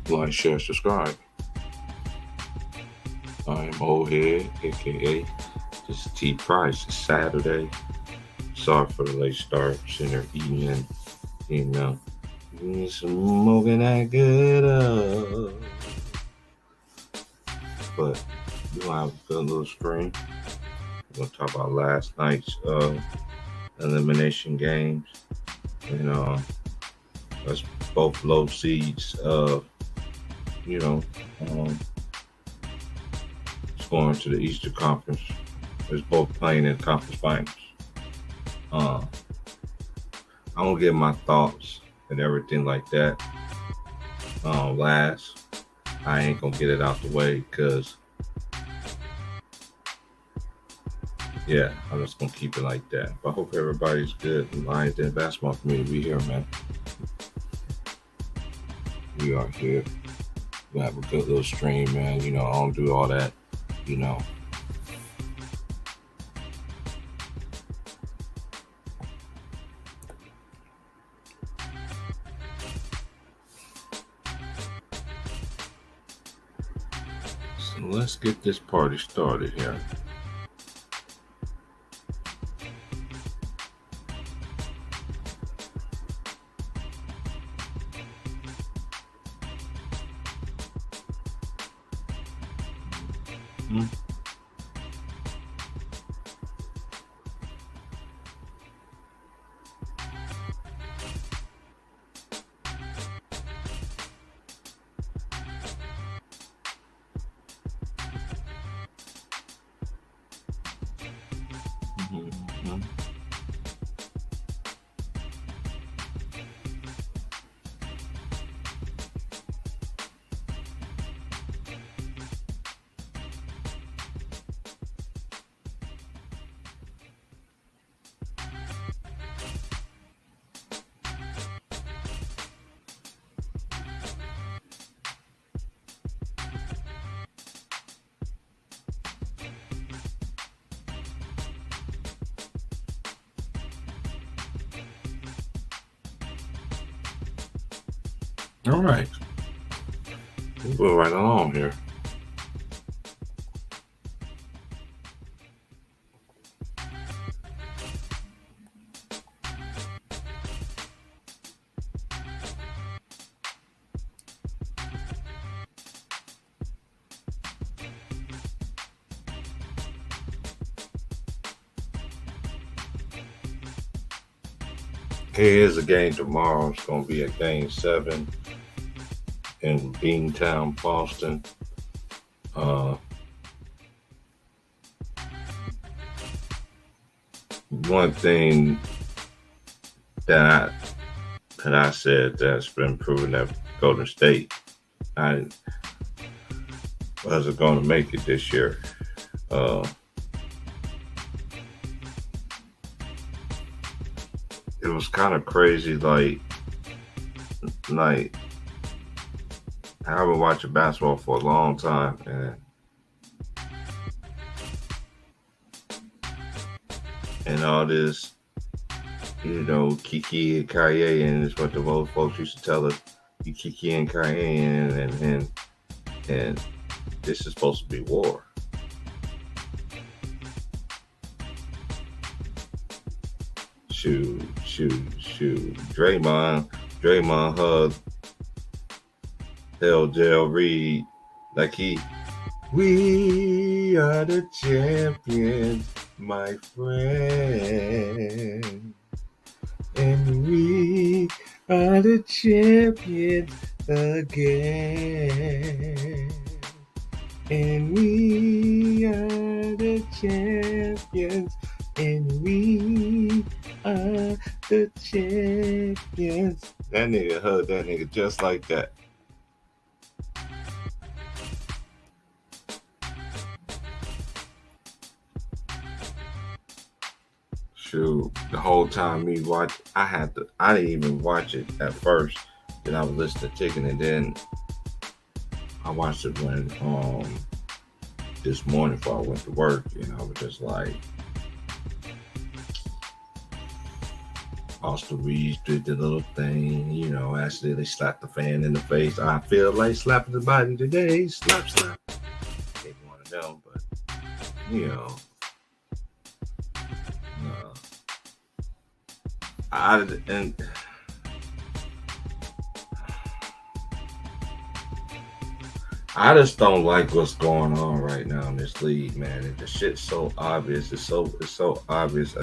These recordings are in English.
Like, share, subscribe. I am Old Head, aka this is T Price. It's Saturday. Sorry for the late start. Sitting there eating, you know, smoking that good But we gonna have a good little stream. We're gonna talk about last night's elimination games. You know, that's both low seeds of you know um, going to the Eastern Conference. It's both playing in the conference finals. Uh, I'm gonna give my thoughts and everything like that. Last, I ain't gonna get it out the way because, yeah, I'm just gonna keep it like that. But I hope everybody's good. Lions Den basketball community, we here, man. We are here. We have a good little stream, man. You know, I don't do all that. You know, so let's get this party started here. Mm-hmm. Mm-hmm. All right, we'll go right along here. Here's a game tomorrow. It's going to be a game 7 in Beantown, Boston. One thing that I said that's been proven that Golden State I wasn't going to make it this year. It was kind of crazy, like I haven't watched basketball for a long time, and all this, Kiki and Kaye, and it's what the old folks used to tell us, you Kiki and Kaye, and this is supposed to be war. Shoot. Draymond hugged L. Reed like we are the champions, my friend. And we are the champions again. And we are the champions. And we are the champions. That nigga hugged that nigga just like that. Shoot, the whole time me watch, I didn't even watch it at first. Then I was listening to Chicken, and then I watched it when this morning before I went to work, and I was just like, Austin Reeves did the little thing, you know, actually they slapped the fan in the face. I feel like slapping the body today. Slap, slap. Ain't one of them, but, you know. And I just don't like what's going on right now in this league, man. The shit's so obvious. It's so obvious.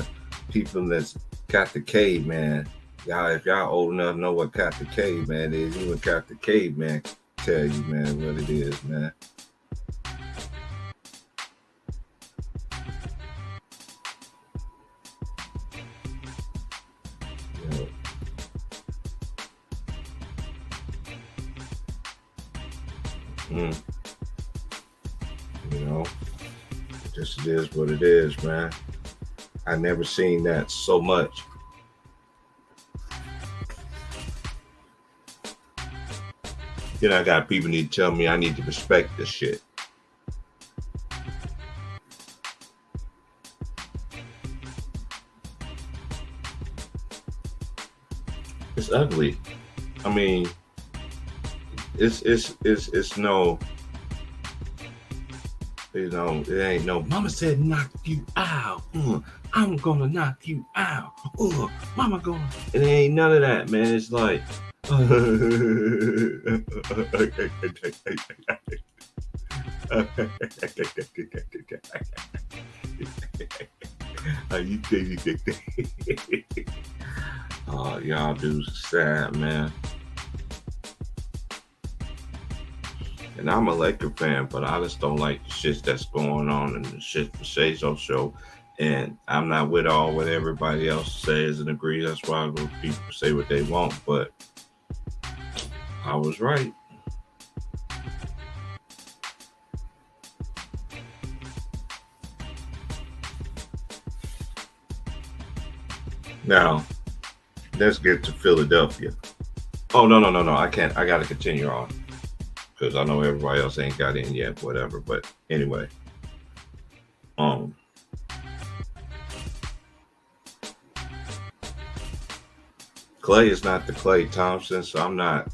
People that's got the caveman, y'all. If y'all old enough to know what got the caveman is, even got the caveman tell you, man, what it is, man. You know, just it is what it is, man. I never seen that so much. Then I got people need to tell me I need to respect this shit. It's ugly. I mean, it's no, you know, it ain't no. Mama said knock you out. I'm gonna knock you out. Mama gonna. It ain't none of that, man. It's like. You think oh, y'all dudes sad, man. And I'm a Laker fan, but I just don't like the shit that's going on and the shit the Shazo show. And I'm not with all what everybody else says and agrees. That's why people say what they want. But I was right. Now, let's get to Philadelphia. Oh, no. I can't. I got to continue on. Because I know everybody else ain't got in yet, whatever. But anyway. Klay is not the Klay Thompson, so I'm not.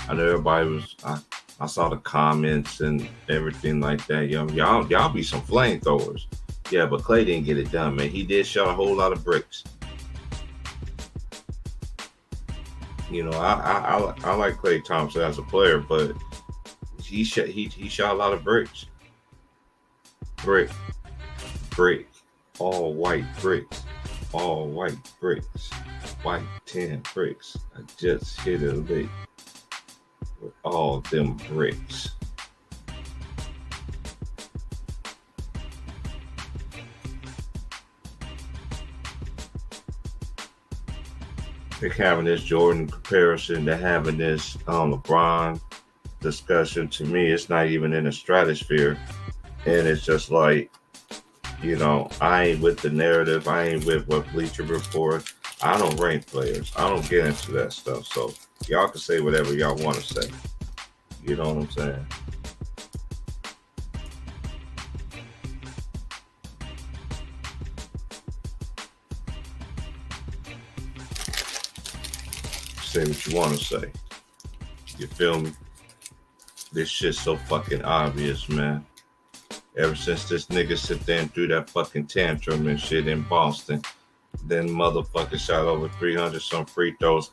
I know everybody was. I saw the comments and everything like that. Y'all be some flamethrowers. Yeah, but Klay didn't get it done, man. He did shot a whole lot of bricks. You know, I like Klay Thompson as a player, but he shot a lot of bricks. Brick, all white bricks, white 10 bricks. I just hit a lick with all them bricks. They're having this Jordan comparison. They're having this LeBron discussion. To me, it's not even in the stratosphere. And it's just like, you know, I ain't with the narrative. I ain't with what Bleacher Report. I don't rank players. I don't get into that stuff. So y'all can say whatever y'all want to say. You know what I'm saying? Say what you want to say. You feel me? This shit's so fucking obvious, man. Ever since this nigga sit there and threw that fucking tantrum and shit in Boston, then motherfucker shot over 300 some free throws.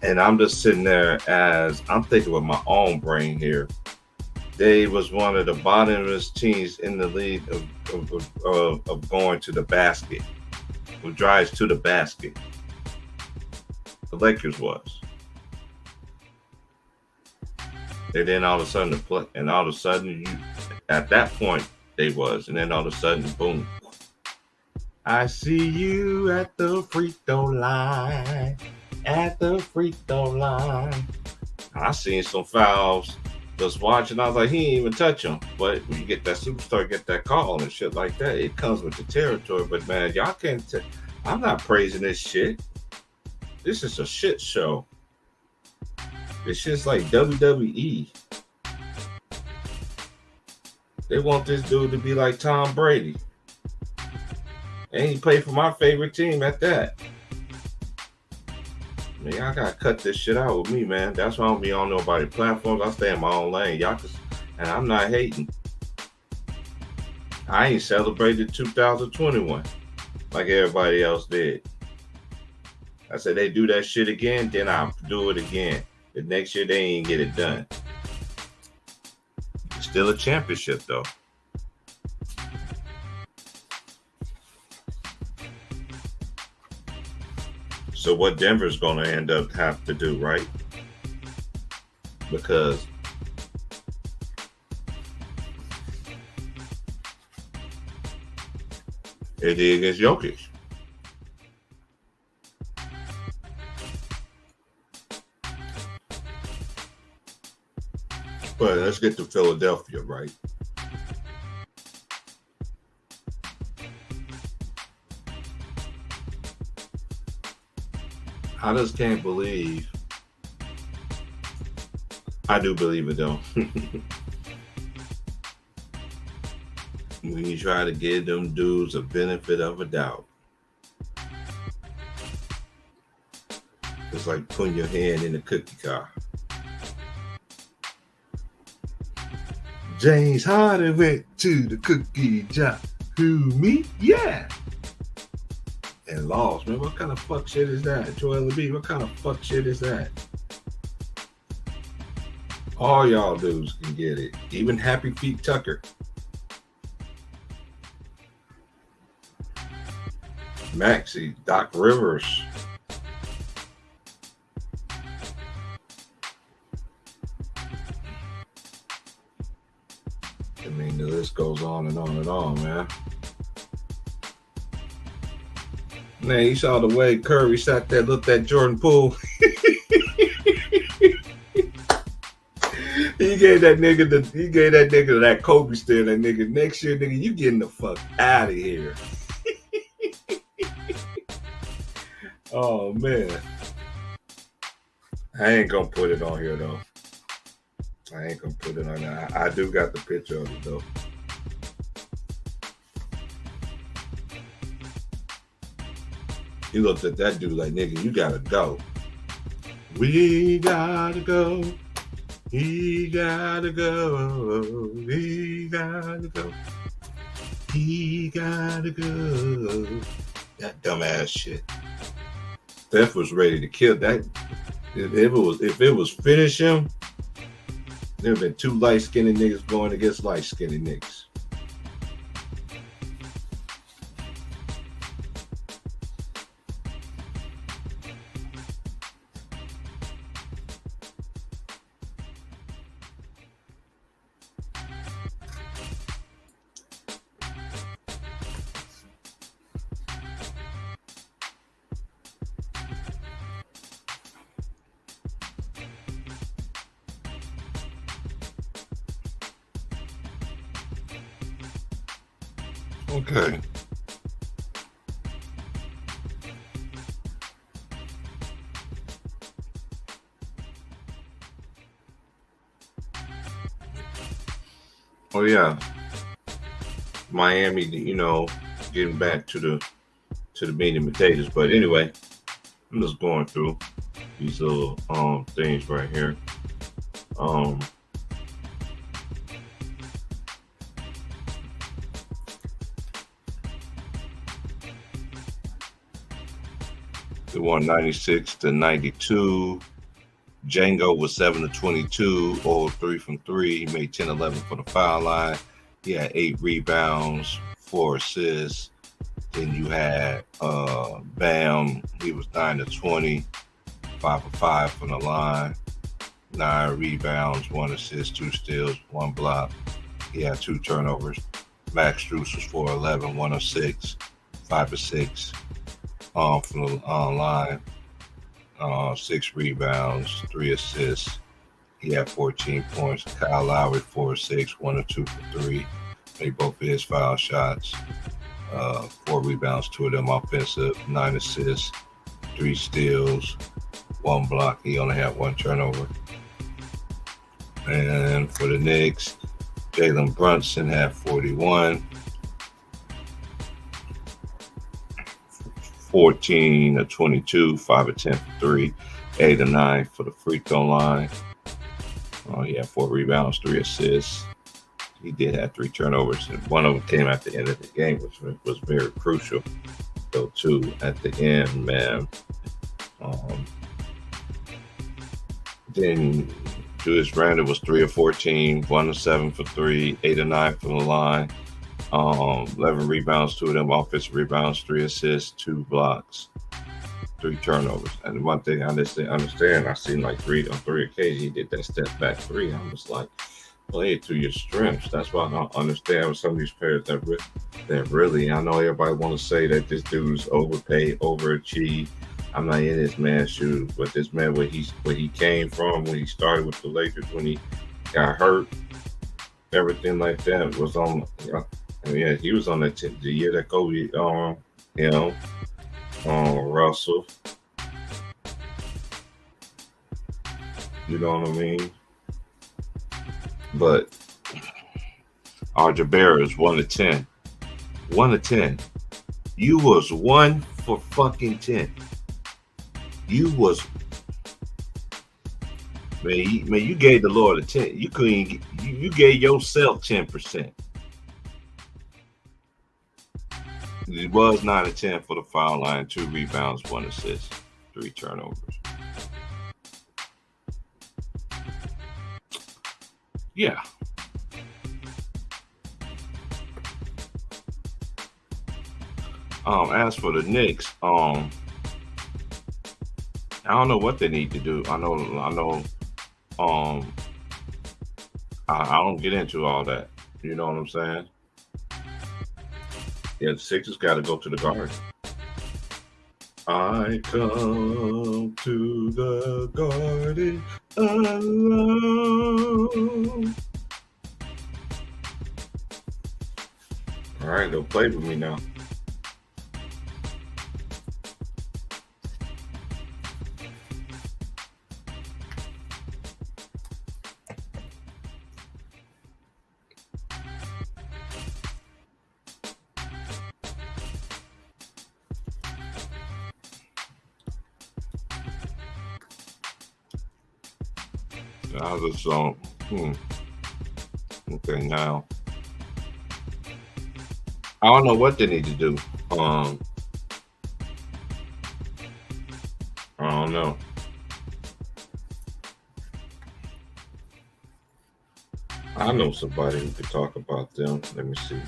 And I'm just sitting there as I'm thinking with my own brain here. They was one of the bottomest teams in the league of going to the basket, who drives to the basket. The Lakers was. And then all of a sudden, at that point, they was. And then all of a sudden, boom. I see you at the free throw line. At the free throw line. I seen some fouls. Just watching, I was like, he ain't even touch him. But when you get that superstar, get that call and shit like that, it comes with the territory. But man, y'all can't. I'm not praising this shit. This is a shit show. This shit's like WWE. They want this dude to be like Tom Brady. And he played for my favorite team at that. Man, y'all gotta cut this shit out with me, man. That's why I don't be on nobody's platforms. I stay in my own lane. Y'all can, and I'm not hating. I ain't celebrated 2021 like everybody else did. I said they do that shit again, then I'll do it again. The next year they ain't get it done. It's still a championship though. So what Denver's gonna end up have to do, right? Because they did against Jokic. But let's get to Philadelphia, right? I just can't believe. I do believe it though. When you try to give them dudes a benefit of a doubt, it's like putting your hand in a cookie jar. James Harden went to the cookie jar. Who, me? Yeah. And lost. Man, what kind of fuck shit is that? Joel Embiid, what kind of fuck shit is that? All y'all dudes can get it. Even Happy Feet Tucker. Maxey, Doc Rivers. I mean, the list goes on and on and on, man. Man, you saw the way Curry sat there, looked at Jordan Poole. He gave that nigga that Kobe stare. That nigga, next year, nigga, you getting the fuck out of here. Oh man, I ain't gonna put it on here though. I ain't gonna put it on there. I do got the picture of it though. He looked at that dude like, nigga, you gotta go. We gotta go. He gotta go. He gotta go. He gotta go. That dumbass shit. Steph was ready to kill that. If it was finish him, there have been two light-skinned niggas going against light-skinned niggas. Okay. Oh yeah, Miami. Getting back to the meat and potatoes. But anyway, I'm just going through these little things right here. They won 96-92. Django was 7-22, 0-3 from 3. He made 10-11 for the foul line. He had 8 rebounds, 4 assists. Then you had Bam. He was 9-20, 5-5 from the line. 9 rebounds, 1 assist, 2 steals, 1 block. He had 2 turnovers. Max Strus was 4-11, 106, 5-6 from the line. 6 rebounds, 3 assists. He had 14 points. Kyle Lowry, 4-6, 1-2 for 3. Made both of his foul shots. 4 rebounds, 2 of them offensive, 9 assists, 3 steals, 1 block. He only had 1 turnover. And for the Knicks, Jalen Brunson had 41. 14-22, 5-10 for 3. 8 or 9 for the free throw line. He had 4 rebounds, 3 assists. He did have 3 turnovers, and one of them came at the end of the game, which was very crucial. So, too, at the end, man. Then Julius Randle was 3 of 14, 1 of 7 for 3, 8 or 9 from the line. 11 rebounds, 2 of them offensive rebounds, 3 assists, 2 blocks, 3 turnovers. And one thing I just didn't understand, I seen like on 3 occasions he did that step back 3. I was like, play it to your strengths. That's why I don't understand with some of these players that really, I know everybody want to say that this dude's overpaid, overachieved. I'm not in this man's shoes, but this man, where he came from, when he started with the Lakers, when he got hurt, everything like that was on. Yeah, he was on the year that Kobe, Russell. You know what I mean? But Jabbar is 1 of 10. 1 of 10. You was 1 for fucking 10. You was, man. You gave the Lord a 10. You couldn't. You gave yourself 10%. It was 9 of 10 for the foul line, 2 rebounds, 1 assist, 3 turnovers. Yeah. As for the Knicks, I don't know what they need to do. I know. I don't get into all that. You know what I'm saying? Yeah, the Sixers got to go to the Garden. I come to the Garden alone. All right, go play with me now. I was just okay, now I don't know what they need to do. I don't know. I know somebody who could talk about them. Let me see.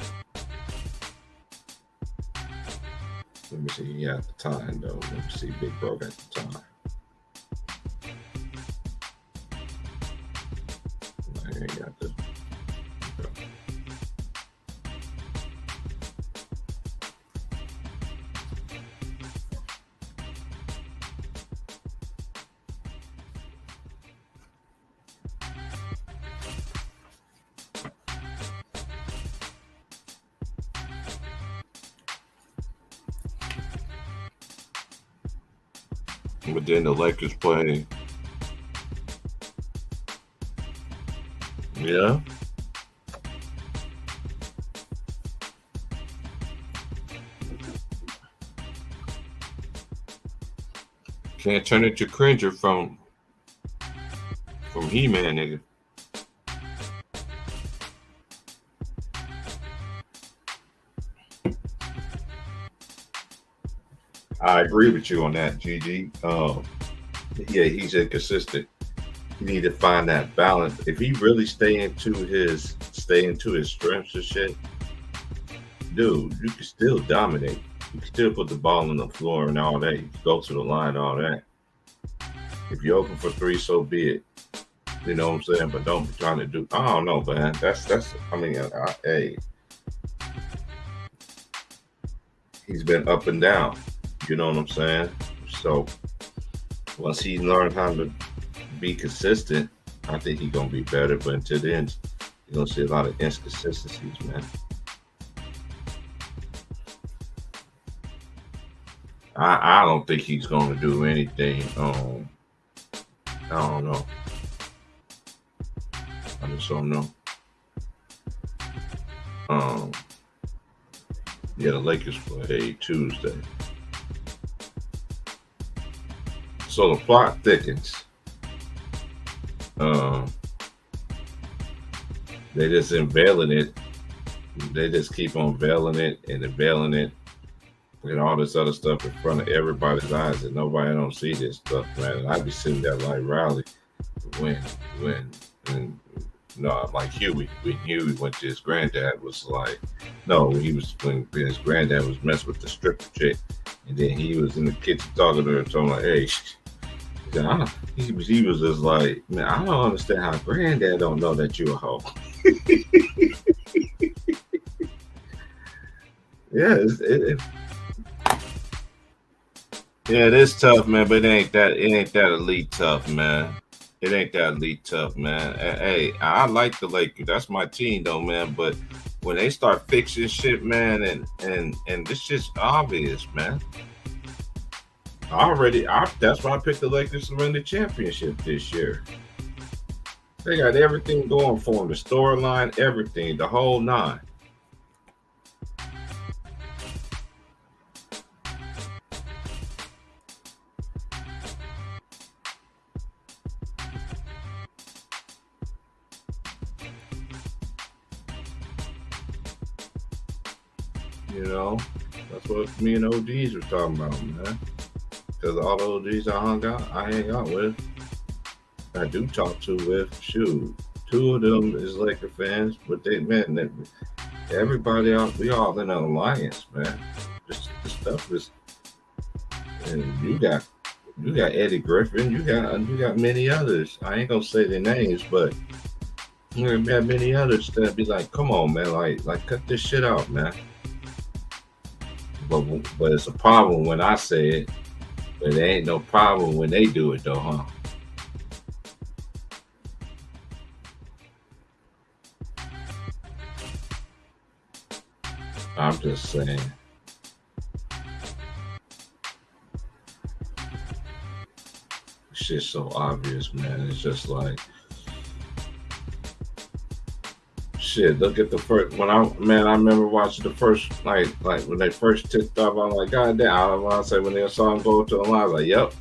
He had the time though. Let me see. Big Bro got the time. I ain't got this. But then the Lakers play. Yeah. Can't turn it to Cringer from He-Man, nigga. I agree with you on that, GG. Yeah, he's inconsistent. You need to find that balance. If he really stay into his strengths and shit, dude, you can still dominate. You can still put the ball on the floor and all that. You can go to the line, all that. If you're open for 3, so be it. You know what I'm saying? But don't be trying to do. I don't know, man. That's. I mean, hey, he's been up and down. You know what I'm saying? So once he learned how to be consistent, I think he's gonna be better. But until then, you're gonna see a lot of inconsistencies, man. I don't think he's gonna do anything. I don't know. I just don't know. Yeah, the Lakers play Tuesday. So the plot thickens. Um, they just unveiling it. They just keep on veiling it and unveiling it and all this other stuff in front of everybody's eyes, and nobody don't see this stuff, man. And I be sitting there like Riley when when no, like Huey. When Huey went to his granddad was like, no, when his granddad was messing with the stripper chick, and then he was in the kitchen talking to her and told her, like, hey, he was just like, man, I don't understand how granddad don't know that you a hoe. Yeah, yeah, it is tough, man, but it ain't that elite tough, man. It ain't that elite tough, man. Hey, I like the Lakers. That's my team, though, man. But when they start fixing shit, man, and this shit's obvious, man. That's why I picked the Lakers to win the championship this year. They got everything going for them, the storyline, everything, the whole nine. You know, that's what me and ODs were talking about, man. Because all the ODs I hang out with, I do talk to with, shoot, two of them is Laker fans, but everybody else, we all in an alliance, man. This stuff is, and you got Eddie Griffin, you got many others. I ain't gonna say their names, but you got many others that be like, come on, man, like cut this shit out, man. But it's a problem when I say it, but there ain't no problem when they do it, though, huh? I'm just saying. Shit's so obvious, man. It's just like, shit. Look at the first I remember watching the first like when they first tipped off. I'm like, God damn! I want to say when they saw him go to the line, I was like, yep.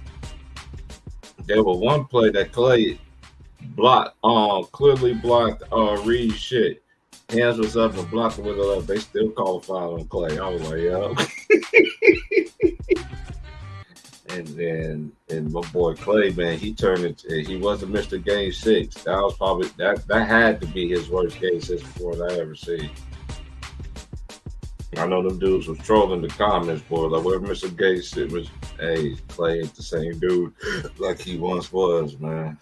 There was one play that Clay clearly blocked Reed's shit. Hands was up and blocked with the left. They still called foul on Clay. I was like, yep. and my boy Clay, man, he turned it. He wasn't Mr. Game 6. That was probably that had to be his worst Game 6 performance I ever seen. I know them dudes was trolling the comments, boy. Like, where Mr. Game 6 was, hey, Clay ain't the same dude like he once was, man.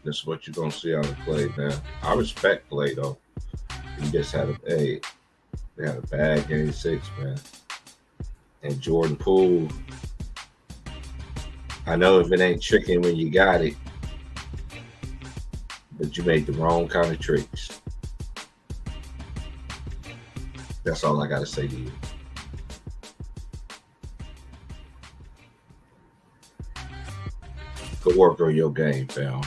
That's what you're gonna see out of Clay, man. I respect Clay though. He just had they had a bad Game 6, man. And Jordan Poole, I know if it ain't tricking when you got it, but you made the wrong kind of tricks. That's all I got to say to you. Go work on your game, fam.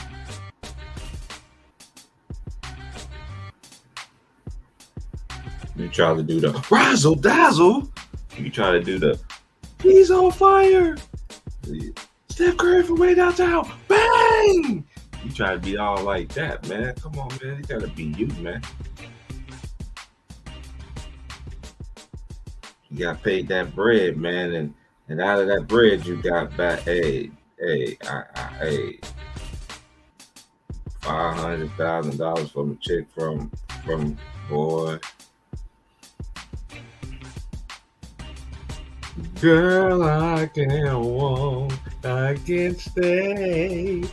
You try to do the razzle dazzle. You try to do the he's on fire. Steph Curry from way downtown. Bang! You try to be all like that, man. Come on, man. You gotta be you, man. You got paid that bread, man, and out of that bread you got back $500,000 from a chick from boy. Girl, I can't walk, I can't stay.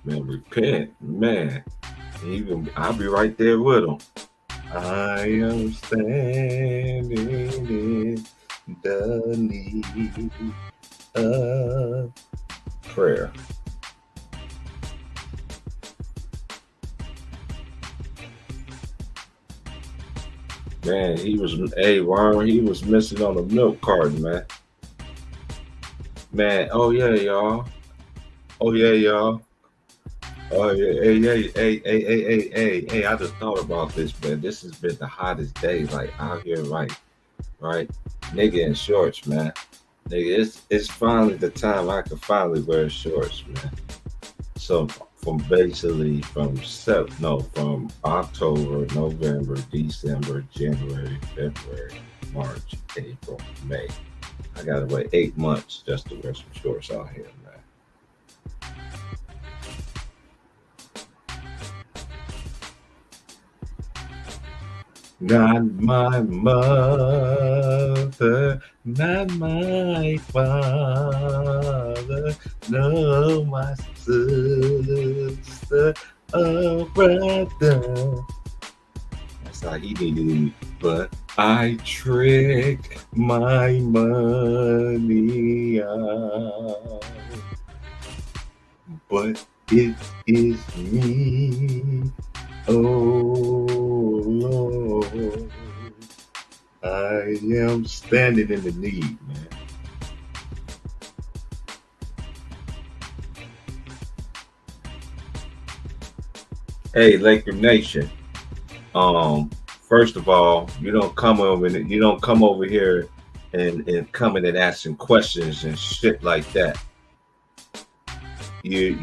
Man, repent, man. Even I'll be right there with him. I am standing in the need of prayer. Man, he was missing on the milk carton, man. Man, oh yeah, y'all. Oh yeah, hey, I just thought about this, man. This has been the hottest day, like out here, right, nigga in shorts, man. Nigga, it's finally the time I can finally wear shorts, man. So from October, November, December, January, February, March, April, May. I gotta wait 8 months just to wear some shorts out here, man. Not my mother, not my father, no, my sister, oh brother. That's how he needed it. But I trick my money out. But it is me. Oh Lord. I am standing in the need, man. Hey, Laker Nation. First of all, you don't come over here and coming and asking questions and shit like that. You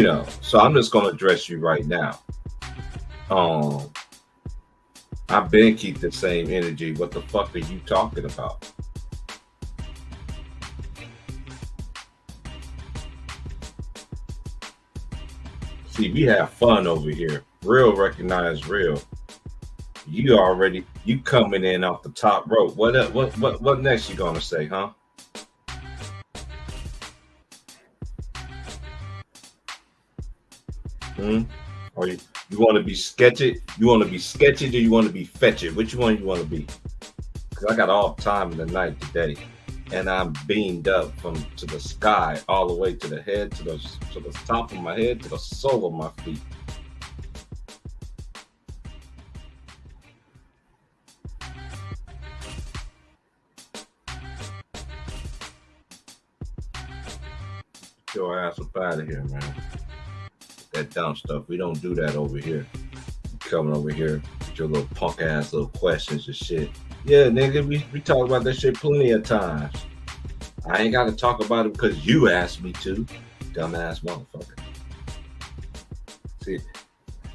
know. So I'm just gonna address you right now. Um, I've been keep the same energy. What the fuck are you talking about? See, we have fun over here. Real recognize real. You coming in off the top rope. What next you gonna say, huh? Hmm? Or you want to be sketchy? You want to be sketchy, or you want to be fetchy? Which one you want to be? Because I got all time in the night today, and I'm beamed up from to the sky all the way to the head, to the top of my head, to the sole of my feet. Get your ass up out of here, man. That dumb stuff. We don't do that over here. You coming over here with your little punk ass little questions and shit. Yeah, nigga, we talked about that shit plenty of times. I ain't got to talk about it because you asked me to, dumbass motherfucker. See,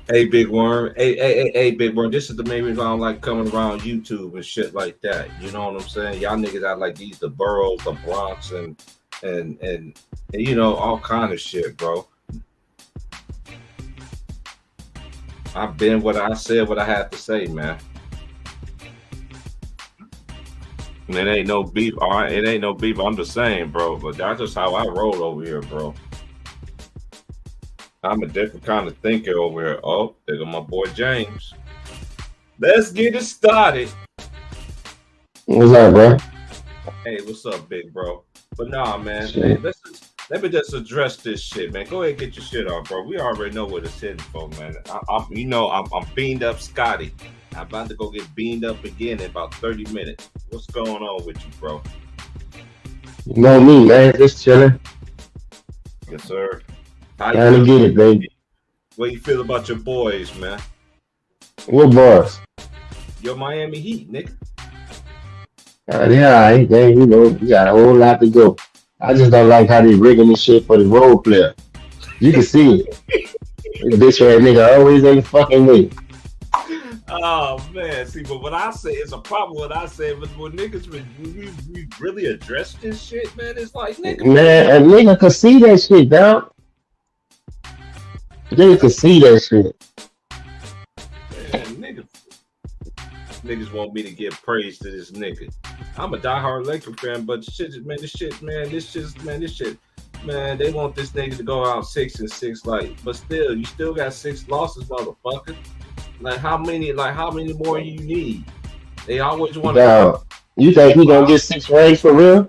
hey, Big Worm. Hey, Big Worm. This is the main reason I don't like coming around YouTube and shit like that. You know what I'm saying? Y'all niggas out like these, the boroughs, the Bronx, and you know, all kind of shit, bro. I've been what I said, what I had to say, man. And it ain't no beef. All right, it ain't no beef. I'm just saying, bro. But that's just how I roll over here, bro. I'm a different kind of thinker over here. Oh, there go my boy James. Let's get it started. What's up, bro? Hey, what's up, big bro? But nah, man. Hey, let me just address this shit, man. Go ahead and get your shit off, bro. We already know what it's hitting for, man. I'm beamed up, Scotty. I'm about to go get beamed up again in about 30 minutes. What's going on with you, bro? You know me, man. Just chilling. Yes, sir. How you Trying to feel? get it, baby. What you feel about your boys, man? What boss? Your Miami Heat, nigga. Yeah, all right, man. You know, we got a whole lot to go. I just don't like how they rigging this shit for the role player. You can see it. This bitch ass nigga always ain't fucking with. Oh man, see, but what I say is a problem. What I say, but when niggas we really address this shit, man, it's like nigga, Man, a nigga could see that shit, dog. Nigga could see that shit. man, niggas want me to give praise to this nigga. I'm a diehard Laker fan, but this shit, man, they want this nigga to go out 6-6, like, but still, you still got 6 losses, motherfucker. How many more you need? They always want to come. Dog, you think he gonna get 6 rings for real?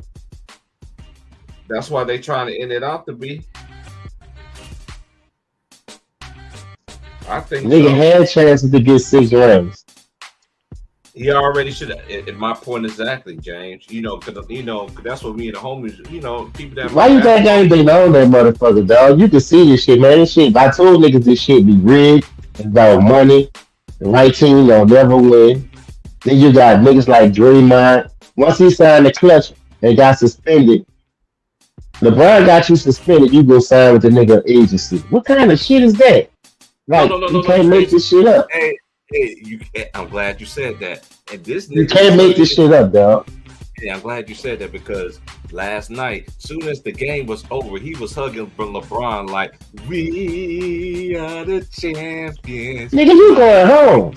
That's why they trying to end it out to be. I think Nigga so. had chances to get 6 rings. He already should have. And my point exactly, James. Because that's what me and the homies. People that Why you think I ain't been on that motherfucker, dog? You can see this shit, man. This shit, I told niggas this shit be rigged. It's about money. The right team don't never win. Then you got niggas like Draymond. Once he signed the clutch and got suspended, LeBron got you suspended, you go sign with the nigga agency. What kind of shit is that? Like, you can't make this shit up. Hey, I'm glad you said that. And this you can't make this shit up, dog. Hey, I'm glad you said that because last night, soon as the game was over, he was hugging LeBron like, "We are the champions." Nigga, you going home?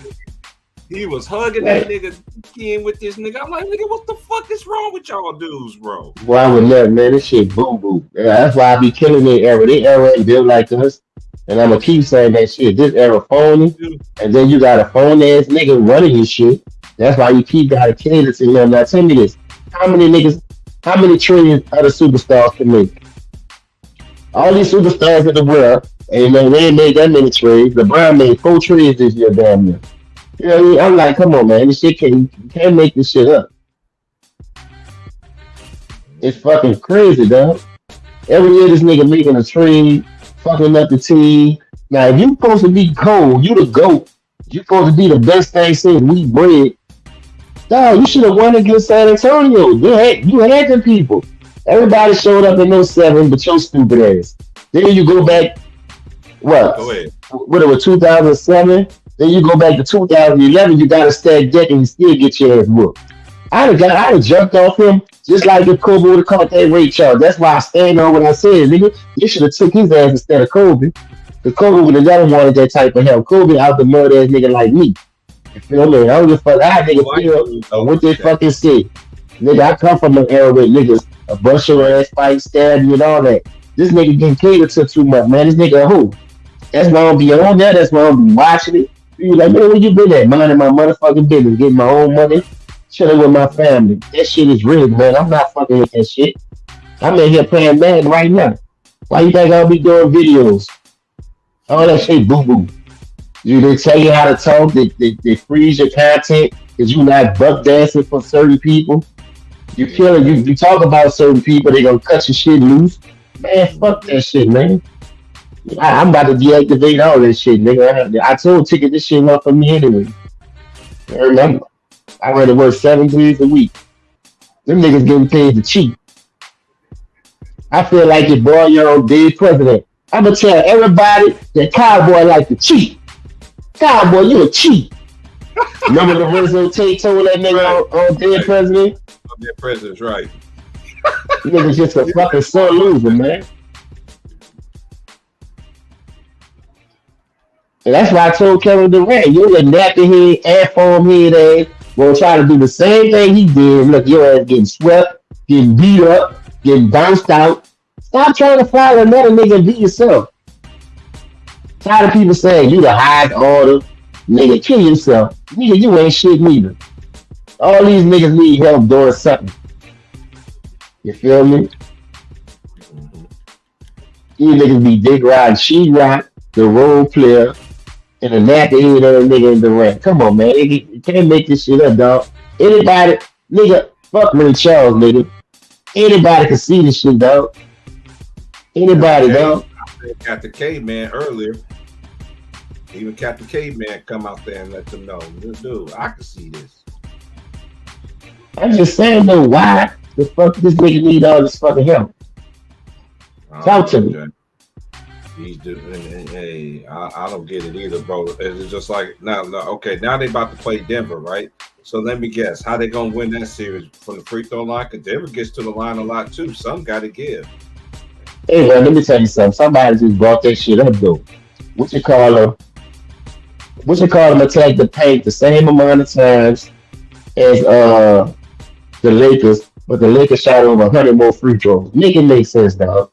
He was hugging that nigga in with this nigga. I'm like, nigga, what the fuck is wrong with y'all dudes, bro? Well, I would never, man. This shit boo boo. Yeah, that's why I be killing their era. Their era ain't built like us. And I'm gonna keep saying that shit. This era phony. And then you got a phony ass nigga running your shit. That's why you keep gotta cater to them. Now tell me this. How many trillions other superstars can make? All these superstars in the world, and they ain't made that many trades. LeBron made 4 trades this year, damn near. You know what I mean? I'm like, come on, man. This shit you can't make this shit up. It's fucking crazy, dog. Every year this nigga making a trade, fucking up the team. Now, if you supposed to be cold, you the GOAT. You supposed to be the best thing since we bred. Dog, you should have won against San Antonio. You had them people. Everybody showed up in 07, but your stupid ass. Then you go back, what? Go ahead. What it was, 2007? Then you go back to 2011, you got a stack deck and you still get your ass whooped. I'd have jumped off him just like if Kobe would have caught that Ray Charles. That's why I stand on what I said, nigga. You should have took his ass instead of Kobe. Because Kobe would have never wanted that type of help. Kobe out the mud ass nigga like me. You feel me? I don't give a fuck. I nigga feel what they fucking say. Nigga, I come from an era with niggas, a bunch of ass fight, stab you and all that. This nigga getting catered to too much, man. This nigga who? That's why I don't be on there. That's why I don't be watching it. You like, man, where you been at? Minding my motherfucking business, getting my own money, chilling with my family. That shit is rigged, man. I'm not fucking with that shit. I'm in here playing Madden right now. Why you think I'll be doing videos? All that shit boo boo. They tell you how to talk, they freeze your content because you not buck dancing for certain people. You killing you talk about certain people, they gonna cut your shit loose. Man, fuck that shit, man. I'm about to deactivate all this shit, nigga. I told Ticket this shit off for me anyway. I remember. I rather work 7 days a week. Them niggas getting paid to cheat. I feel like your boy, your own dead president. I'm gonna tell everybody that Cowboy like to cheat. Cowboy, you a cheat. Remember the Rizzo Tate told that nigga on dead president? Dead president's right. Nigga's just a fucking sore loser, man. And that's why I told Kevin Durant, you're a nappy head, ass foam head ass, gonna try to do the same thing he did. Look, your ass getting swept, getting beat up, getting bounced out. Stop trying to follow another nigga and be yourself. Tired of people saying you the highest order. Nigga, kill yourself. Nigga, you ain't shit neither. All these niggas need help doing something. You feel me? These niggas be dick riding, she rock, the role player, and a nappy head other nigga in the ring. Come on, man. You can't make this shit up, dog. Anybody, nigga, fuck Ray Charles, nigga. Anybody can see this shit, dog. Anybody, dog. I said Captain Caveman earlier. Even Captain Caveman come out there and let them know, dude, I can see this. I'm just saying, though, why the fuck this nigga need all this fucking help? Talk to me. He's doing. Hey, I don't get it either, bro. It's just like now, okay, now they about to play Denver, right? So let me guess, how they gonna win that series from the free throw line? Because Denver gets to the line a lot too. Some got to give. Hey, man, let me tell you something. Somebody just brought that shit up, though. What you call them attack the paint the same amount of times as the Lakers, but the Lakers shot over 100 more free throws. Make it make sense, dog.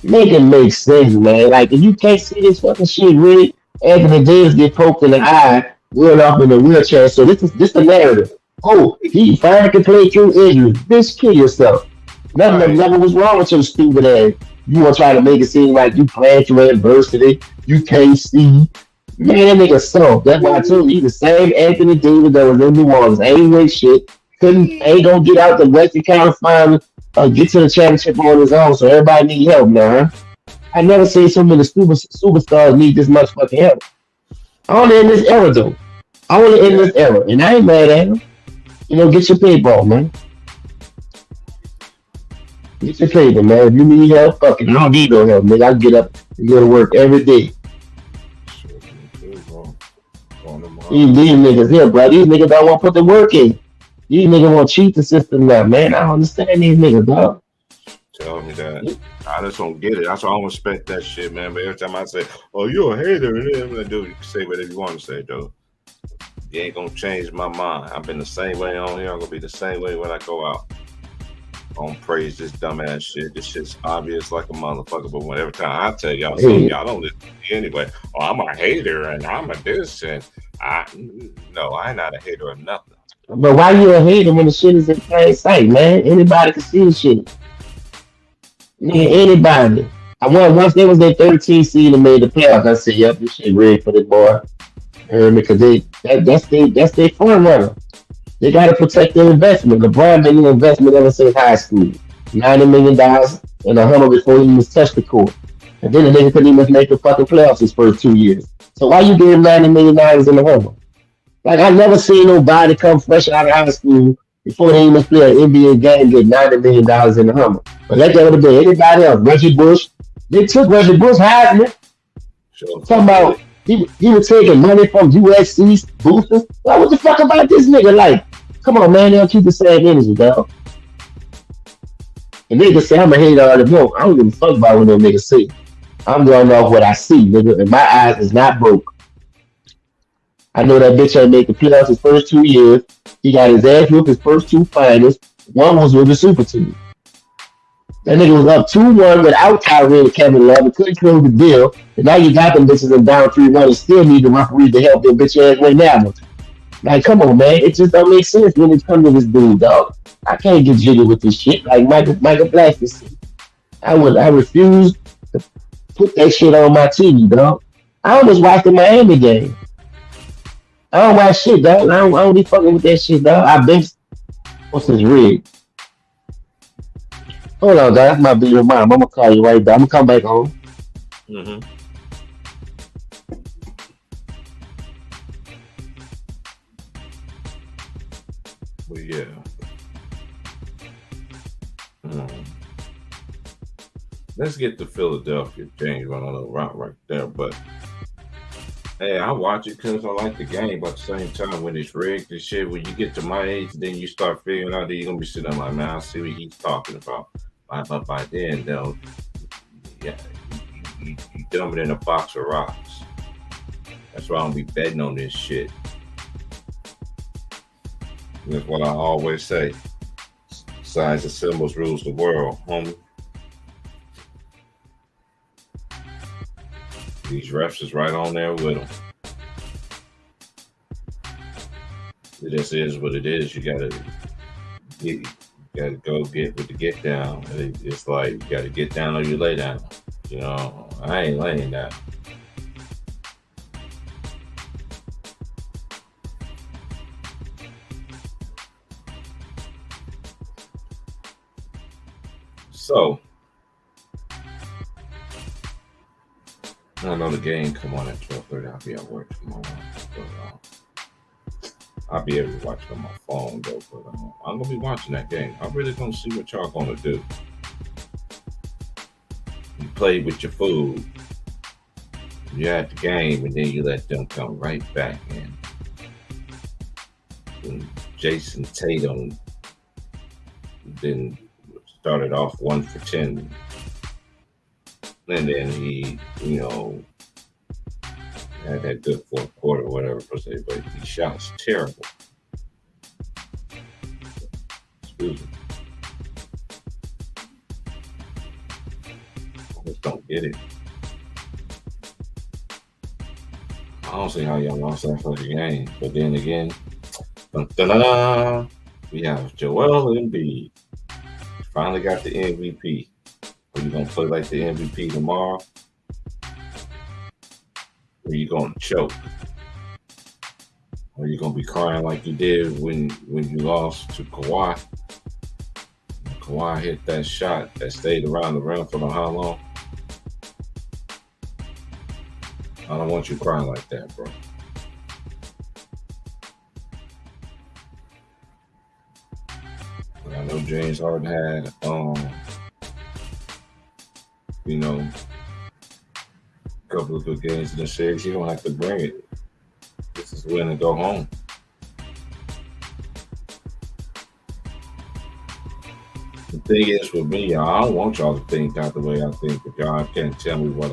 Make it make sense, man. Like, if you can't see this fucking shit, really, Anthony Davis get poked in the eye, wheeled off in a wheelchair. So this the narrative. Oh, he finally can play through injuries. Bitch, kill yourself. Nothing was wrong with your stupid ass. You want to try to make it seem like you planned your adversity. You can't see. Man, that nigga soft. That's why I told you he the same Anthony Davis that was in New Orleans. Ain't win shit. Ain't gonna get out the Western Conference Final or get to the championship on his own. So everybody need help now, huh? I never seen so many superstars need this much fucking help. Only in this era though. Only in Yeah, this era. And I ain't mad at him. You know, get your paper, man. Get your paper, man. If you need help, fuck it. I don't need no help, nigga. I get up and go to work every day. sure, me too, bro. Going tomorrow. These niggas here, bro. These niggas don't want to put the work in. These niggas want to cheat the system now, man. I don't understand these niggas, dog. Tell me that. I just don't get it. That's why I don't respect that shit, man. But every time I say, "Oh, you a hater," and then I'm like, dude, you can say whatever you want to say, though. You ain't gonna change my mind. I've been the same way on here. I'm gonna be the same way when I go out. I don't praise this dumbass shit. This shit's obvious like a motherfucker. But when every time I tell y'all something, Hey, y'all don't listen to me anyway. Oh, I'm a hater and I'm a this and I no, I ain't not a hater or nothing. but why you a hater when the shit is in plain sight, man? Anybody can see the shit. Nigga, anybody. I won once they was their 13 seed and made the playoffs. I said, yep, this shit rigged for the boy. Because that's their front runner. They got to protect their investment. LeBron been in investment ever since high school. $90 million in a Hummer before he even touched the court. And then the nigga couldn't even make the fucking playoffs his first 2 years. So why you giving $90 million in the Hummer? Like I never seen nobody come fresh out of high school before they even play an NBA game get $90 million in the Hummer. But that would have been anybody else. Reggie Bush. They took Reggie Bush Heisman. Sure, Talking fuck did. about he was taking money from USC boosters. Like, what the fuck about this nigga? Like, come on, man, they don't keep the same energy, dog. And niggas say I'm a hater all the more. I don't give a fuck about what them niggas say. I'm going off what I see, nigga. And my eyes is not broke. I know that bitch ain't make the playoffs his first 2 years. He got his ass whooped his first two finals. One was with the super team. That nigga was up 2-1 without Kyrie and Kevin Love and couldn't close the deal. And now you got them bitches and down 3-1 and still need the referee to help their bitch ass win now. Like, come on, man. It just don't make sense when it comes to this dude, dog. I can't get jiggy with this shit like Michael Blackson said. I refuse to put that shit on my TV, dog. I almost watched the Miami game. I don't watch shit, dog. I don't be fucking with that shit, dog. I been what's this rig? Hold on, dog. That's my big mom. I'm gonna call you right back. I'm gonna come back home. Mm-hmm. But yeah. Mm. Let's get to Philadelphia. James went on a route right there, but hey, I watch it because I like the game. But at the same time, when it's rigged and shit, when you get to my age, then you start figuring out that you're gonna be sitting there like, man, I see what he's talking about. But by then, though, yeah, you dumb it in a box of rocks. That's why I don't be betting on this shit. That's what I always say. Signs and symbols rules the world, homie. These refs is right on there with them. It just is what it is. You gotta go get with the get down. It's like you gotta get down or you lay down. You know, I ain't laying down. So I know the game come on at 12:30. I'll be at work tomorrow. But, I'll be able to watch it on my phone though. But I'm gonna be watching that game. I'm really gonna see what y'all gonna do. You play with your food. You're at the game, and then you let them come right back in. And Jason Tatum then started off 1 for 10, and then he, had that good fourth quarter or whatever per se, but he shots terrible. Excuse me. I just don't get it. I don't see how y'all lost that for the game. But then again, we have Joel Embiid. Finally got the MVP. Are you gonna play like the MVP tomorrow? or you gonna choke, or you gonna be crying like you did when you lost to Kawhi. Kawhi hit that shot that stayed around the rim for how long? I don't want you crying like that, bro. I know James Harden had, a couple of good games in the series. You don't have to bring it. This is win and go home. The thing is with me, I don't want y'all to think not the way I think, but y'all can't tell me what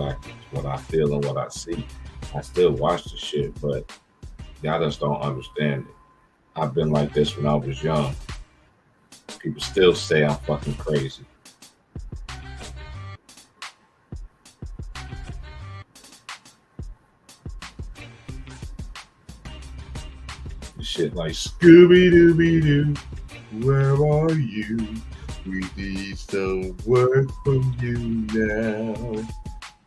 I feel and what I see. I still watch the shit, but y'all just don't understand it. I've been like this when I was young. People still say I'm fucking crazy. Shit like Scooby-Dooby-Doo, where are you? We need some work from you now.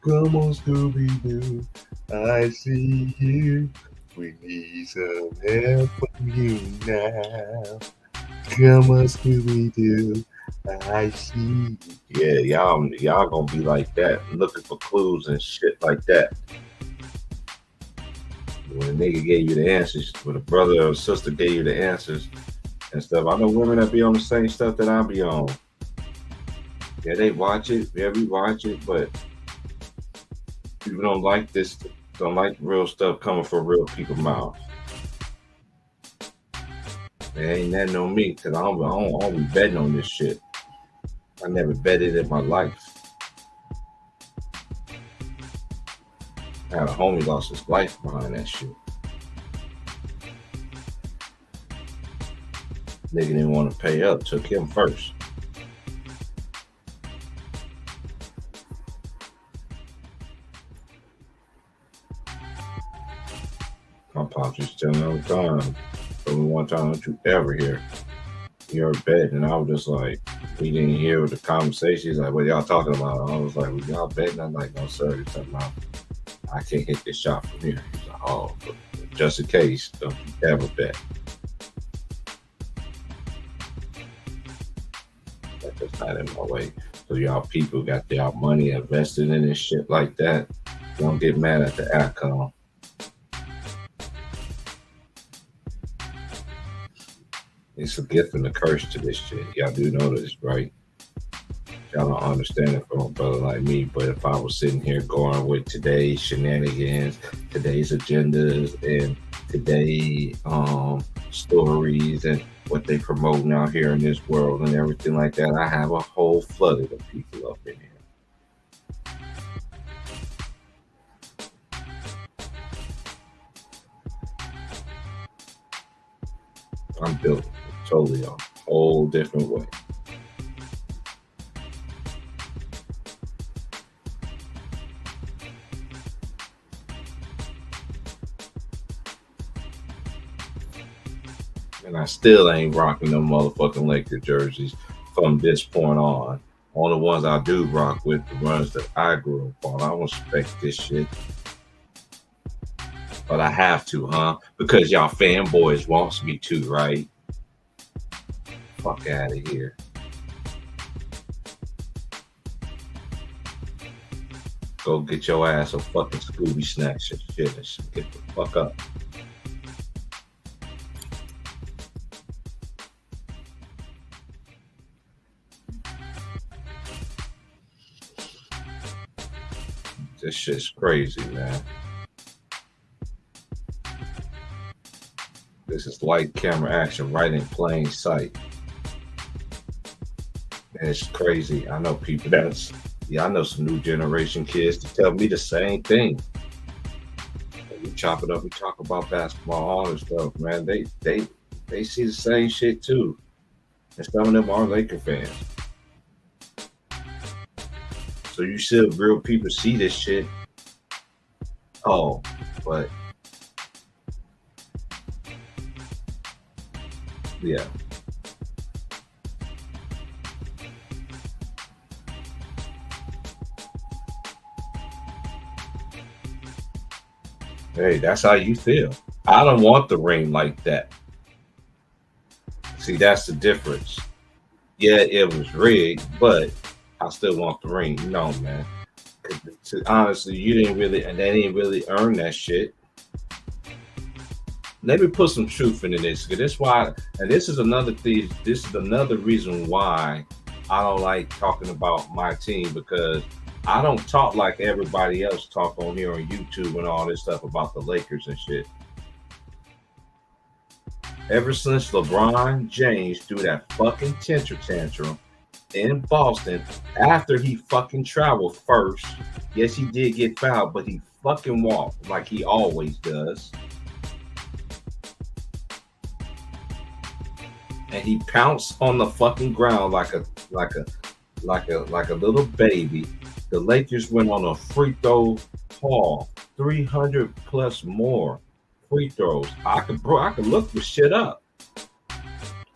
Come on, Scooby-Doo, I see you. We need some help from you now. Come on, Scooby-Doo, I see you. Yeah, y'all gonna be like that, looking for clues and shit like that. When a nigga gave you the answers, when a brother or sister gave you the answers and stuff. I know women that be on the same stuff that I be on. Yeah, they watch it. Yeah, we watch it, but people don't like this. Don't like real stuff coming from real people's mouths. There ain't nothing on me because I don't be betting on this shit. I never betted in my life. I had a homie lost his life behind that shit. Nigga didn't want to pay up, took him first. My pops used to tell me all the time. Told me one time, don't you ever hear your bet? And I was just like, we didn't hear the conversation. He's like, what y'all talking about? I was like, well, y'all betting? I'm like, no, sir. He's talking about, I can't hit this shot from here. He's like, oh, but just in case, don't you ever bet. That's just not in my way. So y'all people got y'all money invested in this shit like that. Don't get mad at the outcome. It's a gift and a curse to this shit. Y'all do know this, right? Y'all don't understand it from a brother like me, but if I was sitting here going with today's shenanigans, today's agendas, and today's stories and what they promoting out here in this world and everything like that, I have a whole flood of people up in here. I'm built totally a whole different way. And I still ain't rocking them motherfucking Laker jerseys from this point on. All the ones I do rock with, the ones that I grew up on. I don't respect this shit. But I have to, huh? Because y'all fanboys wants me to, right? Fuck out of here. Go get your ass a fucking Scooby snacks and shit and shit. Get the fuck up. This shit's crazy, man. This is light camera action right in plain sight. And it's crazy. I know people I know some new generation kids to tell me the same thing. We chop it up, we talk about basketball, all this stuff, man. They see the same shit too. And some of them are Laker fans. So you see real people see this shit. Oh, but yeah. Hey, that's how you feel. I don't want the ring like that. See, that's the difference. Yeah, it was rigged, but I still want the ring. No, man. 'Cause honestly, you didn't really, and they didn't really earn that shit. Let me put some truth into this. 'Cause this why, and this is another thing. This is another reason why I don't like talking about my team, because I don't talk like everybody else talk on here on YouTube and all this stuff about the Lakers and shit. Ever since LeBron James threw that fucking temper tantrum in Boston after he fucking traveled first, yes, he did get fouled, but he fucking walked like he always does. And he pounced on the fucking ground like a little baby. The Lakers went on a free throw haul, 300 plus more free throws. I could look the shit up.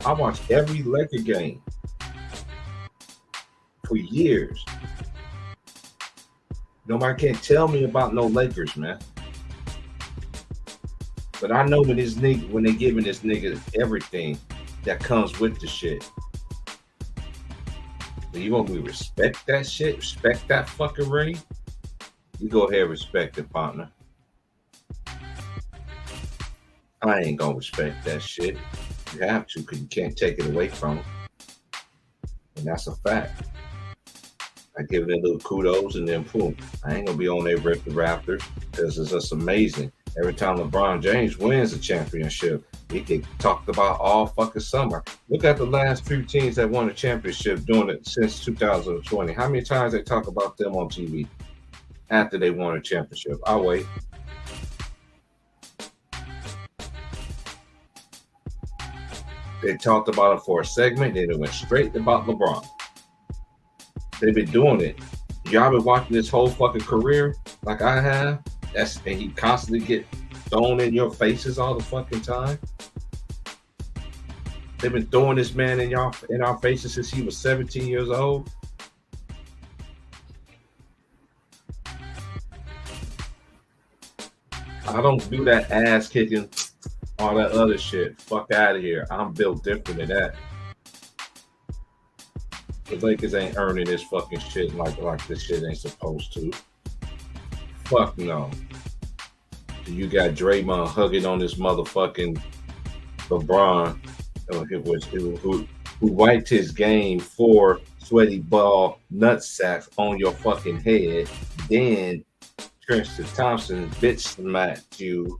I watched every Laker game for years. Nobody can't tell me about no Lakers, man. But I know when they giving this nigga everything that comes with the shit. So you want me to respect that shit? Respect that fucking ring? You go ahead and respect it, partner. I ain't gonna respect that shit. You have to, because you can't take it away from them. And that's a fact. I give it a little kudos and then boom. I ain't gonna be on there with the Raptors, because it's just amazing. Every time LeBron James wins a championship, he get talked about all fucking summer. Look at the last few teams that won a championship doing it since 2020. How many times they talk about them on TV after they won a championship? I'll wait. They talked about it for a segment, then it went straight about LeBron. They've been doing it. Y'all been watching this whole fucking career like I have. And he constantly get thrown in your faces all the fucking time. They've been throwing this man in our faces since he was 17 years old. I don't do that ass kicking, all that other shit. Fuck out of here. I'm built different than that. The Lakers ain't earning this fucking shit like this shit ain't supposed to. Fuck no. You got Draymond hugging on this motherfucking LeBron, who wiped his game for sweaty ball nutsacks on your fucking head. Then Tristan Thompson bitch smacked you,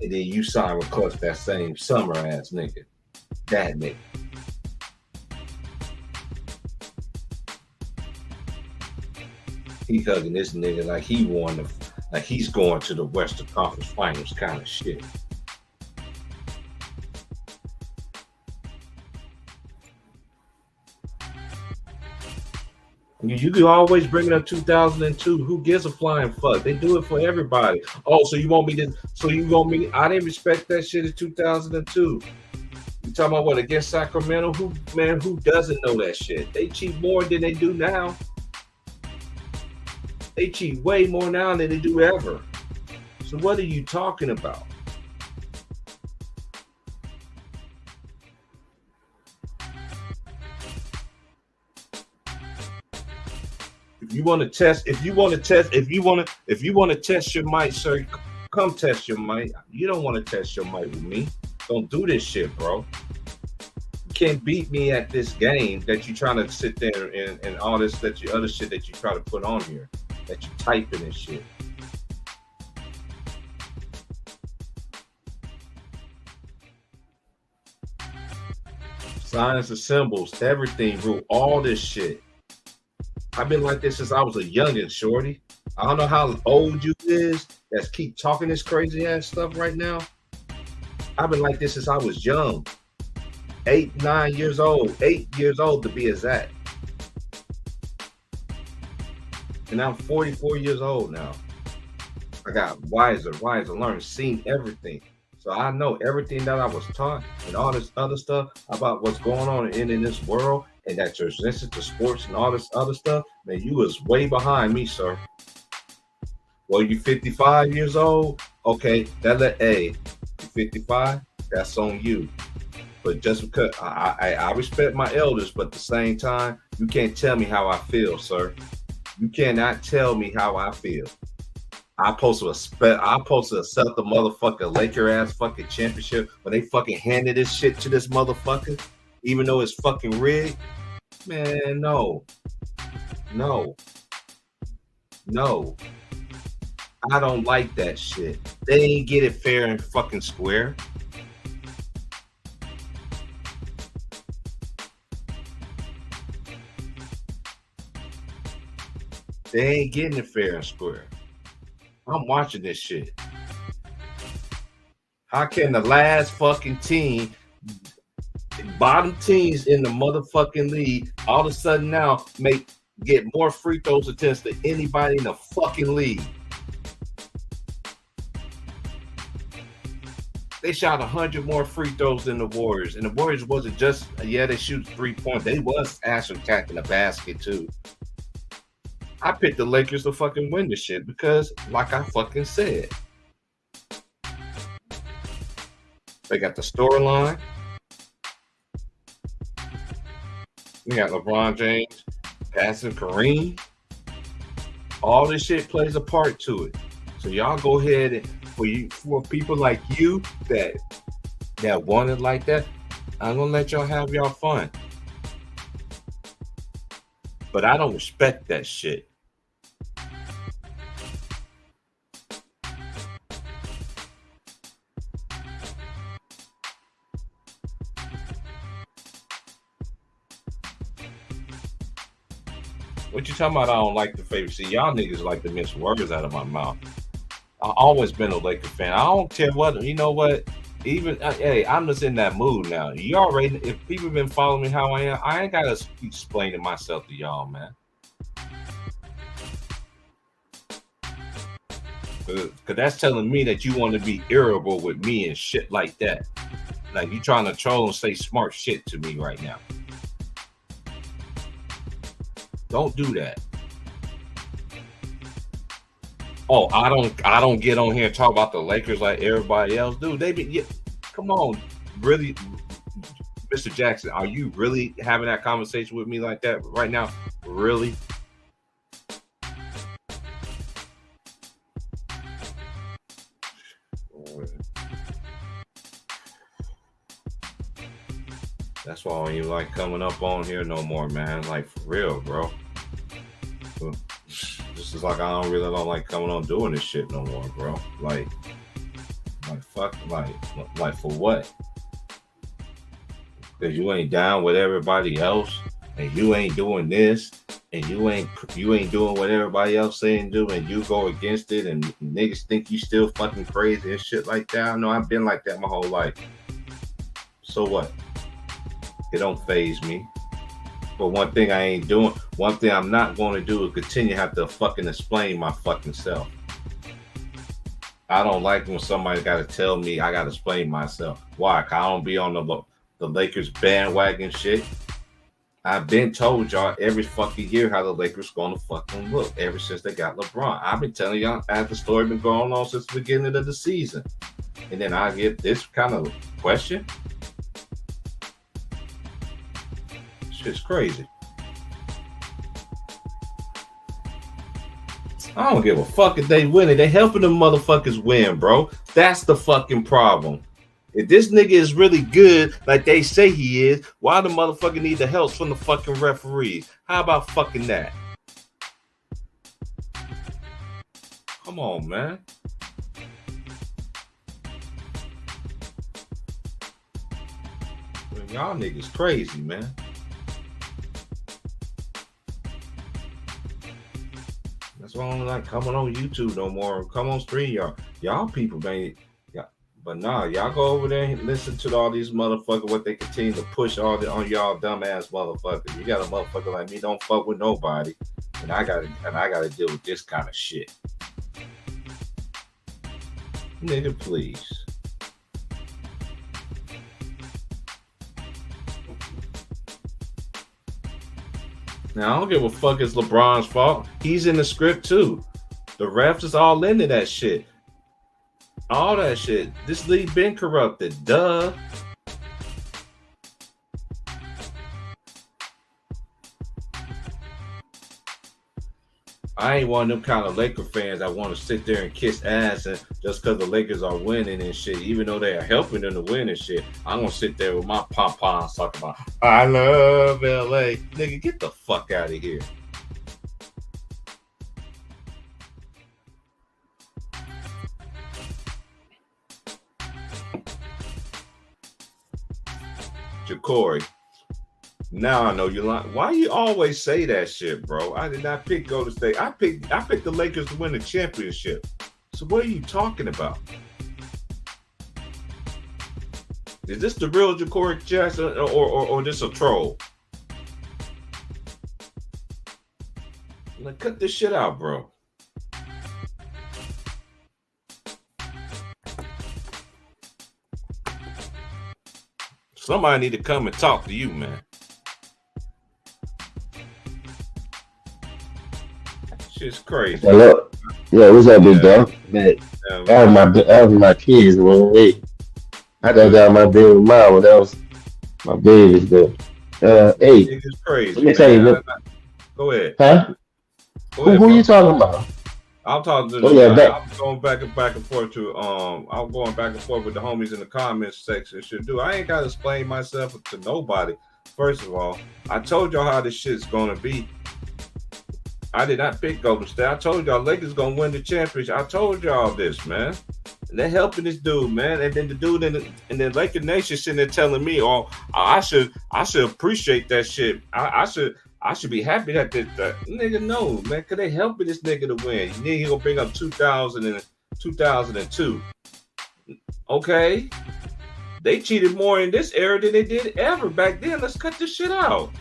and then you signed with Clutch that same summer ass nigga. That nigga. He hugging this nigga like he won like he's going to the Western Conference Finals kind of shit. You can always bring it up 2002. Who gives a flying fuck? They do it for everybody. Oh, so you want me to? So you want me? I didn't respect that shit in 2002. You talking about what, against Sacramento? Who doesn't know that shit? They cheat more than they do now. They cheat way more now than they do ever. So what are you talking about? If you want to test your mic, sir, come test your mic. You don't want to test your mic with me. Don't do this shit, bro. You can't beat me at this game that you trying to sit there and all this other shit that you try to put on here. That you typing and shit. Signs and symbols, everything, bro. All this shit. I've been like this since I was a youngin', shorty. I don't know how old you is that keep talking this crazy ass stuff right now. I've been like this since I was young. 8 years old to be exact. And I'm 44 years old now. I got wiser, learned, seen everything. So I know everything that I was taught and all this other stuff about what's going on in this world, and that you're sensitive to sports and all this other stuff. Man, you was way behind me, sir. Well, you 55 years old. Okay, you 55. That's on you. But just because I respect my elders, but at the same time, you can't tell me how I feel, sir. You cannot tell me how I feel. I'm supposed to accept the motherfucking Laker ass fucking championship when they fucking handed this shit to this motherfucker, even though it's fucking rigged. Man, no. I don't like that shit. They ain't get it fair and fucking square. They ain't getting it fair and square. I'm watching this shit. How can the last fucking team, bottom teams in the motherfucking league, all of a sudden now get more free throws attempts than anybody in the fucking league? They shot 100 more free throws than the Warriors, and the Warriors wasn't just they shoot 3 points. They was actually attacking the basket too. I picked the Lakers to fucking win this shit because, like I fucking said, they got the storyline. We got LeBron James passing Kareem. All this shit plays a part to it. So y'all go ahead and for people like you that want it like that, I'm gonna let y'all have y'all fun. But I don't respect that shit. What you talking about? I don't like the favorite. See, y'all niggas like to miss words out of my mouth. I've always been a Laker fan. I don't care what, you know what? Even, hey, I'm just in that mood now. You already, if people been following me how I am, I ain't got to keep explaining myself to y'all, man. Because that's telling me that you want to be irritable with me and shit like that. Like you trying to troll and say smart shit to me right now. Don't do that. Oh, I don't get on here and talk about the Lakers like everybody else do. Come on, really, Mr. Jackson, are you really having that conversation with me like that right now? Really? That's why I don't even like coming up on here no more, man. Like for real, bro. This is like I don't like coming on doing this shit no more, bro. Like fuck, like for what? Because you ain't down with everybody else, and you ain't doing this, and you ain't doing what everybody else saying do, and you go against it, and niggas think you still fucking crazy and shit like that. I know I've been like that my whole life. So what? It don't faze me. But one thing I'm not going to do is continue to have to fucking explain my fucking self. I don't like when somebody got to tell me I got to explain myself. Why? Cause I don't be on the Lakers bandwagon shit. I've been told y'all every fucking year how the Lakers going to fucking look ever since they got LeBron. I've been telling y'all as the story been going on since the beginning of the season. And then I get this kind of question. Shit's crazy. I don't give a fuck if they win it. They helping them motherfuckers win, bro. That's the fucking problem. If this nigga is really good, like they say he is, why the motherfucker need the help from the fucking referees? How about fucking that? Come on, man. Y'all niggas crazy, man. That's why I don't like coming on YouTube no more. Come on stream, y'all people, man. Yeah, but nah, y'all go over there and listen to all these motherfuckers. What they continue to push on y'all dumbass motherfuckers. You got a motherfucker like me, don't fuck with nobody, and I gotta deal with this kind of shit. Nigga, please. Now, I don't give a fuck it's LeBron's fault. He's in the script too. The refs is all into that shit. All that shit. This league been corrupted. Duh. I ain't one of them kind of Laker fans that want to sit there and kiss ass and just because the Lakers are winning and shit, even though they are helping them to win and shit. I'm gonna sit there with my pom-poms talking about I love LA. Nigga, get the fuck out of here. Ja'Cory. Now I know you lying. Why you always say that shit, bro? I did not pick Golden State. I picked the Lakers to win the championship. So what are you talking about? Is this the real Ja'Cory Jackson or this a troll? Like, cut this shit out, bro. Somebody need to come and talk to you, man. Shit's crazy. Hello. Yeah, what's up, big dog? Man, that was my kids, man. Hey, I thought that was my baby mama. That was my baby's though. Hey, it's crazy. Let me tell you. Look, go ahead. Huh? Who you talking about? I'm talking to I'm going back and forth to I'm going back and forth with the homies in the comments section. I ain't gotta explain myself to nobody. First of all, I told y'all how this shit's gonna be. I did not pick Golden State. I told y'all Lakers gonna win the championship. I told y'all this, man. And they're helping this dude, man. And then the dude in the Laker Nation sitting there telling me, "Oh, I should appreciate that shit. I should be happy that nigga no, man. Cause they helping this nigga to win. You need he gonna bring up 2000 and 2002. Okay, they cheated more in this era than they did ever back then. Let's cut this shit out.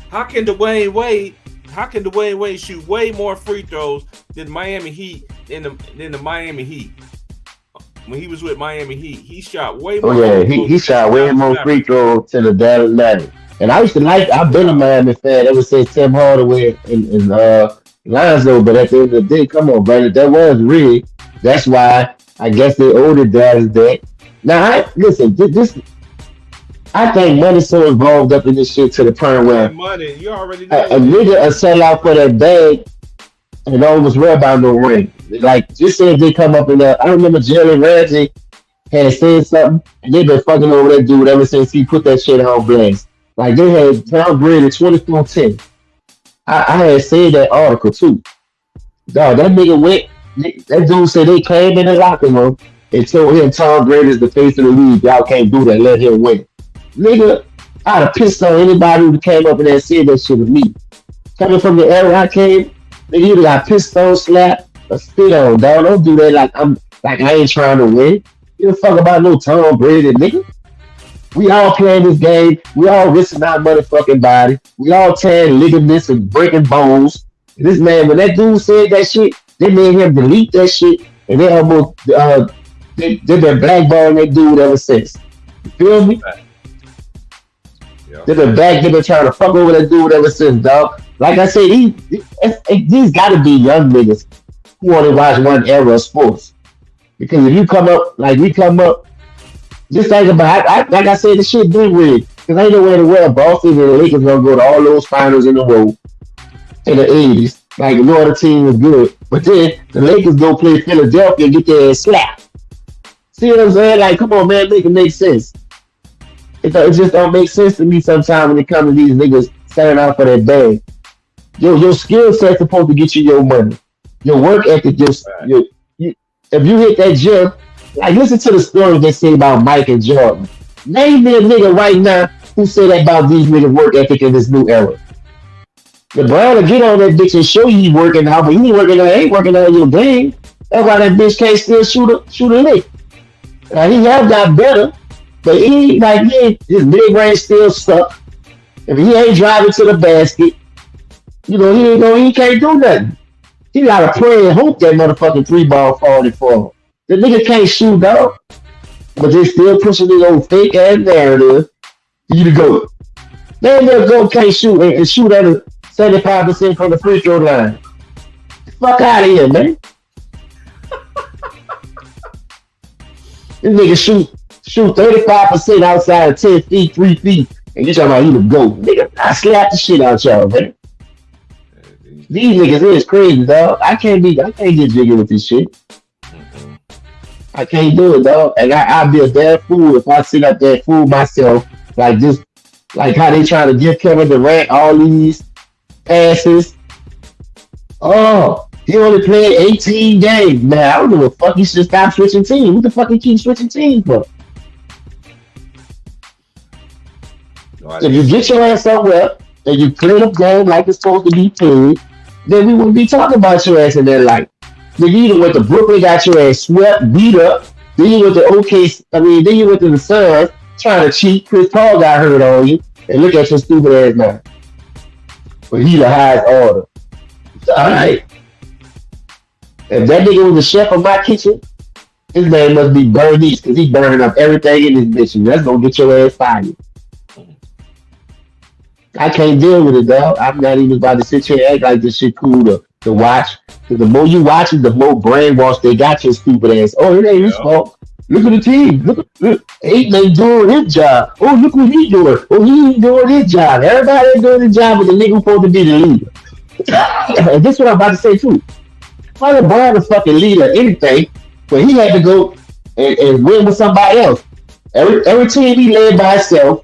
How can Dwayne Wade shoot way more free throws than Miami Heat than the Miami Heat? When he was with Miami Heat, he shot way more. Oh yeah, he shot way more free throws to the Dallas Mavericks. And I used to I've been a Miami fan ever since Tim Hardaway and Lonzo, but at the end of the day, come on, brother, that was rigged. That's why I guess they owed the Dallas that. Now, this. I think money's so involved up in this shit to the point where money, you already know a nigga sell out for that bag and almost worry about no ring. Like, just say if they come up in there, I remember Jalen Ramsey had said something, and they've been fucking over that dude ever since he put that shit on blast. Like, they had Tom Brady 24-10. I had said that article too. Dog, that nigga went, that dude said they came in the locker room and told him Tom Brady is the face of the league. Y'all can't do that, let him win. Nigga, I'd have pissed on anybody who came up and said that shit to me. Coming from the era I came, nigga, you got pissed on, slapped, or spit on, dog. Don't do that like I ain't trying to win. You don't fuck about no Tom Brady, nigga. We all playing this game. We all risking our motherfucking body. We all tearing ligaments and breaking bones. And this man, when that dude said that shit, they made him delete that shit, and they almost they've been blackballing that dude ever since. You feel me? They've been trying to fuck over that dude ever since, dog. Like I said, these gotta be young niggas who want to watch one era of sports. Because if you come up, like we come up, just think about like I said, the shit been rigged. Because ain't no way in the world Boston and the Lakers gonna go to all those finals in a row in the 80s. Like, no other team was good. But then the Lakers go play Philadelphia and get their ass slapped. See what I'm saying? Like, come on, man, make it make sense. It just don't make sense to me sometimes when it comes to these niggas selling out for that bag. Your skill set's supposed to get you your money. Your work ethic, if you hit that gym, like listen to the stories they say about Mike and Jordan. Name me a nigga right now who say that about these niggas' work ethic in this new era. LeBron will get on that bitch and show you he working out, but he ain't working out your game. That's why that bitch can't still shoot a lick. Now, he have got better. But his mid range still suck. If he ain't driving to the basket, he can't do nothing. He gotta pray and hope that motherfucking 3-ball falling for him. The nigga can't shoot, dog. But they still pushing his old fake ass narrative for you to go. That nigga can't shoot and shoot at a 75% from the free throw line. Fuck out of here, man. This nigga shoot 35% outside of 10 feet, 3 feet, and you talking about you the GOAT. Nigga, I slap the shit out y'all, man. These niggas is crazy, dog. I can't get jiggy with this shit. I can't do it, dog. And I'd be a damn fool if I sit up there and fool myself like this, like how they trying to give Kevin Durant all these passes. Oh, he only played 18 games. Man, I don't know what fuck he should stop switching teams. What the fuck he keep switching teams for? If you get your ass somewhere and you play the game like it's supposed to be played, then we wouldn't be talking about your ass in that light. Then you either went to Brooklyn, got your ass swept, beat up. Then you went to then you went to the Suns, trying to cheat. Chris Paul got hurt on you. And look at your stupid ass now. But he the highest order. Alright. If that nigga was the chef of my kitchen, his name must be Bernice, because he burning up everything in this bitch. And that's gonna get your ass fired. I can't deal with it, dog. I'm not even about to sit here and act like this shit cool to watch. Because the more you watch it, the more brainwashed they got your stupid ass. Oh, it ain't his fault. Look at the team. Look. Ain't they doing his job? Oh, look what he doing. Oh, he ain't doing his job. Everybody ain't doing his job, but the nigga supposed to be the leader. And this is what I'm about to say too. Why LeBron the fucking leader anything when he had to go and win with somebody else? Every team he led by himself.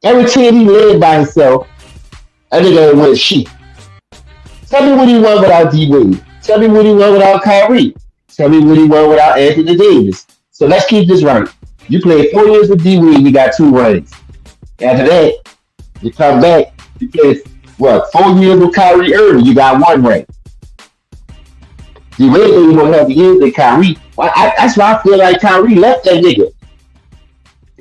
Every team he led by himself, I think I win shit. Tell me what he won without D Wade. Tell me what he won without Kyrie. Tell me what he won without Anthony Davis. So let's keep this right. You played 4 years with D Wade, you got 2 rings. After that, you come back, you played 4 years with Kyrie Irving, you got 1 ring. D Wade ain't gonna have the years than Kyrie. That's why I feel like Kyrie left that nigga.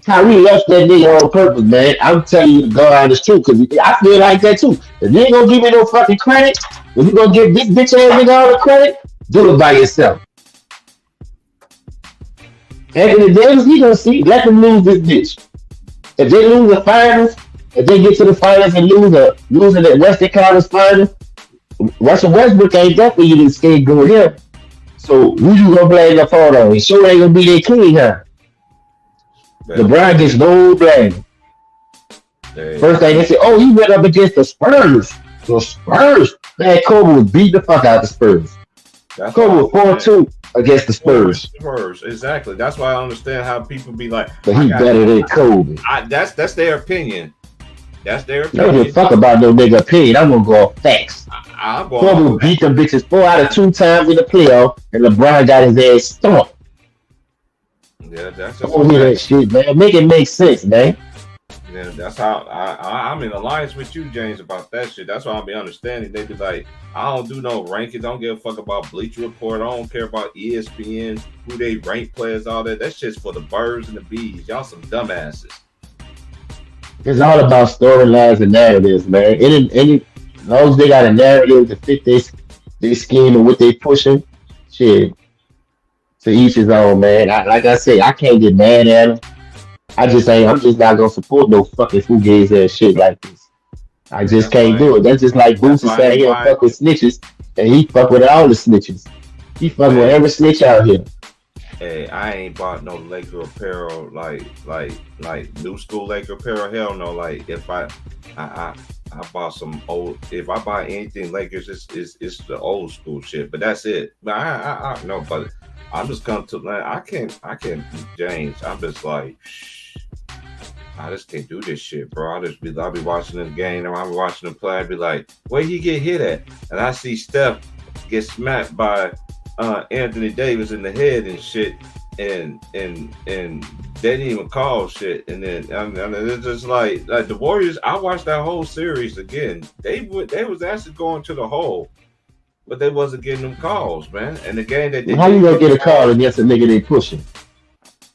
Kyrie left that nigga on purpose, man. I'm telling you the God honest truth, because I feel like that too. If you ain't gonna give me no fucking credit, if you gonna give this bitch ass nigga all the credit, do it by yourself. Anthony Davis, he gonna see, let them lose this bitch. If they lose the finals, if they get to the finals and losing the Western Conference finals, Russell Westbrook ain't there for you to scapegoat him. So who you gonna blame the fault on? He sure ain't gonna be their king, huh? LeBron gets no blame. First thing they say, oh, he went up against the Spurs. The Spurs. Man, Kobe was beating the fuck out of the Spurs. Kobe was 4-2 against the Spurs. Spurs, exactly. That's why I understand how people be like, but he better than Kobe. That's their opinion. That's their opinion. I don't give a fuck about no nigga opinion. I'm gonna go off facts. Kobe beat them bitches 4 out of 2 times in the playoff, and LeBron got his ass stomped. Yeah, that's just that shit, man. Make it make sense, man. Yeah, that's how I'm in alliance with you, James, about that shit. That's why I'll be understanding. They be like, I don't do no rankings. I don't give a fuck about Bleacher Report. I don't care about ESPN, who they rank players, all that. That shit's for the birds and the bees. Y'all some dumbasses. It's all about storylines and narratives, man. As long as they got a narrative to fit their scheme and what they pushing, shit. To each his own, man. Like I say, I can't get mad at him. I'm just not gonna support no fucking fugazi ass shit like this. I just can't do it. That's just like Boosie said here fuck with snitches, and he fuck with all the snitches. He fuck with every snitch out here. Hey, I ain't bought no Laker apparel like new school Laker apparel. Hell no. Like if I bought some old. If I buy anything Lakers, it's the old school shit. But that's it. But I no, but. I'm just coming to like I can't James. I'm just like I just can't do this shit, bro. I'll be watching the game and I'll be watching the play. I'll be like, where he get hit at? And I see Steph get smacked by Anthony Davis in the head and shit, and they didn't even call shit. And then it's just like the Warriors. I watched that whole series again. They was actually going to the hole. But they wasn't getting them calls, man. And the game that they how you gonna get a call against a nigga they pushing?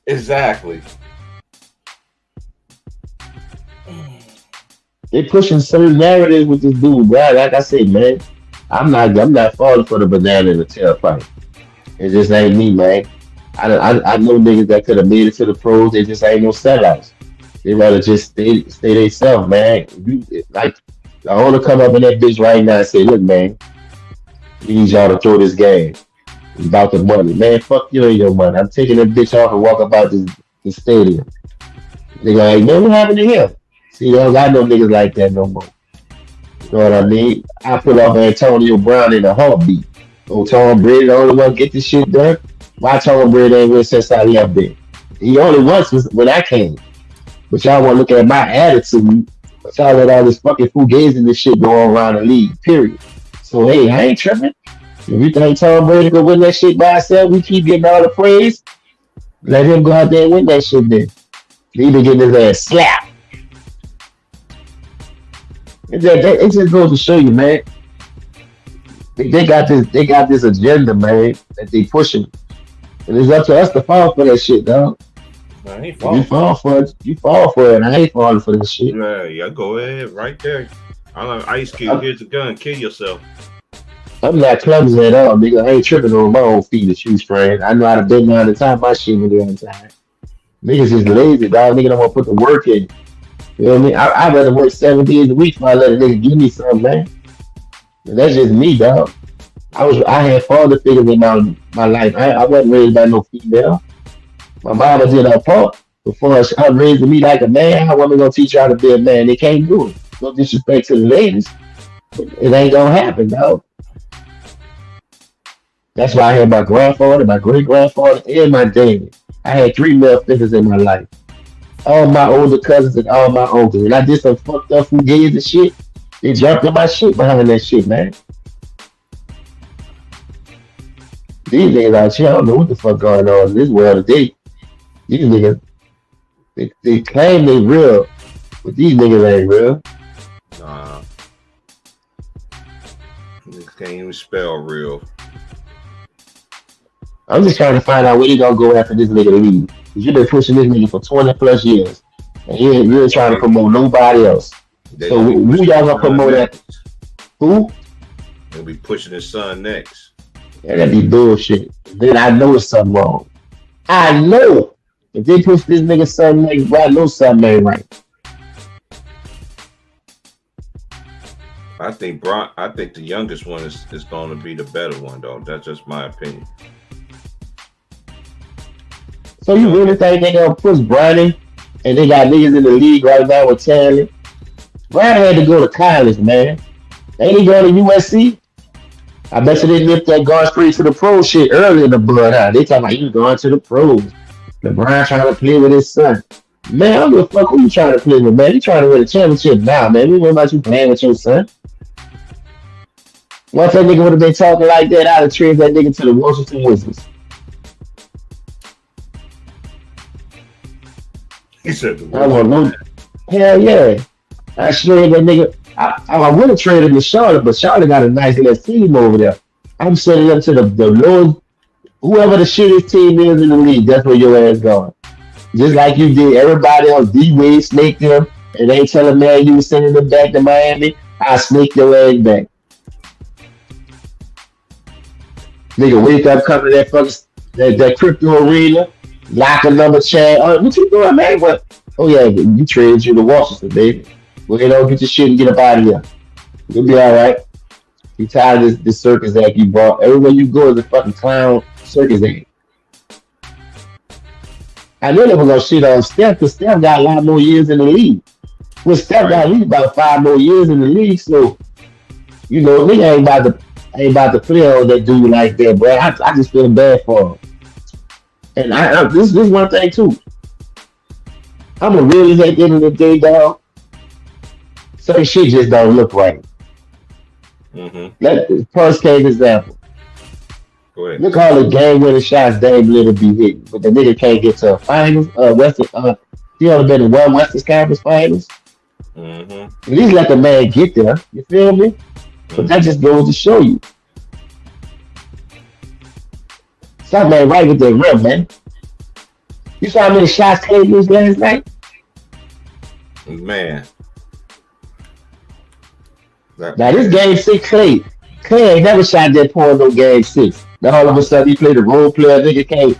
Exactly. They pushing certain narratives with this dude, bro. Like I said, man, I'm not falling for the banana in the tailpipe. It just ain't me, man. I know niggas that could have made it to the pros. They just ain't no sellouts. They rather just stay themselves, man. I want to come up in that bitch right now and say, look, man. We need y'all to throw this game. It's about the money. Man, fuck you and your money. I'm taking that bitch off and walk about this stadium. They go, like, man, what happened to him? See, they don't got no niggas like that no more. You know what I mean? I put off Antonio Brown in a heartbeat. Oh, Tom Brady, the only one get this shit done. Why Tom Brady ain't win since I left there? He only once was when I came. But y'all want to look at my attitude. But y'all let all this fucking fugazi and this shit go on around the league, period. So, hey, I ain't tripping. If you think Tom Brady could win that shit by himself, we keep getting all the praise. Let him go out there and win that shit then. He been getting his ass slapped. It just goes to show you, man. They got this agenda, man, that they pushing. And it's up to us to fall for that shit, dog. I ain't If you falling. fall for it, you fall for it. I ain't falling for this shit. Yeah, go ahead, right there. I'm like Ice Cube. I'm, Here's a gun. Kill yourself. I'm not clumsy at all, nigga. I ain't tripping on my own feet to shoe spraying. I know how to bend down the time my shit when they're on time. Niggas just lazy, dog. Nigga don't want to put the work in. You know what I mean? I'd rather work 7 days a week before I let a nigga give me something, man. And that's just me, dog. I had father figures in my life. I wasn't raised by no female. My mama did her part. Before her raising me like a man, how women gonna teach you how to be a man? They can't do it. No disrespect to the ladies. It ain't gonna happen, dog. That's why I had my grandfather, my great grandfather, and my daddy. I had 3 male figures in my life. All my older cousins and all my uncles. And I did some fucked up fugazi and shit. They jumped in my shit behind that shit, man. These niggas out here, I don't know what the fuck going on in this world today. These niggas, they claim they real, but these niggas ain't real. Nah, niggas can't even spell real. I'm just trying to find out where they gonna go after this nigga to leave. Cause you've been pushing this nigga for 20 plus years. And you ain't trying to promote nobody else. They So gonna be who pushing y'all his gonna son promote that? next. Who? They'll be pushing his son next. Yeah, that be bullshit. Then I know it's something wrong. I know. If they push this nigga something next, bro, I know something ain't right. I think the youngest one is going to be the better one, though. That's just my opinion. So you really think they gonna push Bronny and they got niggas in the league right now with talent? Bronny had to go to college, man. Ain't he going to USC? I bet you they lift that guard straight to the pro shit early in the bloodhound. They talking about you going to the pros. LeBron trying to play with his son. Man, I don't give a fuck who you trying to play with, man. You trying to win a championship now, man. We worry about you playing with your son. Once that nigga would have been talking like that, I'd have traded that nigga to the Washington Wizards. He said the I want word. no. Hell yeah. I traded that nigga. I would have traded him to Charlotte, but Charlotte got a nice little team over there. I'm sending them to the lowest, whoever the shittiest team is in the league, that's where your ass going. Just like you did everybody else, D-Wade snaked them, and they telling man you was sending them back to Miami, I snaked your ass back. Nigga wake up, come to that fucking that crypto arena, lock a number chat. Oh, what you doing, man? What? Oh yeah, you traded you to Washington, baby. Go ahead on, get your shit and get up out of here. You'll be alright. You tired of this circus act you brought. Everywhere you go is a fucking clown circus act. I knew they were gonna shit on Steph because Steph got a lot more years in the league. Well, Steph got at least about 5 more years in the league, so you know, nigga ain't about to play on that dude like that, bro. I just feel bad for him. And this one thing too. I'm a really at the end of the day, dog. Certain shit just don't look right. Mm-hmm. Let first case example. Go ahead. Look all the game winning shots Dame Lillard be hitting, but the nigga can't get to a finals. He only been in one Western Conference Finals. Mm-hmm. At least let the man get there. You feel me? But that just goes to show you something ain't right with that rim, man. You saw how many shots Clay missed last night? Man. Now this game 6 Clay ain't never shot that point no game 6. Now all of a sudden he played a role player, nigga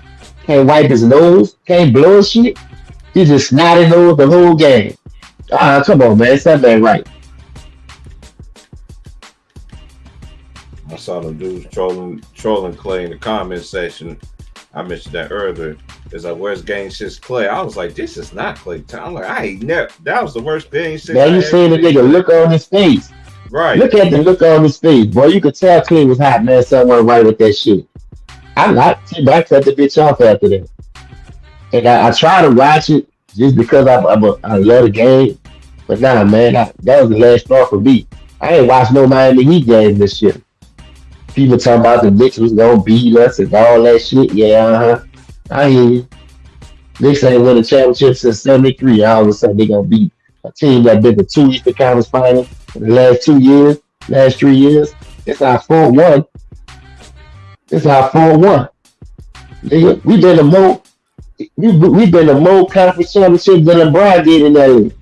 can't wipe his nose, can't blow his shit. He just snotty nose the whole game. Come on, man, something ain't right. I saw them dudes trolling Clay in the comment section. I mentioned that earlier. It's like, where's Game 6 Clay? I was like, this is not Clay Thompson. I'm like, I ain't never. That was the worst Game 6. Now you seen the nigga look on his face. Right. Look at the look on his face, boy. You could tell Clay was hot, man. Someone right with that shit. I cut the bitch off after that. And I try to watch it just because I love the game. But nah, man, that was the last straw for me. I ain't watched no Miami Heat game this year. People talking about the Knicks was gonna beat us and all that shit. Yeah, I hear you. Knicks ain't won a championship since '73. All of a sudden they gonna beat a team that been to 2 Eastern Conference Finals in the last 2 years, last 3 years. It's our 4-1. It's our 4-1. Nigga, we been the more conference championships than LeBron did in that league.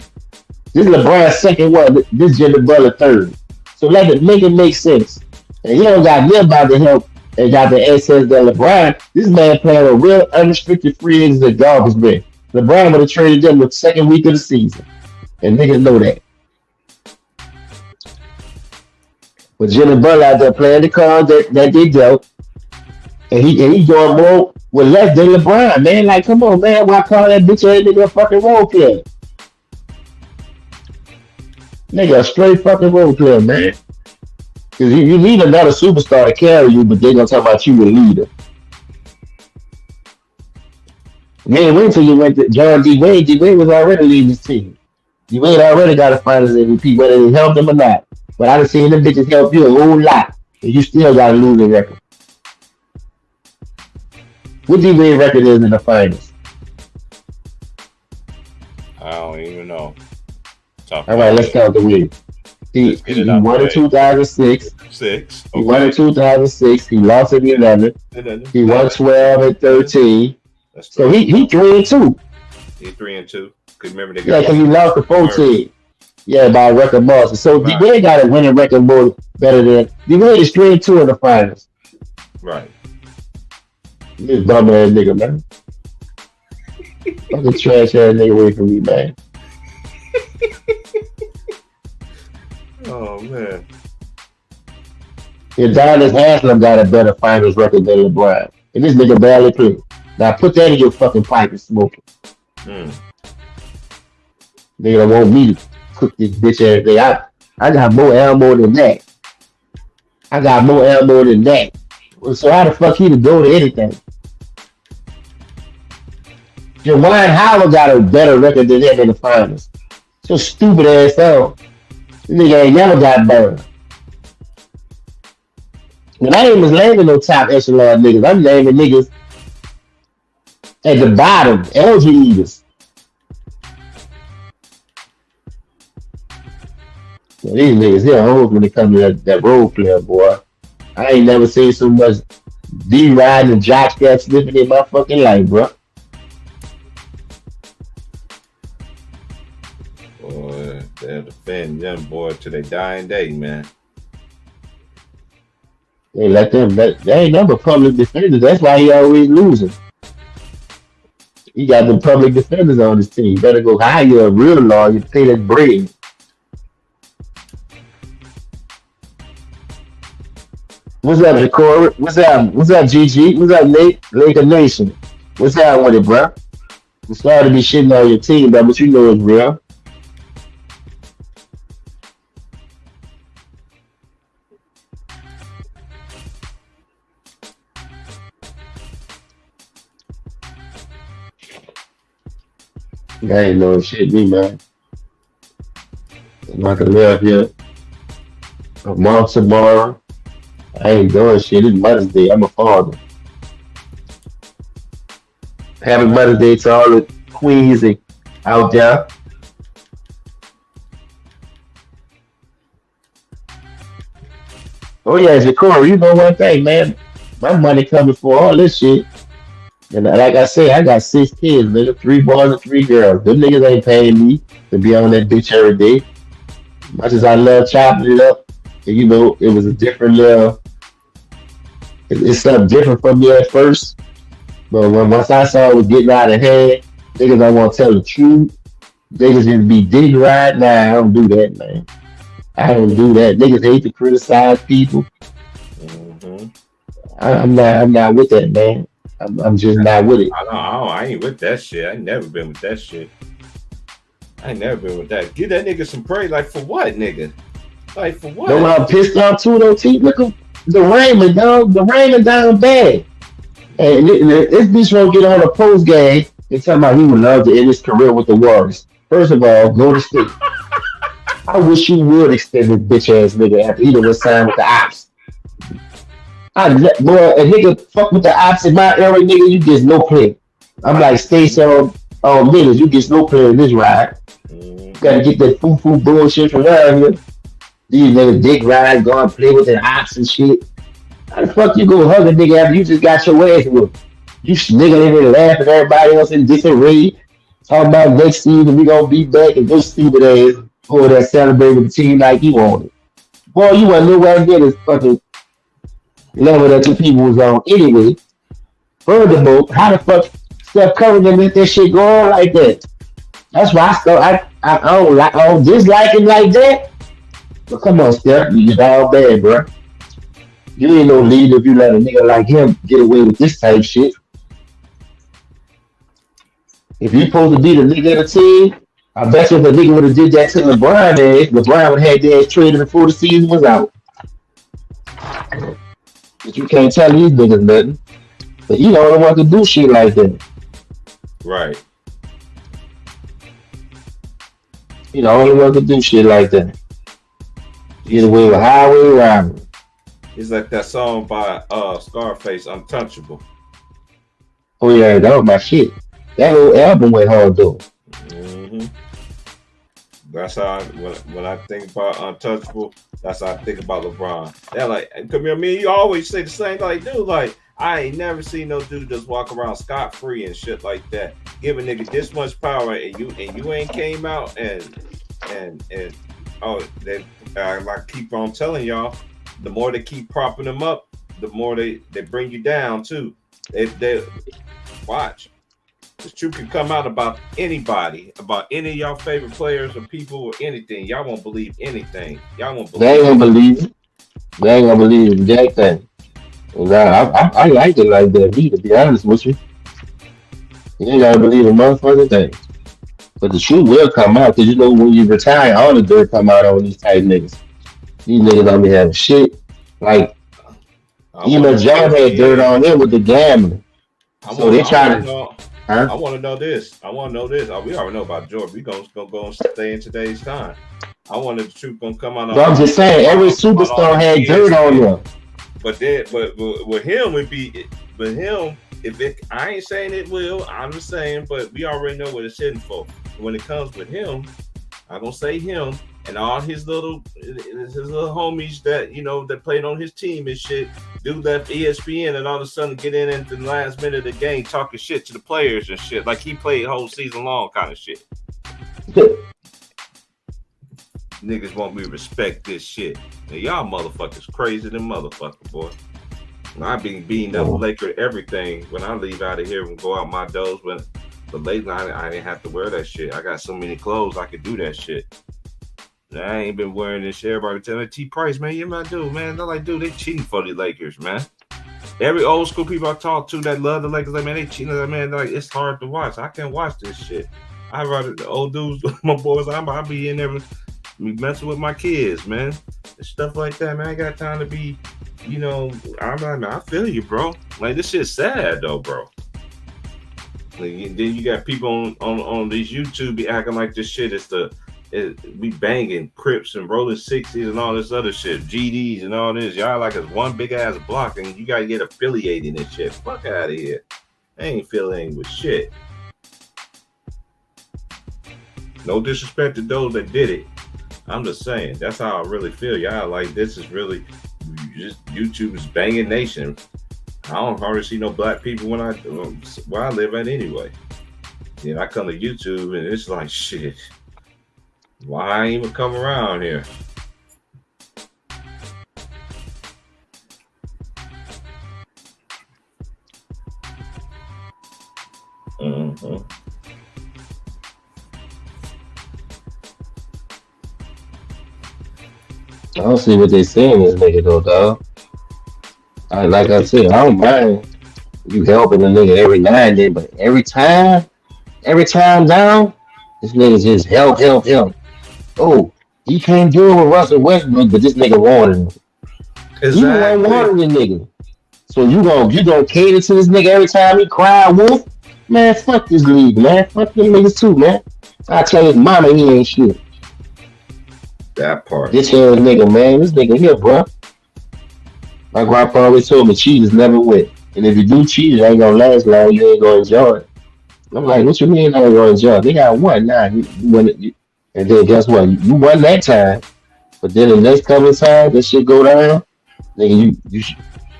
This is LeBron's second one. This Jimmy Butler third. So let it make sense. And he don't got nobody to help and got the access that LeBron. This man playing a real unrestricted free agents at garbage man. LeBron would have traded them the second week of the season. And niggas know that. But Jimmy Butler out there playing the cards that they dealt. And he doing more with less than LeBron, man. Like, come on, man. Why call that bitch ass nigga a fucking role player? Nigga, a straight fucking role player, man. Because you need another superstar to carry you, but they gonna talk about you the leader. Man, wait till you went to John D. Wade. D. Wade was already leading his team. D. Wade already got a finals MVP, whether they helped him or not. But I done seen them bitches help you a whole lot, and you still got a losing record. What D. Wade record is in the finals? I don't even know. All right, let's count the win. He won in 2006. Okay. He won in 2006. He lost in 11. He won 12 and 13. So he 3-2. He 3-2. Cause remember they because he lost to 14. Yeah, by a record margin. So D. Wade got a winning record more better than D. Wade is 3-2 in the finals. Right. This bum ass nigga, man. Fucking trash ass nigga away from me, man. Oh man. Udonis Haslem got a better finals record than LeBron. And this nigga barely played. Now put that in your fucking pipe and smoke it. Nigga don't want me to cook this bitch ass thing. I got more ammo than that. So how the fuck he to go to anything? Juwan Howard got a better record than him in the finals. So stupid ass song. This nigga ain't never got burned. When I ain't was naming no top echelon niggas, I'm naming niggas at the bottom, LG eaters. Well, these niggas here hoes when it comes to that role player, boy. I ain't never seen so much D-riding and jock strap slipping in my fucking life, bro. Boy, they'll defend them, boy, to their dying day, man. They let them. They ain't never public defenders. That's why he always losing. He got the public defenders on his team. Better go hire a real lawyer, pay that bread. What's up, Jacory? What's up? What's up, GG? What's up, Nate? Laker Nation? What's up with it, bro? I'm sorry to be shitting on your team, bro, but you know it's real. I ain't no shit, me, man. I'm not gonna live here a month tomorrow. I ain't doing shit. It's Mother's Day. I'm a father. Happy Mother's Day to all the queens out there. Oh yeah, Jacory, you know one thing, man. My money coming for all this shit. And like I say, I got 6 kids, nigga. 3 boys and 3 girls. Them niggas ain't paying me to be on that bitch every day. Much as I love chopping it up, and, you know, it was a different it's something different from me at first. But once I saw it was getting out of hand, niggas don't want to tell the truth. Niggas just be dick right now. I don't do that, man. I don't do that. Niggas hate to criticize people. I'm not with that, man. I'm just not with it. I ain't with that shit. I ain't never been with that shit. I ain't never been with that. Give that nigga some praise. Like for what, nigga? Like for You know what? what I'm pissed off too though, T? Look at the Raymond, dog. The Raymond down bad. And this bitch won't get on a post game and tell me he would love to end his career with the Warriors. First of all, go to sleep. I wish you would extend this bitch ass nigga after he done was signed with the ops. Boy, a nigga fuck with the ops in my era, nigga, you get no play. I'm like, Stacey on niggas, you get no play in this ride. Gotta get that foo bullshit from around here. These niggas dick rides, go and play with their ops and shit. How the fuck you go hug a nigga after you just got your ass whooped? You nigga in there laughing, everybody else in disarray. Talking about next season we gonna be back and those stupid ass over there celebrating with the team like you wanted. Boy, you wasn't nowhere near this fucking level that the people was on anyway. Furthermore, how the fuck Steph Curry done let that shit go on like that? That's why I don't dislike him like that. But come on, Steph, you dog bad, bro. You ain't no leader if you let a nigga like him get away with this type shit. If you supposed to be the nigga of the team, I bet you if the nigga would have did that to LeBron, LeBron would have had their ass traded before the season was out. But you can't tell these niggas nothing. But he the only one to do shit like that. Right. He the only one to do shit like that. Get away with highway robbery. It's like that song by Scarface, Untouchable. Oh yeah, that was my shit. That whole album went hard though. Mm-hmm. That's how when I think about Untouchable, that's how I think about LeBron. They're like, come here, me. You always say the same, like, dude, like I ain't never seen no dude just walk around scot free and shit like that. Give a nigga this much power, and you ain't came out and oh, they I keep on telling y'all, the more they keep propping them up, the more they bring you down too. They watch. The truth can come out about anybody, about any of y'all favorite players or people or anything. Y'all won't believe anything. Y'all won't believe. They ain't gonna believe it. They ain't gonna believe it. Jack thing. I like it like that, me, to be honest with you. You ain't gotta believe a motherfucking thing. But the truth will come out, because you know when you retire, all the dirt come out on these type niggas. These niggas don't be having shit. Like, even John had dirt on him with the gambling. So they try to. Huh? I want to know this. We already know about George. We gonna go and stay in today's time. I wanted the truth gonna come out. But I'm just saying, every superstar had dirt on them. But with him would be, with him, I ain't saying it will. I'm just saying, but we already know what it's hitting for. When it comes with him, I'm gonna say him and all his little homies that that played on his team and shit. Dude left ESPN and all of a sudden get in at the last minute of the game talking shit to the players and shit like he played whole season long kind of shit. Niggas want me to respect this shit. Now, y'all motherfuckers crazy than motherfucker, boy. I been beating up Laker everything when I leave out of here and go out my doors. But late night I didn't have to wear that shit. I got so many clothes I could do that shit. I ain't been wearing this shit. Everybody tell me, T Price, man, you're my dude, man. They're like, dude, they cheating for the Lakers, man. Every old school people I talk to that love the Lakers, like, man, they cheating. Like, man, like, it's hard to watch. I can't watch this shit. I rather the old dudes, my boys, I'll be in there messing with my kids, man. And stuff like that, man. I ain't got time to be, I'm like, man, I feel you, bro. Like, this shit's sad, though, bro. Like, then you got people on these YouTube be acting like this shit is we banging Crips and rolling 60s and all this other shit, GDs and all this. Y'all like it's one big ass block and you gotta get affiliated and shit. Fuck out of here. I ain't affiliating with shit. No disrespect to those that did it. I'm just saying, that's how I really feel. Y'all like this is really just YouTube is banging nation. I don't hardly see no black people where I live at anyway. I come to YouTube and it's like shit. Why I ain't even come around here? Mm-hmm. I don't see what they saying this nigga though, dog. Like I said, I don't mind you helping a nigga every now and then, but every time down, this nigga just help. Oh, he can't do it with Russell Westbrook, but this nigga wanted him. You the one Exactly. wanted the nigga. So you gonna cater to this nigga every time he cry wolf? Man, fuck this league, man. Fuck them niggas too, man. I tell his mama he ain't shit. That part. This ass nigga, man. This nigga here, bro. My grandpa always told me cheaters never win. And if you do cheat, it ain't gonna last long. You ain't gonna enjoy it. I'm like, what you mean I ain't gonna enjoy it? They got one now. You win it. And then guess what? You won that time. But then the next couple of times that shit go down, nigga,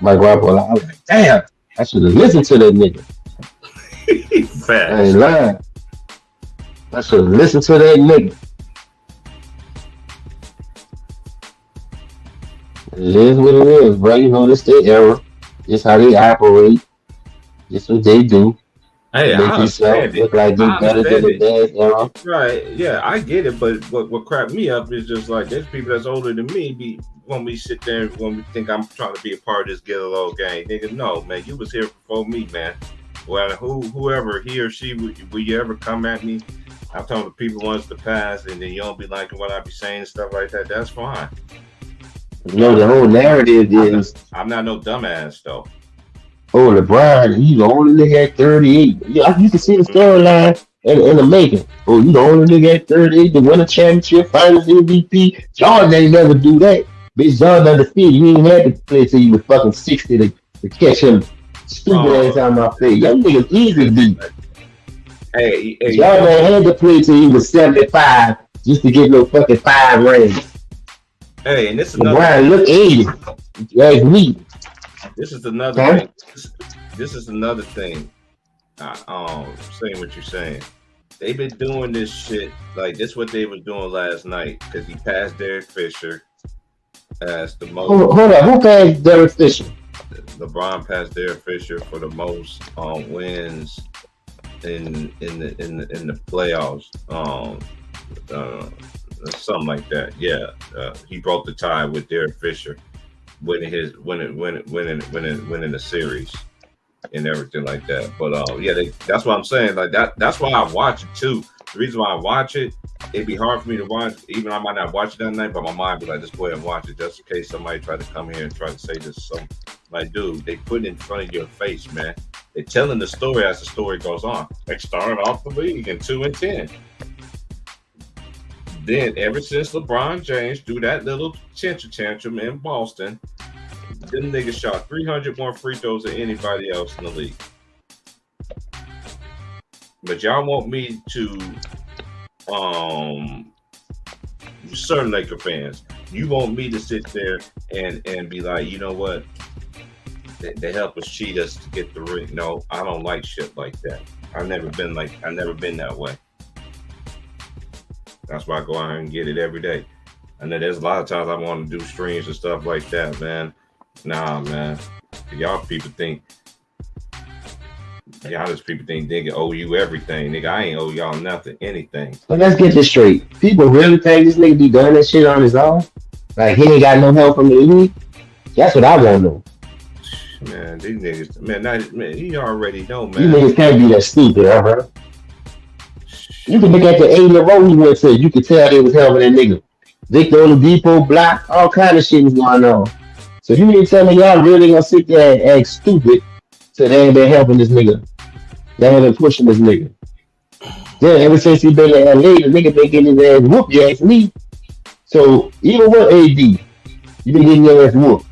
my grandpa, I was like, damn, I should have listened to that nigga. I ain't Fast. lying. I should have listened to that nigga. It is what it is, bro. You know, this their era. This how they operate. This what they do. Hey, Make I themselves understand it. look like they I better than understand the it. bad era. Right. Yeah, I get it. But what cracked me up is just like there's people that's older than me be when we sit there when we think I'm trying to be a part of this get a low game. Nigga, no, man, you was here before me, man. Well, whoever he or she will you ever come at me? I told the people once to pass, and then you don't be liking what I be saying and stuff like that. That's fine. You know, the I'm whole narrative I'm not is, I'm not no dumbass though. oh, LeBron, he's the only nigga at 38. Yeah, you can see the storyline in the making. Oh, you the only nigga at 38 to win a championship, finals MVP. Jordan ain't never do that. Bitch, Jordan undefeated. You ain't had to play till you was fucking 60 to catch him stupid ass Oh, out my face. Young niggas easy beat. hey, you Jordan know, ain't had to play till he was 75 just to get no fucking 5 rings. hey, and this is another LeBron thing. look 80. That's me. This is another Huh? thing. This is another thing. Saying what you're saying. They've been doing this shit like this. What they was doing last night because he passed Derek Fisher as the most. Hold on. Who passed Derek Fisher? LeBron passed Derek Fisher for the most wins in the playoffs. Uh, Something like that. Yeah, he broke the tie with Derek Fisher, winning the series and everything like that. But yeah, that's what I'm saying. Like that. That's why I watch it too. The reason why I watch it, it'd be hard for me to watch. Even I might not watch it that night, but my mind be like, just go ahead and watch it, just in case somebody try to come here and try to say this. Some like, dude, they put it in front of your face, man. They're telling the story as the story goes on. They started off the league in 2-10. Then, ever since LeBron James threw that little tantrum in Boston, them niggas shot 300 more free throws than anybody else in the league. But y'all want me to, um, certain Laker fans, you want me to sit there and be like, you know what? They help us cheat us to get the ring. No, I don't like shit like that. I've never been that way. That's why I go out and get it every day. And then there's a lot of times I want to do streams and stuff like that, man. Nah, man. Y'all people think y'all just people think nigga owe you everything. Nigga, I ain't owe y'all nothing, anything. So let's get this straight. People really think this nigga be doing that shit on his own? Like he ain't got no help from the league? That's what I want to know. Man, these niggas, man, man, you already know, These man. niggas can't be that stupid, huh? You can look at the 80 row he went to. You can tell they was helping that nigga. Victor Oladipo block, all kind of shit was going on. So you mean to tell me y'all really gonna sit there and act stupid so they ain't been helping this nigga? They ain't been pushing this nigga. Then ever since he been in LA, the nigga been getting his ass whooped, you ask me. So even with AD, you been getting your ass whooped.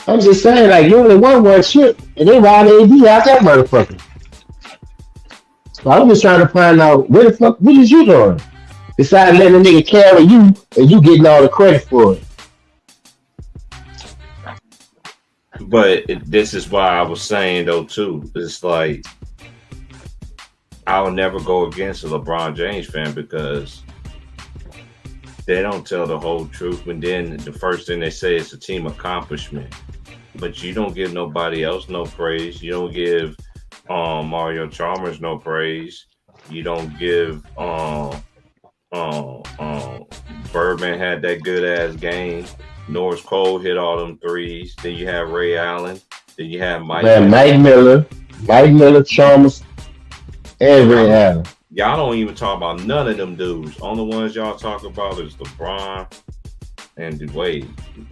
I'm just saying, like, you only won one shit, and they ride AD out that motherfucker. So I'm just trying to find out what the fuck, what is you doing? Besides letting a nigga carry you, and you getting all the credit for it. But this is why I was saying though too. It's like I'll never go against a LeBron James fan because they don't tell the whole truth. And then the first thing they say is a team accomplishment. But you don't give nobody else no praise. You don't give Mario Chalmers no praise. You don't give Birdman had that good ass game. Norris Cole hit all them threes. Then you have Ray Allen. Then you have Mike Man, Miller. Mike Miller, Chalmers, and Ray Y'all, Allen. y'all don't even talk about none of them dudes. Only ones y'all talk about is LeBron and Dwayne.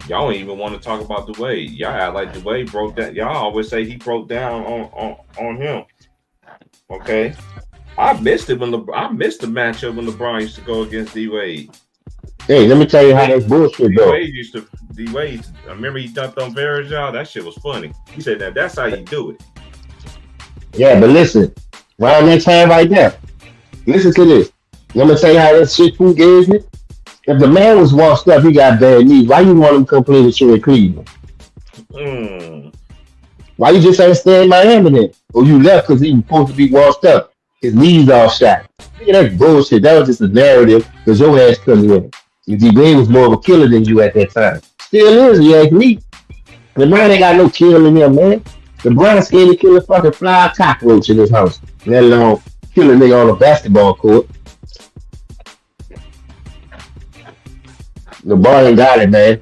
Y'all don't even want to talk about Dwayne. Y'all act like Dwayne broke down. Y'all always say he broke down on him. Okay. I missed it when I missed the matchup when LeBron used to go against D Wade. Hey, let me tell you how that bullshit go. D Wade. I remember he dunked on Varejao. That shit was funny. He said that's how you do it. Yeah, but listen, around that time right there, listen to this. Let me tell you how that shit who gave it. If the man was washed up, he got bad knees. Why you want him to come play with you in Cleveland? Why you just ain't stay in Miami then? Or you left because he was supposed to be washed up. His knees all shot. That's bullshit. That was just a narrative because your ass couldn't win. D-Wade was more of a killer than you at that time. Still is, you ask me. LeBron ain't got no killer in him, man. LeBron scared to kill a fucking fly cockroach in his house. Let alone kill a nigga on a basketball court. LeBron ain't got it, man.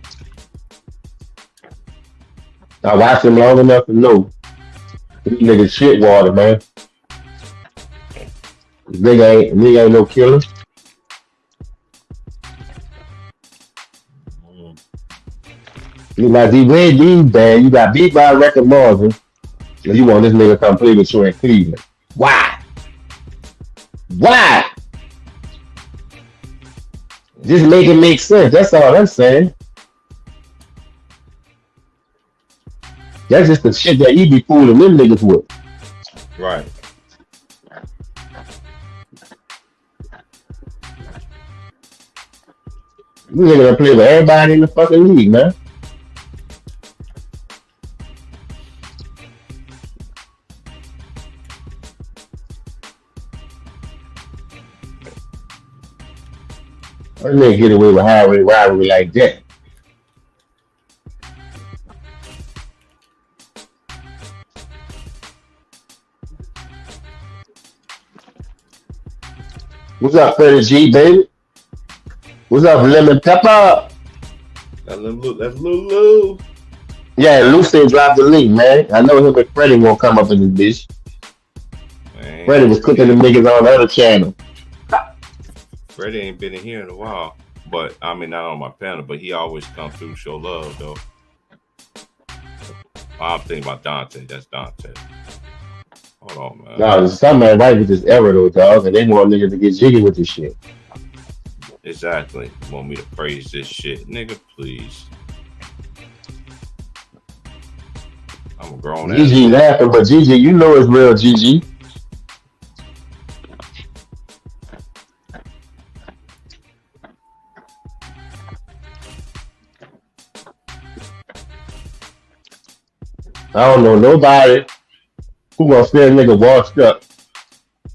I watched him long enough to know. This nigga shit water, man. This nigga ain't no killer. You like D-Wade league bad. You got beat by Record Marvin. And you want this nigga to come play with you in Cleveland. Why? Why? Just make it make sense. That's all I'm saying. That's just the shit that he be fooling them niggas with. Right. You nigga gonna play with everybody in the fucking league, man. I didn't get away with rivalry like that. What's up, Freddie G, baby? What's up, Lemon Pepper? That's Lulu. Yeah, Lucy dropped the link, man. I know him and Freddie won't come up in this bitch. Man. Freddie was cooking the niggas on the other channel. Freddie ain't been in here in a while. But, I mean, not on my panel, but he always comes through show love, though. I'm thinking about Dante. That's Dante. Hold on, man. No, there's something right with this era, though, dog. And they want niggas to get jiggy with this shit. Exactly. You want me to praise this shit? Nigga, please. I'm a grown ass. Gigi laughing, but Gigi, you know it's real, Gigi. I don't know nobody who gonna send a nigga washed up,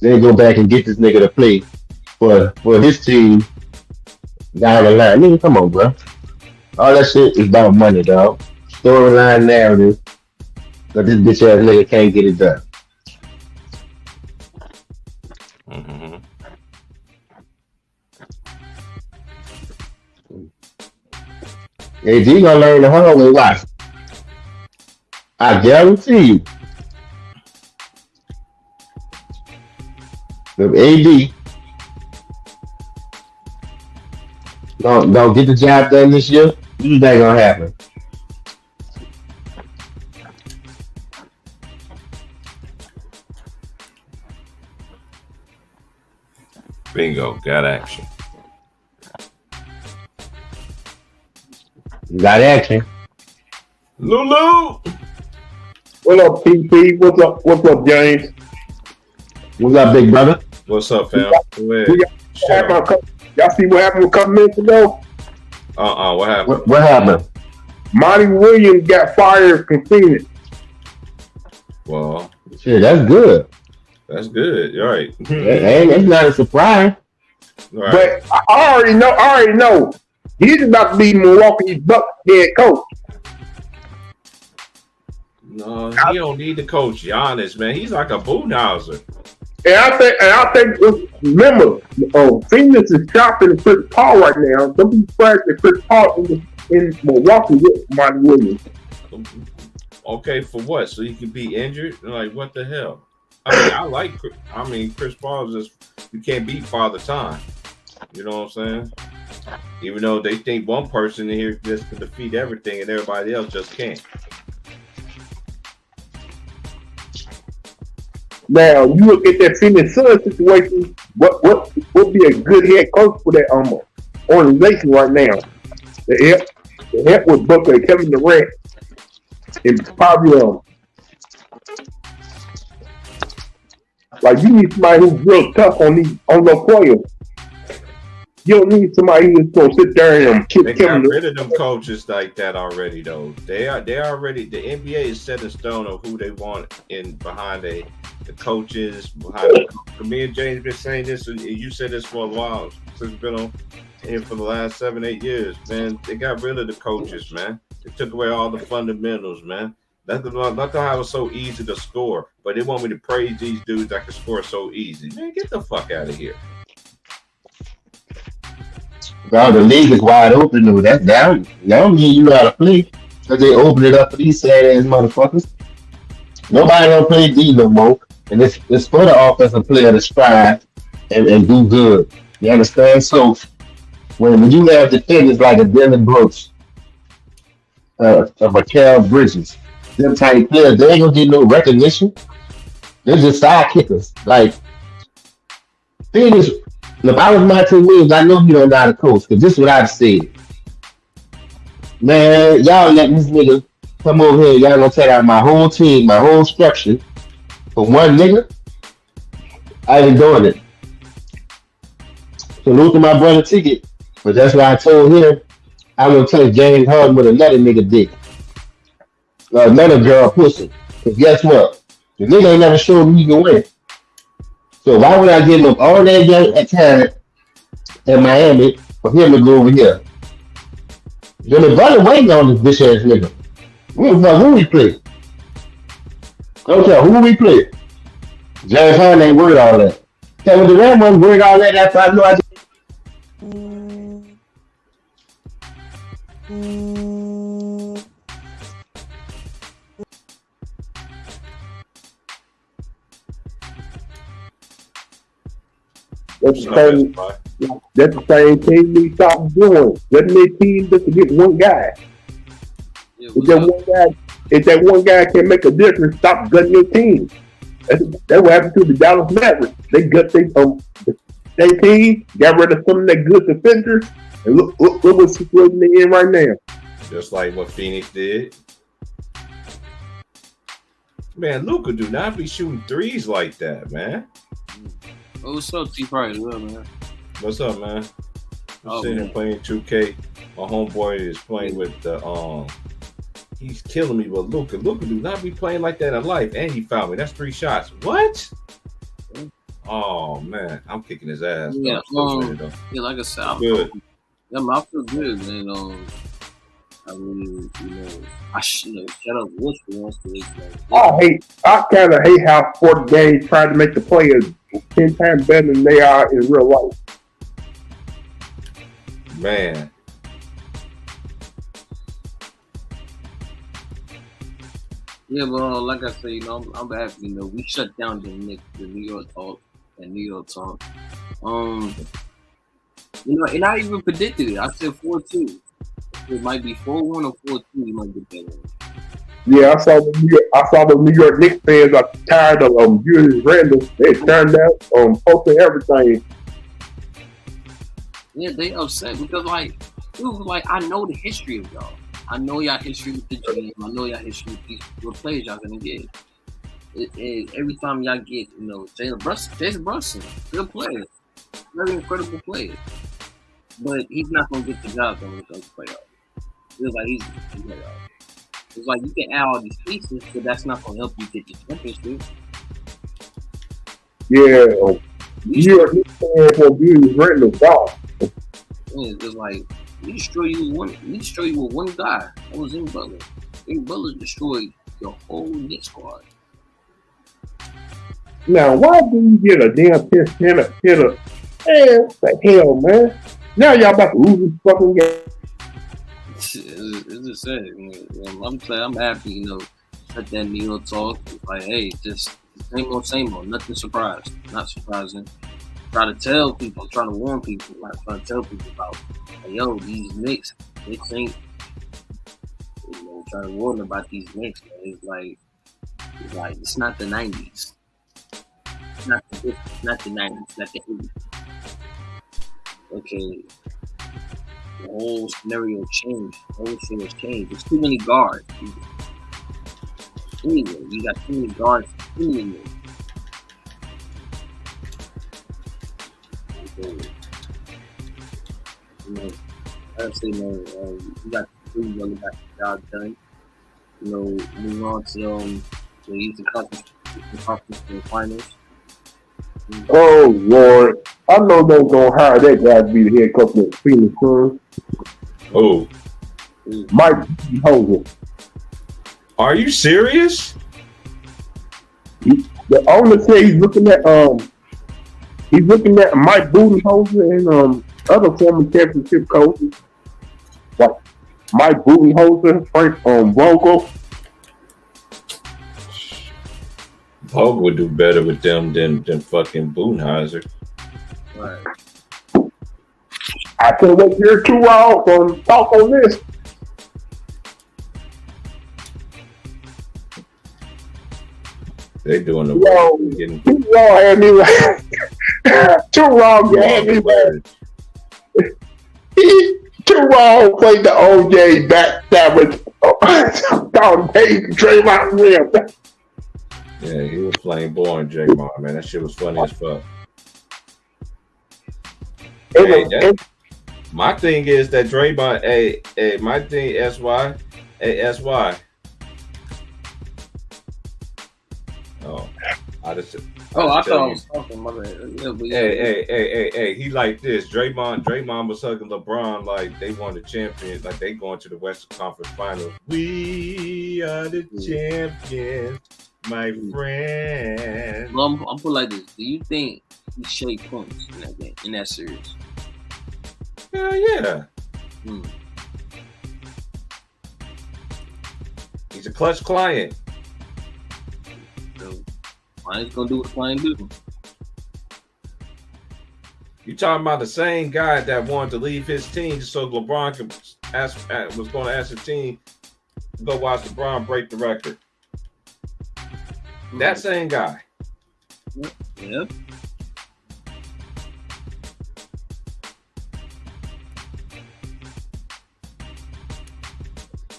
then go back and get this nigga to play for his team down the line. Nigga, come on, bro. All that shit is about money, dog. Storyline narrative. But this bitch ass nigga can't get it done. Mm-hmm. AD gonna learn the hard way. Watch. I guarantee you. If AD don't get the job done this year, this ain't gonna happen. Bingo, got action. Got action. Lulu. What up, PP? What's up, James? What's up, big brother? What's up, fam? Y'all see what happened a couple minutes ago? What happened? What happened? Monty Williams got fired from Phoenix. Well, shit, that's good. That's good. You're right. And it's not a surprise. Right. But I already know. He's about to be Milwaukee's Bucks head coach. No, he don't need the coach. Giannis, man, he's like a Budenholzer. And I think, remember, Phoenix is shopping Chris Paul right now. Don't be surprised that Chris Paul in Milwaukee with Monty Williams. Okay, for what? So he can be injured? Like what the hell? I mean, Chris Paul is just you can't beat Father Time. You know what I'm saying? Even though they think one person in here just can defeat everything and everybody else just can't. Now you look at that Phoenix Suns situation. What would be a good head coach for that organization right now? The help with Booker and Kevin Durant and probably like you need somebody who's real tough on those players. You don't need somebody who's gonna sit there and kick They Kevin got rid Durant. of them coaches like that already, though. They already the NBA is set in stone of who they want in behind the coaches behind. Me and James been saying this, and you said this for a while since we've been on here for the last 7-8 years. Man, they got rid of the coaches, man. They took away all the fundamentals, man. That's how it was so easy to score, but they want me to praise these dudes that can score so easy. Man, get the fuck out of here. Now the league is wide open though. That's down. Now mean you know how to play. Cause they open it up for these sad ass motherfuckers. Nobody don't play D no more. And it's for the offensive player to strive and do good. You understand? So when you have defenders like a Dylan Brooks, a Michael Bridges, them type players, they ain't gonna get no recognition. They're just side kickers. Like thing is, if I was Martin Williams, I know you don't know how to coach, because this is what I've said. Man, y'all let this nigga come over here, y'all gonna take out my whole team, my whole structure for one nigga. I ain't doing it. Salute to my brother Ticket, but that's why I told him I'm gonna take James Harden with another nigga dick. Another girl pussy. Because guess what? The nigga ain't never showed me he can win. So why would I give him all that game at time in Miami for him to go over here? Jimmy Butler waiting on this bitch ass nigga. Who we play? Don't care who we play. James Harden ain't worried all that. Kevin Durant wasn't worried all that after I know I did. That's the same thing we stop doing. Letting their team just to get one guy. Yeah, If that one guy can make a difference, stop gutting your team. That's what happened to the Dallas Mavericks. They gut their team, got rid of some of their good defenders, and look what situation they're in right now. Just like what Phoenix did. Man, Luka do not be shooting threes like that, man. Oh, what's up, T Price? What up, man? What's up, man? I'm Oh, sitting here man. playing 2K. My homeboy is playing with the he's killing me with Luka. Luka do not be playing like that in life. And he fouled me. That's 3 shots. What? Oh man, I'm kicking his ass. Yeah, Though. I'm still Yeah, like I said, I good. I feel good, man. I mean, I shut up Woods for once. I kind of hate how sport games try to make the players 10 times better than they are in real life. Man. Yeah, but like I say, I'm happy. We shut down the New York talk and New York talk. And I even predicted it. I said 4-2. It might be 4-1 or 4-2. You might get better. Yeah, I saw the New York Knicks fans are tired of Julius Randle. They turned out posting everything. Yeah, they upset because I know the history of y'all. I know y'all history with the GM. I know y'all history with these players y'all gonna get. Every time y'all get, Jason Brunson, good player, very incredible player, but he's not gonna get the job done when it comes to playoffs. Feels like he's the playoffs. It's like you can add all these pieces, but that's not gonna help you get the championship. Yeah, New York Knicks fans for Julius Randle gone. It's just like we destroy you with one guy. That was Jimmy Butler. Jimmy Butler destroyed your whole Knicks squad. Now, why do you get a damn hitter? Man, what the hell, man? Now y'all about to lose this fucking game. it's just sad. I'm saying I'm happy. Let that Neil talk. It's like, hey, just same old. Nothing surprised. Not surprising. Try to tell people. I'm trying to warn people. Like, trying to tell people about, like, yo, these Knicks ain't. Trying to warn them about these Knicks. Man. It's like it's not the '90s. It's not the 90s. Not the '80s. Okay. The whole scenario changed. The whole shit has changed. There's too many guards. Anyway, you got too many guards. Anyway. Honestly, you got to really got the job done. Move on to the Eastern Conference Finals. Oh Lord, I know they're gonna hire that guy to be the head coach of the Phoenix Suns. Oh, Mike Budenholzer. are you serious? The owner said he's looking at Mike Budenholzer and other former championship coaches like Mike Budenholzer, Frank Vogel. Vogel would do better with them than fucking Budenholzer. Right. I can't wait to hear Two Raw talk on this. They doing the Yo, work. Getting Two Raw had me like Two Raw had me like Two Raw played the OJ backstabber on Dave Draymond Green. Yeah, he was playing boring Draymond, man. That shit was funny as fuck. My thing is that Draymond, my thing, SY. Oh, I thought I was talking about that. Hey, he like this. Draymond was hugging LeBron like they won the champions, like they going to the Western Conference Finals. We are the champions, my friend. Well, I'm put like this. Do you think he shaved points in that game, in that series? Hell yeah. He's a clutch client. So, client's gonna do what the client do. You talking about the same guy that wanted to leave his team just so LeBron was going to ask the team to go watch LeBron break the record. That same guy. Yep.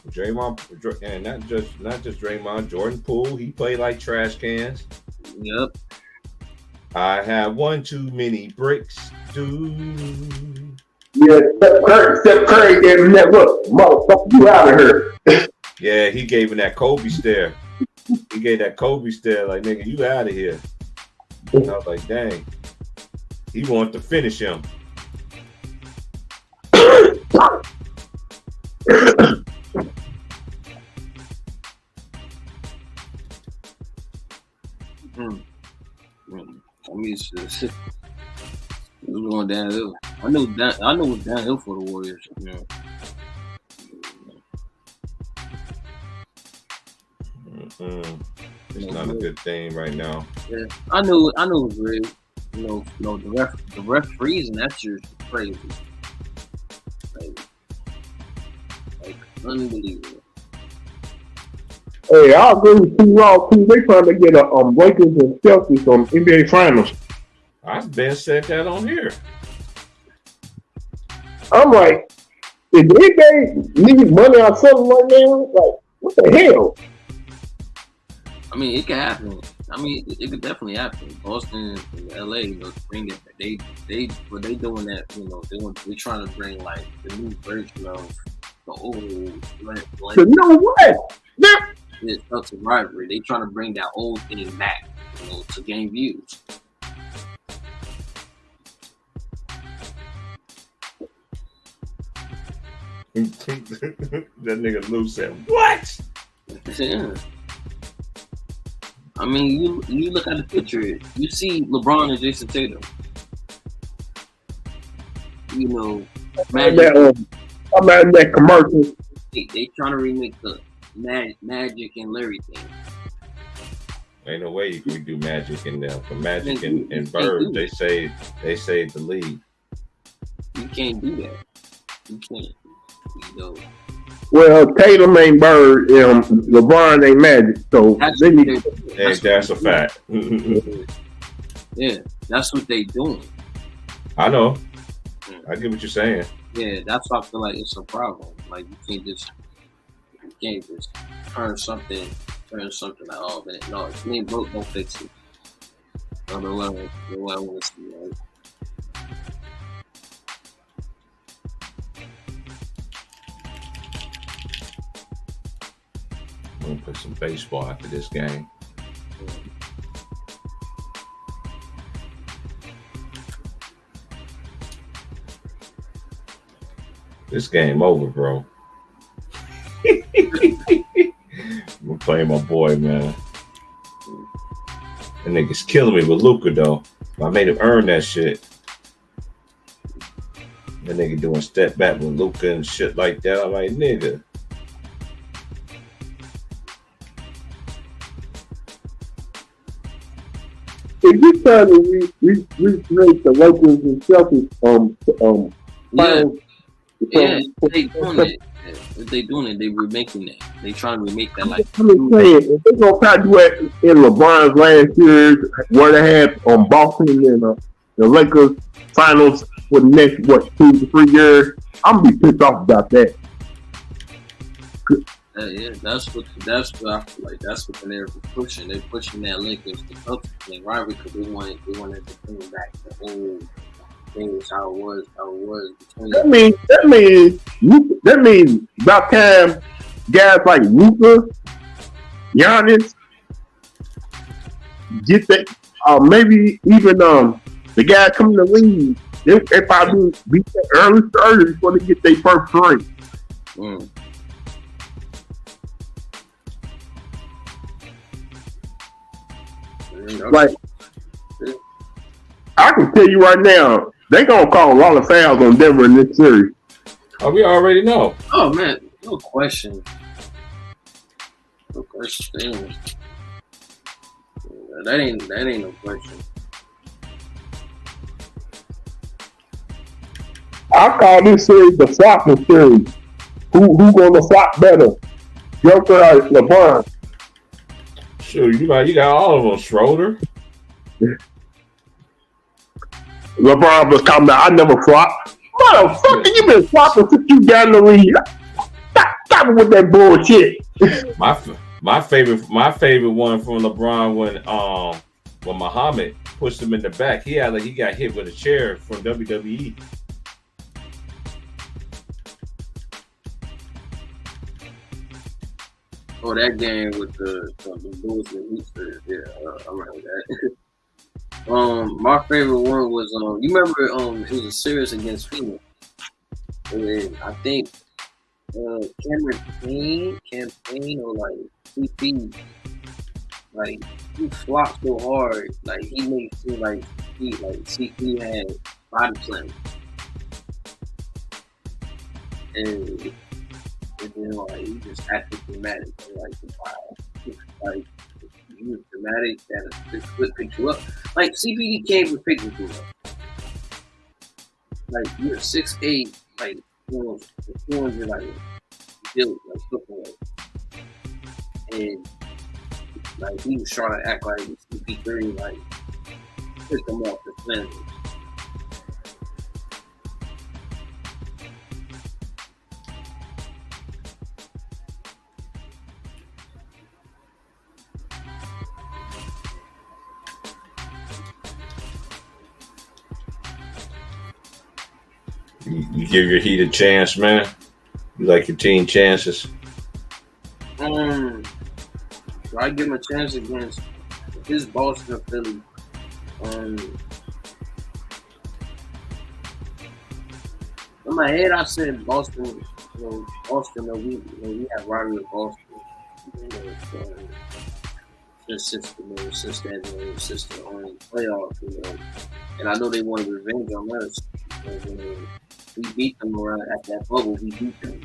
Draymond, and not just Draymond, Jordan Poole, he played like trash cans. Yep. I have one too many bricks, dude. Yeah, Steph Curry gave him that look. Motherfucker, you out of here. Yeah, he gave him that Kobe stare. He gave that Kobe stare, like, nigga, you out of here. And I was like, dang. He wanted to finish him. I mean, it's going downhill. I know it's downhill for the Warriors. It's not a good thing right now. Yeah, I know it's rigged. The referees in that series was crazy. Like unbelievable. Hey, I agree with Two Raw too. They trying to get a Lakers and Celtics on NBA Finals. I've been said that on here. I'm like, if the NBA needs money on something right now, like, what the hell? I mean, it could happen. I mean, it could definitely happen. Boston and LA, bring it. They doing that. They're trying to bring like the new version of the old. The new what? It's up to rivalry. They trying to bring that old thing back, to gain views. That nigga Lou said, "What?" Yeah. I mean, you look at the picture. You see LeBron and Jason Tatum. I'm at that commercial They trying to remake the Magic and Larry thing. Ain't no way you can do Magic in there. For Magic You and can't Bird, do they it. saved the league. You can't do that. You can't. You know, Well, Tatum ain't Bird, LeBron ain't Magic, so that's they what need. That's a fact. Yeah, that's what they doing. I know. I get what you're saying. Yeah, that's why I feel like it's a problem. Like you can't just turn something like, oh man, no, if you ain't broke, don't fix it. No, the way I want to see, right? I'm gonna play some baseball after this game. This game over, bro. I'm playing my boy, man. That nigga's killing me with Luka though. I made him earn that shit. That nigga doing step back with Luka and shit like that. I'm like, nigga. If you trying to recreate the Lakers and Celtics, Yeah, they doing it. If they doing it, they remaking it. They trying to remake that. Like, I'm just saying, if they're gonna try to do it in LeBron's last years, where they had Boston and the Lakers finals for the next 2 to 3 years, I'm gonna be pissed off about that. yeah, that's what I feel like. That's what they're pushing. They're pushing that Lakers to Celtics thing, right? Because they wanted to bring back the whole thing, how it was between. That means about time guys like Luka, Giannis get that. Maybe even the guy coming to the league, they probably beat that early before they get their first ring. Mm. Like, I can tell you right now, they gonna call a lot of fouls on Denver in this series. Oh, we already know. Oh man, no question. No question. That ain't no question. I call this series the flopping series. Who gonna flop better, Joker or LeBron? Sure, you got all of them, Schroeder. LeBron was talking about, I never flop. Motherfucker, you been flopping since you got in the league. Stop it with that bullshit. My favorite one from LeBron when Muhammad pushed him in the back. He got hit with a chair from WWE. Oh, that game with the Bulls and Houston. Yeah, I remember that. My favorite one was you remember it was a series against Phoenix. And I think campaign or like CP, like he flopped so hard, like he made it seem like CP had body slam. And then like he just acted dramatic, like wow, like he was dramatic that this could pick you up. Like CPD can't even pick you up. Like you're 6'8", like 200 like built like football, and like he was trying to act like CP3, like pick them off the fence. You give your Heat a chance, man. You like your team chances. So I give him a chance against this Boston or Philly. In my head, I said Boston. Boston. We have rivalry with Boston. Since the playoff, and I know they wanted revenge on us. We beat them around at that bubble. We beat them.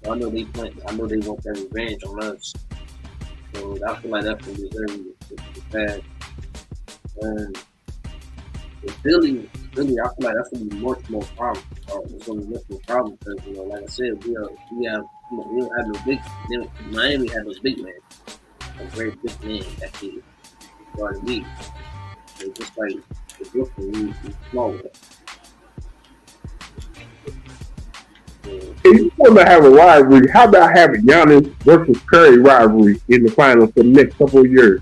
I know they plan. I know they want that revenge on us. So I feel like that's gonna be very bad. And with Philly, I feel like that's gonna be much more problem. It's gonna be much more problem because like I said, we don't have no big. Miami had those big men, a very big man that can guard the league. So just like the Brooklyn, we smaller. If you want to have a rivalry, how about having Giannis versus Curry rivalry in the finals for the next couple of years?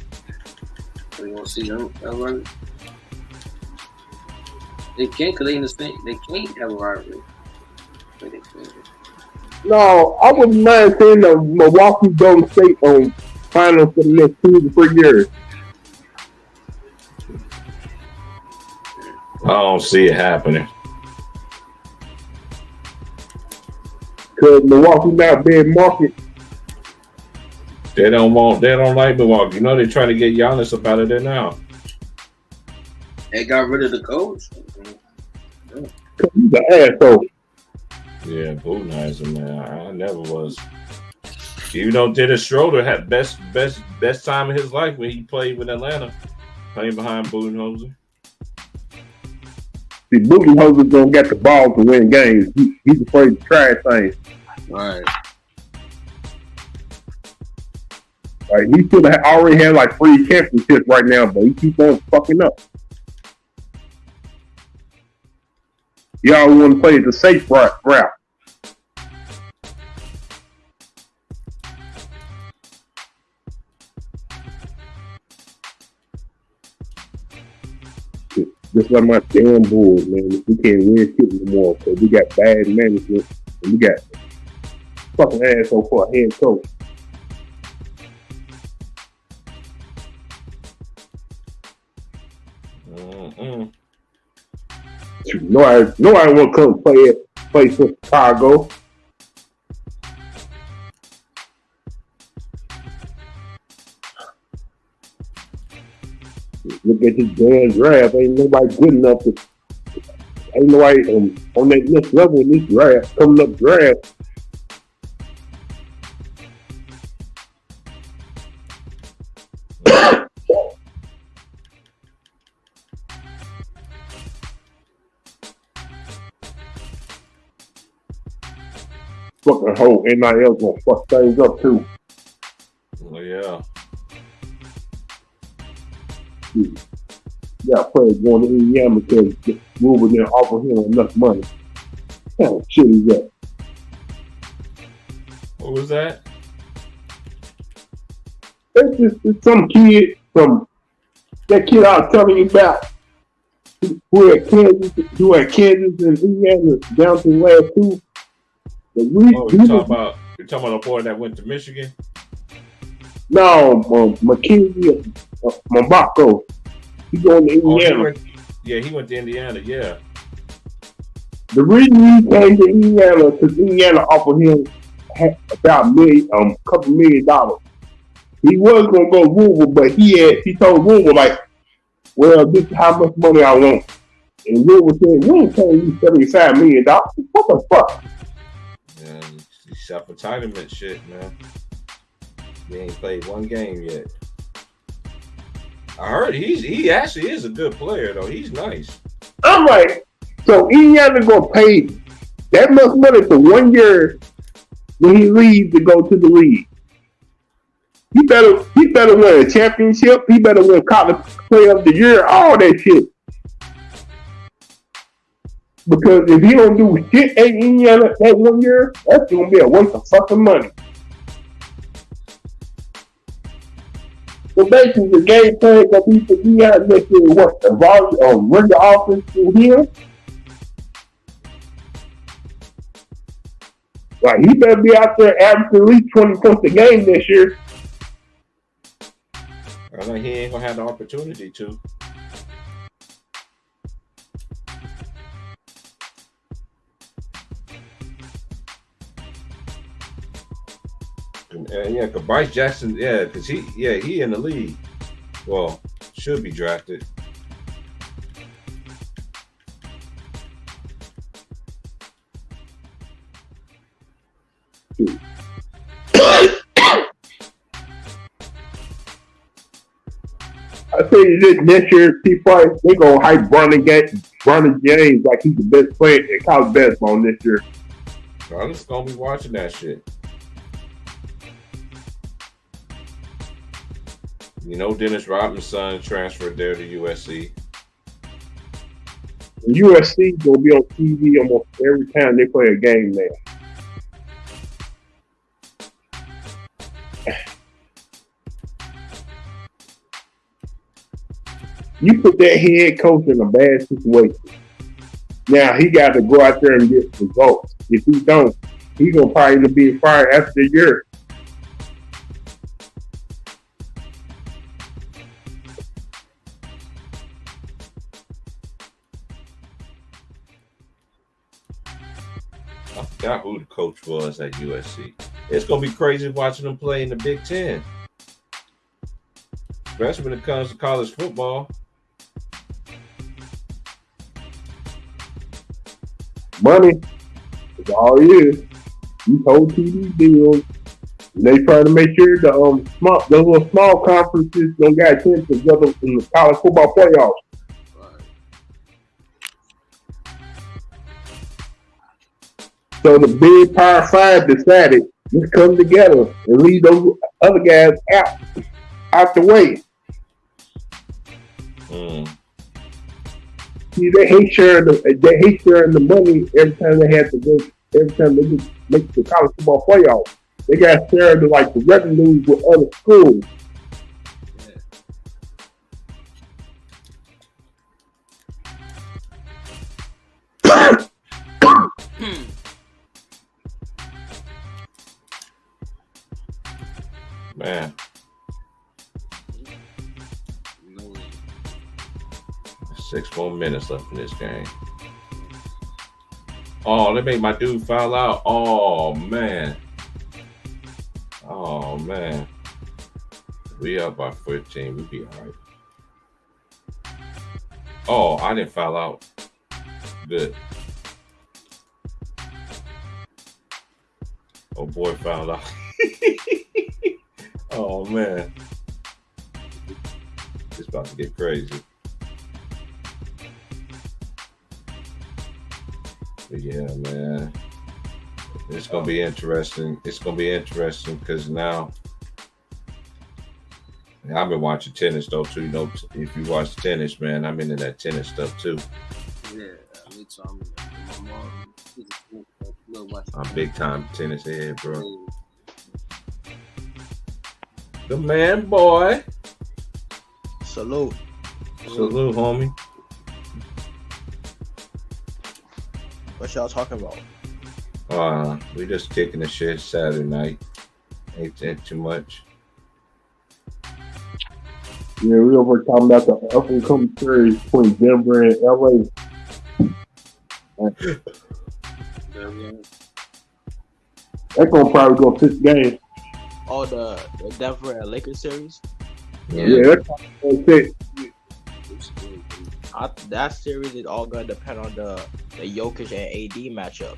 So you want to see them? Right? They can't because they understand they can't have a rivalry. No, I wouldn't mind seeing the Milwaukee Golden State on finals for the next 2 to 3 years. I don't see it happening. Because Milwaukee not being market. They don't like Milwaukee. You know they're trying to get Giannis up out of there now. They got rid of the coach. Because he's an asshole. Yeah, Budenholzer, man. I never was. You know, Dennis Schroeder had best time of his life when he played with Atlanta, playing behind Budenholzer. See, Budenholzer don't get the ball to win games. He's afraid to try things. Right. Like he should have already had like 3 championships right now, but he keeps on fucking up. Y'all want to play the safe route. Just like my damn Bulls, man. We can't win shit anymore because we got bad management and we got fucking asshole for a head coach. Mm-mm. No, I want to come play for Chicago. Look at this damn draft. Ain't nobody good enough to. Ain't nobody on that next level in this draft. Coming up draft. Fucking whole NIL gonna fuck things up too. Oh yeah. Yeah, players going to Indiana because Ruben didn't offer him enough money. What kind of shit is that? What was that? It's some kid from that kid I was telling you about who had Kansas and Indiana down to the last 2. You're talking about the boy that went to Michigan? No, Mackenzie Mbako. He going to Indiana. He went to Indiana, yeah. The reason he came to Indiana because Indiana offered him about a couple $1 million. He was gonna go Louisville, but he told Louisville like, well, this is how much money I want. And Louisville said, we ain't paying you $75 million. What the fuck? Yeah, self-entitlement shit, man. He ain't played one game yet. I heard he actually is a good player though. He's nice. I'm like, so Indiana gonna pay that much money for 1 year when he leaves to go to the league. He better win a championship. He better win college player of the year. All that shit. Because if he don't do shit at Indiana that 1 year, that's gonna be a waste of fucking money. So basically, the game plan that he for Indiana next year what the volume run the offense through him. Like he better be out there averaging at least 20 points a game this year. I think he ain't gonna have the opportunity to. Cause Bryce Jackson, because he in the league. Well, should be drafted. tell you this, next year, people they gonna hype Bronny James like he's the best player in college basketball this year. I'm just gonna be watching that shit. You know, Dennis Rodman's son transferred there to USC. And USC gonna be on TV almost every time they play a game there. You put that head coach in a bad situation. Now he got to go out there and get results. If he don't, he's gonna probably be fired after the year. I forgot who the coach was at USC. It's gonna be crazy watching them play in the Big Ten, especially when it comes to college football. Money is all it is. You hold TV deals. And they try to make sure the little small conferences don't got a chance to go in the college football playoffs. So the big Power 5 decided, let's come together and leave those other guys out the way. See, they hate sharing the money every time they make the college football playoffs. They got to share the revenues with other schools. Man. 6 more minutes left in this game. Oh, they made my dude foul out. Oh, man. We up by 14. We be all right. Oh, I didn't foul out. Good. Oh, boy, fouled out. Oh, man. It's about to get crazy. But yeah, man. It's going to be interesting. It's going to be interesting because now I've been watching tennis, though, too. You know, if you watch tennis, man, I'm into that tennis stuff, too. Yeah, me too. I'm big time tennis head, bro. The man, boy. Salute, homie. what y'all talking about? We just kicking the shit Saturday night. Ain't too much. Yeah, we over talking about the up and coming series between Denver and LA. That's gonna probably go 6 games. Oh, the Denver and Lakers series? Yeah, that's probably going 6. That series is all gonna depend on the Jokic and AD matchup.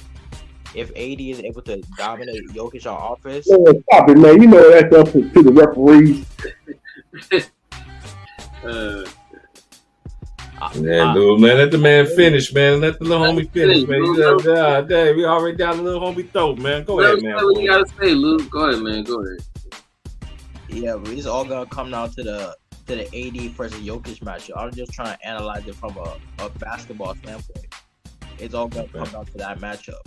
If AD is able to dominate Jokic on offense, Man, stop it, man. You know that's up to the referees. Man, let the man finish, man. Let the little homie finish, man. Dang, we already down the little homie throat, man. Go ahead, man. What you gotta say, Luke? Go ahead, man. Go ahead. yeah, but it's all gonna come down to the AD versus Jokic matchup. I'm just trying to analyze it from a basketball standpoint. It's all gonna come down to that matchup.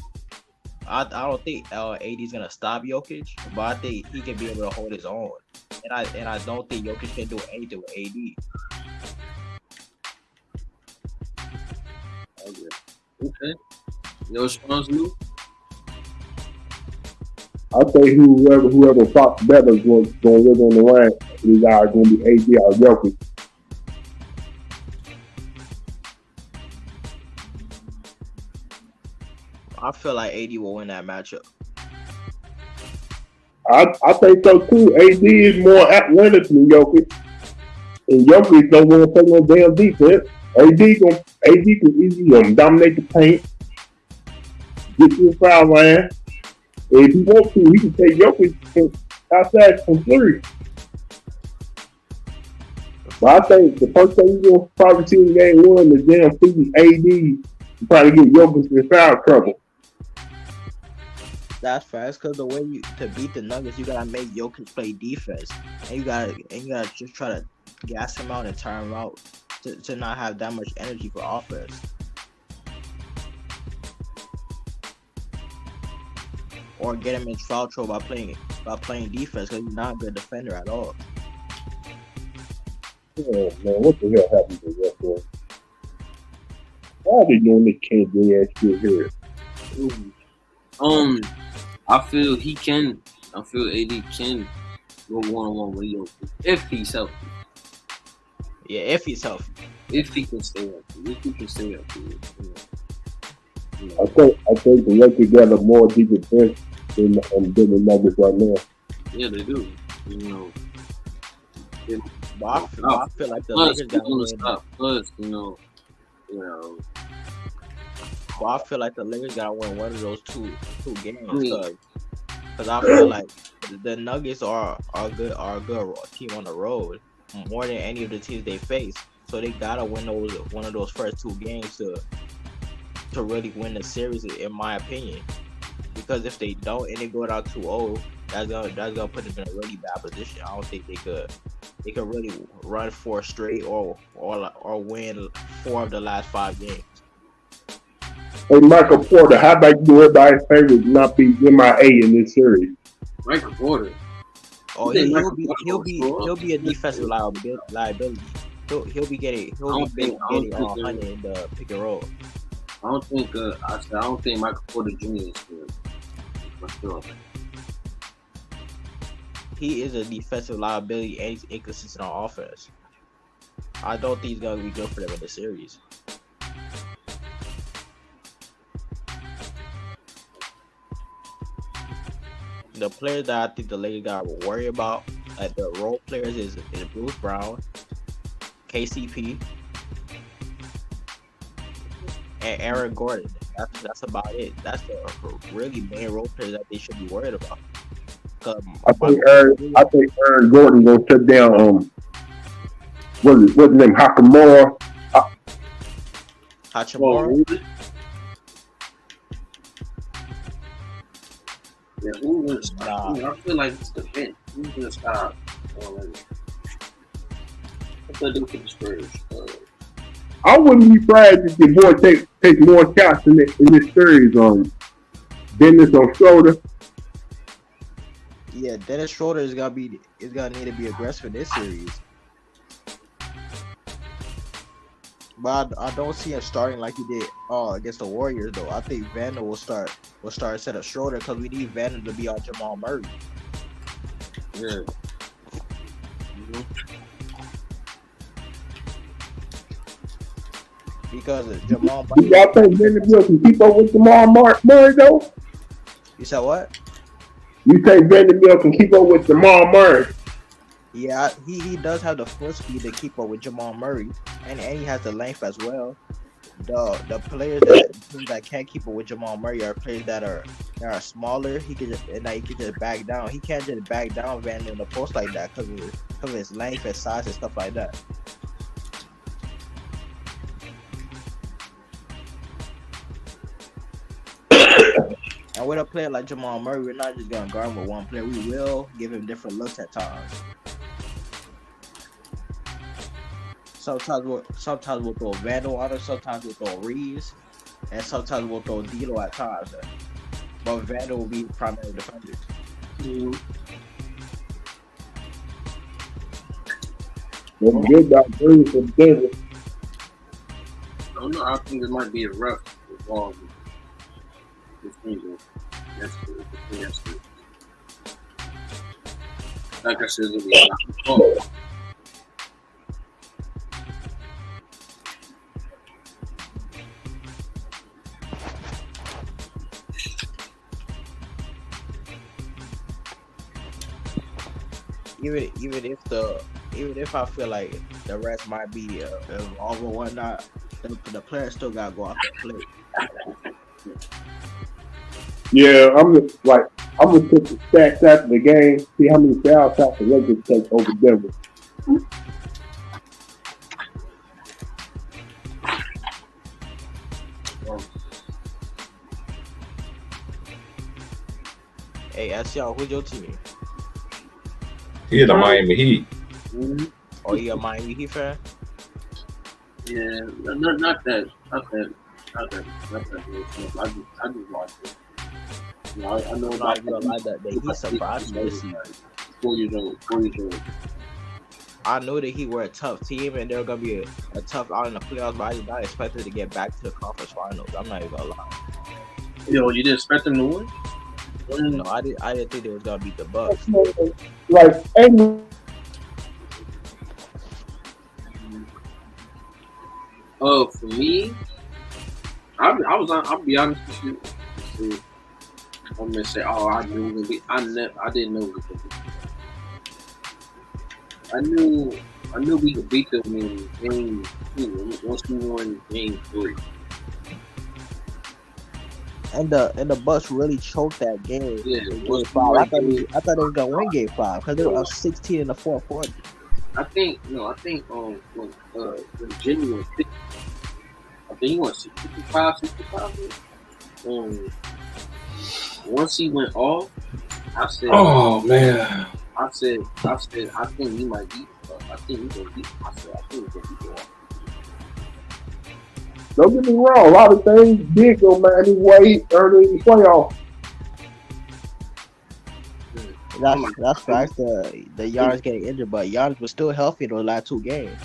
I don't think AD is gonna stop Jokic, but I think he can be able to hold his own. And I don't think Jokic can do anything with AD. Okay. No response, Luke? I think whoever talks better is going to live on the line. These are going to be AD or Jokic. I feel like AD will win that matchup. I think so too. AD is more athletic than Jokic, and Jokic don't want to play no damn defense. AD can easily dominate the paint, get to the foul line. And if he wants to, he can take Jokic outside from 3. But I think the first thing you're gonna probably see in game one is them feeding AD probably get Jokic in foul trouble. That's fast because the way you to beat the Nuggets, you gotta make Jokic play defense, and you gotta just try to gas him out and tire him out to not have that much energy for offense. Or get him in foul trouble by playing defense because he's not a good defender at all. Oh man, what the hell happened to that boy? Why are they doing this KJ ass shit here? I feel he can. I feel AD can go 1-on-1 with Jokic if he's healthy. Yeah, if he's healthy. If he can stay healthy. I think the Lakers got a more deeper bench than the Nuggets right now. Yeah, they do. But I feel like the Lakers got to win. Plus, But I feel like the Lakers got to win one of those two games because I feel like the Nuggets are a good team on the road more than any of the teams they face. So they gotta win one of those first two games to really win the series, in my opinion. Because if they don't and they go down 2-0, that's gonna put them in a really bad position. I don't think they could really run 4 straight or win 4 of the last 5 games. Hey, Michael Porter, how about you do everybody's favorite not be MIA in this series? Michael Porter. Oh, he'll be a defensive liability. He'll be getting 100 in the pick and roll. I don't think Michael Porter Jr. is good. For sure. He is a defensive liability and he's inconsistent on offense. I don't think he's gonna be good for them in the series. The players that I think the Lakers got to worry about, like the role players, is Bruce Brown, KCP, and Aaron Gordon. That's about it. That's the really main role players that they should be worried about. I think Aaron Gordon gonna shut down. What's his name? Hachimura. Yeah, who was? I feel like it's the bench. Who's gonna stop? I thought they could the Spurs. I wouldn't be surprised if your boy take more shots in this series. Dennis on Schroeder. Yeah, Dennis Schroeder is gonna need to be aggressive in this series. But I don't see him starting like he did against the Warriors though. I think Vandal will start instead of Schroeder because we need Vandal to be on Jamal Murray. Yeah. Because of Jamal Murray. Y'all think Vanderbilt can keep up with Jamal Murray though? You said what? You think Vanderbilt can keep up with Jamal Murray? Yeah, he does have the foot speed to keep up with Jamal Murray, and he has the length as well. The players that can't keep up with Jamal Murray are players that are smaller. He can just back down. He can't just back down Van in the post like that because of his length and size and stuff like that. And with a player like Jamal Murray, we're not just gonna guard him with one player. We will give him different looks at times. Sometimes we'll throw Vandal on him, sometimes we'll throw Reeves, and sometimes we'll throw D'Lo at times. But Vandal will be primary defender. That's good about Reeves for Denver. I don't know. I think it might be a rough ball. That's good. Like I said, it'll be a even if I feel like the rest might be involved or whatnot, the players still gotta go out and play. Yeah, I'm gonna put the stats after the game, see how many foul shots the Lakers take over Denver. Hey, SCL, who's your team? He the Miami Heat. Mm-hmm. Oh, you a Miami Heat fan? Yeah, not that. I just watch it. You know, I know No, I feel like that he surprised me this year. 4 years old. I know that he were a tough team and they're gonna be a tough out in the playoffs, but I did not expect them to get back to the conference finals. I'm not even gonna lie. Yo, you didn't expect them to win? No, I didn't think they was gonna beat the Bucks. Like, and For me, I'll be honest with you. I'm gonna say, I knew it would be. I didn't know it was gonna be. I knew we could beat them in game 2 once we won game 3. And the Bucks really choked that game. Yeah, in game 5. I thought they were gonna win game 5 because they were up 16 in the fourth quarter. I think when Jimmy was 50, I think he went 65. Once he went off, I said, Oh man. I said, I think he might beat. I think he's gonna beat. I said, I think he's gonna beat him. don't get me wrong, a lot of things did go Miami way early in the playoffs. That's facts. The Giannis getting injured, but Giannis was still healthy in those last 2 games.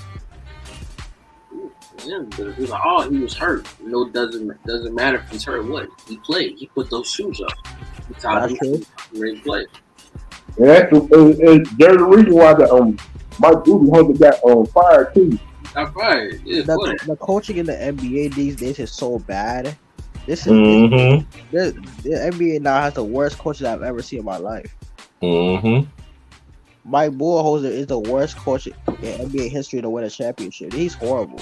Yeah, but he was like, he was hurt. No, doesn't matter if he's hurt. What he played, he put those shoes up. He tied him ready to play. And there's the reason why Mike Budenholzer got fired too. Got fired. Yeah, The coaching in the NBA these days is so bad. The NBA now has the worst coaches I've ever seen in my life. Mike Budenholzer is the worst coach in NBA history to win a championship. He's horrible.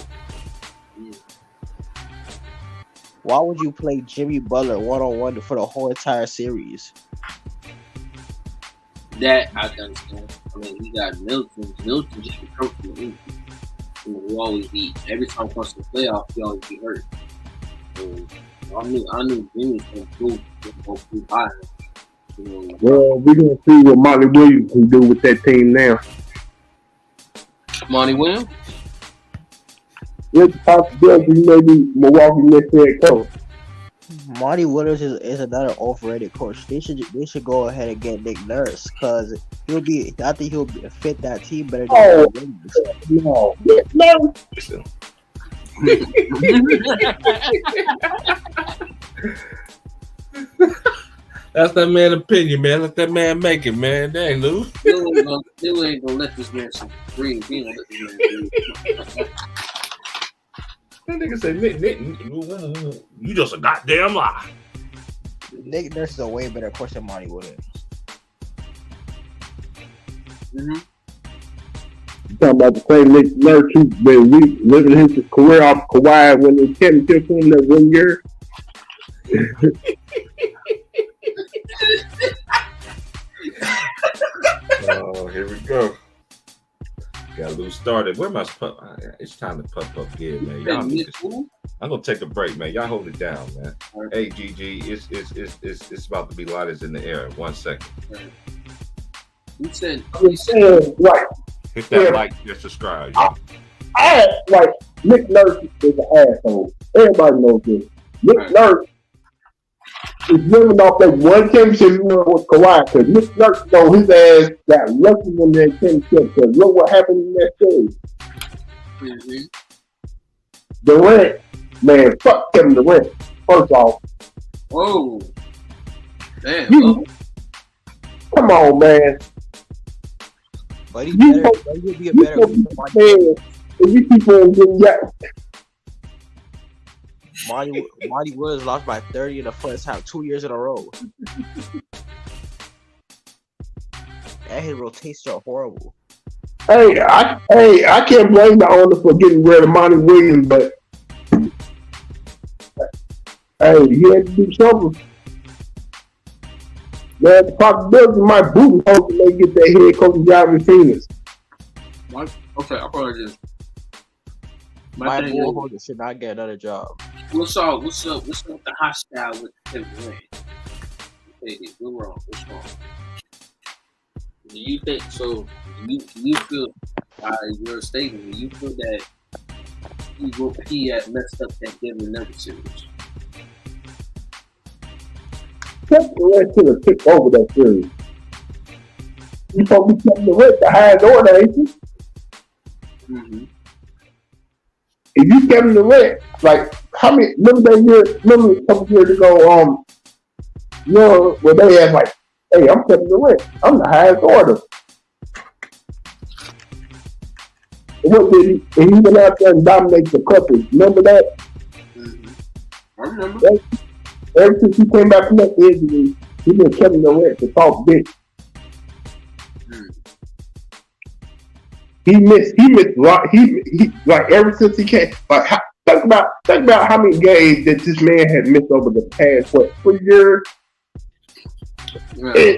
Why would you play Jimmy Butler 1-on-1 for the whole entire series? That I understand. I mean, he got Milton. Milton just recovered from the injury. We always beat. Every time he comes to the playoffs, he always be hurt. So I knew Jimmy was going to go through by him. Well, we're gonna see what Monty Williams can do with that team now. Monty Williams? There's a possibility he may be Milwaukee next head coach. Monty Williams is another overrated coach. They should go ahead and get Nick Nurse because I think he'll fit that team better than No, no. That's that man's opinion, man. Let that man make it, man. Dang, Lou. They ain't gonna let this man breathe. He ain't gonna let this man breathe. That nigga say, Nick, you just a goddamn lie. Nick Nurse is a way better coach than Monty Williams. You talking about the same Nick Nurse who's been living his career off Kawhi when they championship him that 1 year? Oh, here we go. Got Lou started. Where my pup? It's time to pup up gear, man. Y'all I'm gonna take a break, man. Y'all hold it down, man. Right. Hey, GG, it's about to be lighters in the air. 1 second. Right. You said right. Hit that like, just subscribe. Like Nick Nurse is an asshole. Everybody knows this. Nick Nurse is living off that one championship he won with Kawhi. Because Nick Nurse, his ass got lucky in that championship. Because look what happened in that series. Mm-hmm. Durant, man, fuck Kevin Durant. First off. Whoa. Damn. Come on, man. But he'll be a better man. If you keep on getting that. Monty Williams lost by 30 in the first half 2 years in a row. And his rotations are horrible. Hey, I can't blame the owner for getting rid of Monty Williams, but hey, he had to do something. Man, the possibility my Budenholzer may get that head coaching job in Phoenix. Okay, I'll probably just. My thing is, Bullholzer should not get another job. what's up with the hostile with Kevin Durant? Okay, we're wrong. What's wrong? Do you think so? Do you feel by your statement? Do you feel that he had messed up that Denver Nuggets series? Kevin Durant should have took over that series. You supposed to be Kevin Durant the highest order, ain't you? Mm-hmm. If you Kevin Durant, like how many? Remember a couple years ago, where they had like, "Hey, I'm Kevin Durant. I'm the highest order." And what did he? And he went out there and dominated the Clippers. Remember that? Mm-hmm. I remember. Ever since he came back from that injury, he been Kevin Durant the top bitch. He missed like ever since he came. Like think about how many games that this man had missed over the past 3 years. Yeah.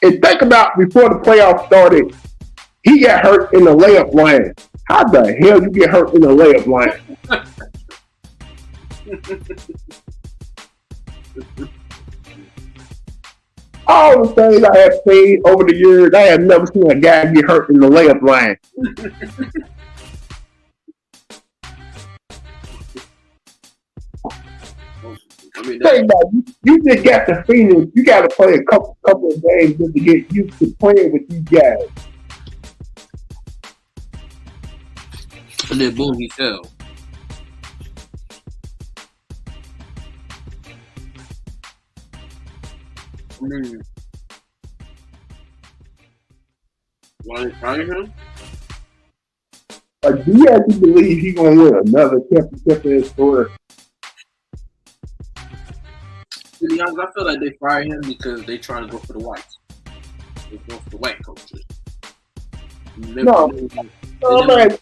And think about before the playoffs started, he got hurt in the layup line. How the hell you get hurt in the layup line? All the things I have seen over the years, I have never seen a guy get hurt in the layup line. I mean, Think about it. You just got the Phoenix. You got to play a couple of games just to get used to playing with these guys. and then boom, he fell. I mean, why they fire him? Do you actually believe he's gonna win another championship in his career? To be honest, I feel like they fired him because they trying to go for the whites. They go for the white coaches. No, man.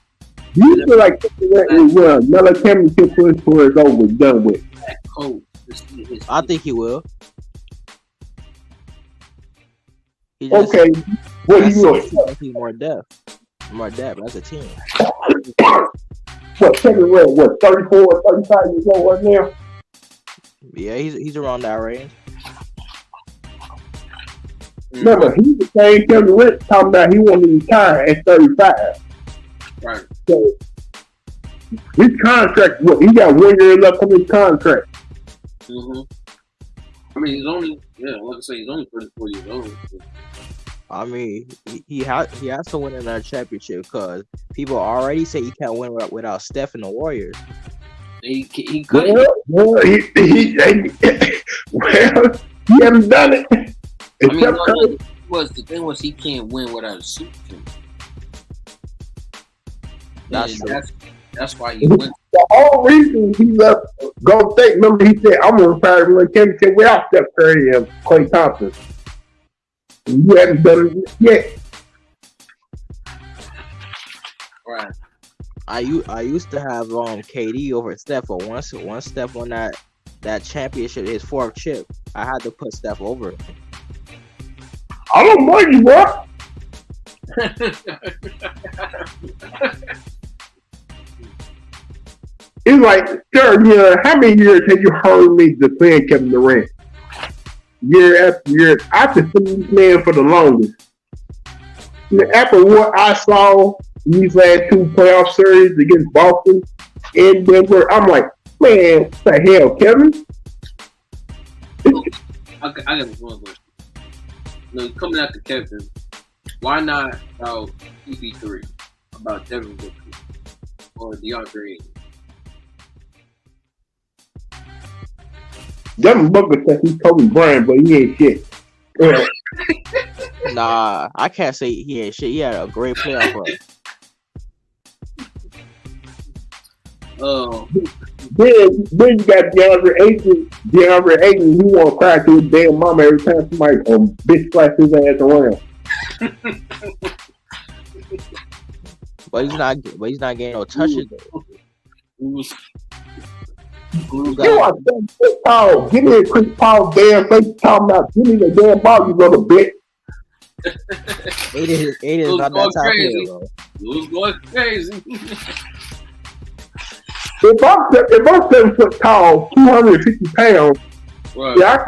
Do you feel like Kevin Durant will win another championship for his career is over, done with? That coach. I think he will. He just, Okay, what do you want? want? He's more depth. More depth as a team. What, Kevin Durant, 34, 35 years old right now? Yeah, he's around that range. Remember, he's the same Kevin Durant talking about he wanted to retire at 35. Right. So, his contract, he got 1 year left on his contract. Mm-hmm. I mean, he's only, like I say, he's only 34 years old. I mean, he has to win another championship because people already say he can't win without Steph and the Warriors. He couldn't. Well, he hasn't done it. I mean, the thing was he can't win without a super team. That's true. That's why he went. The whole reason he left Golden State, remember he said, I'm going to retire to win a championship without Steph Curry and Klay Thompson. You haven't done it yet. Right. I used to have KD over Steph, but once Steph won that championship, his fourth chip, I had to put Steph over him. I don't mind you, bro. It's like, sir, how many years have you heard me defend Kevin Durant? Year after year, I've defended this man for the longest. After what I saw in these last two playoff series against Boston and Denver, I'm like, man, what the hell, Kevin? I got one question. No, coming after Kevin, why not about CP3, about Devin Booker, or DeAndre Ayton? Devin Booker said he's Kobe Bryant, but he ain't shit. Nah, I can't say he ain't shit. He had a great playoff run. Then you got DeAndre Ayton. He want to cry to his damn mama every time somebody bitch slaps his ass around. But he's not getting no touches. You are damn Chris Paul. Give me a Chris Paul damn face talking about. Give me the damn ball, you little bitch. Aiden is not that type of player, bro. It was going crazy. If I'm 7 foot tall, 250 pounds, Right. yeah,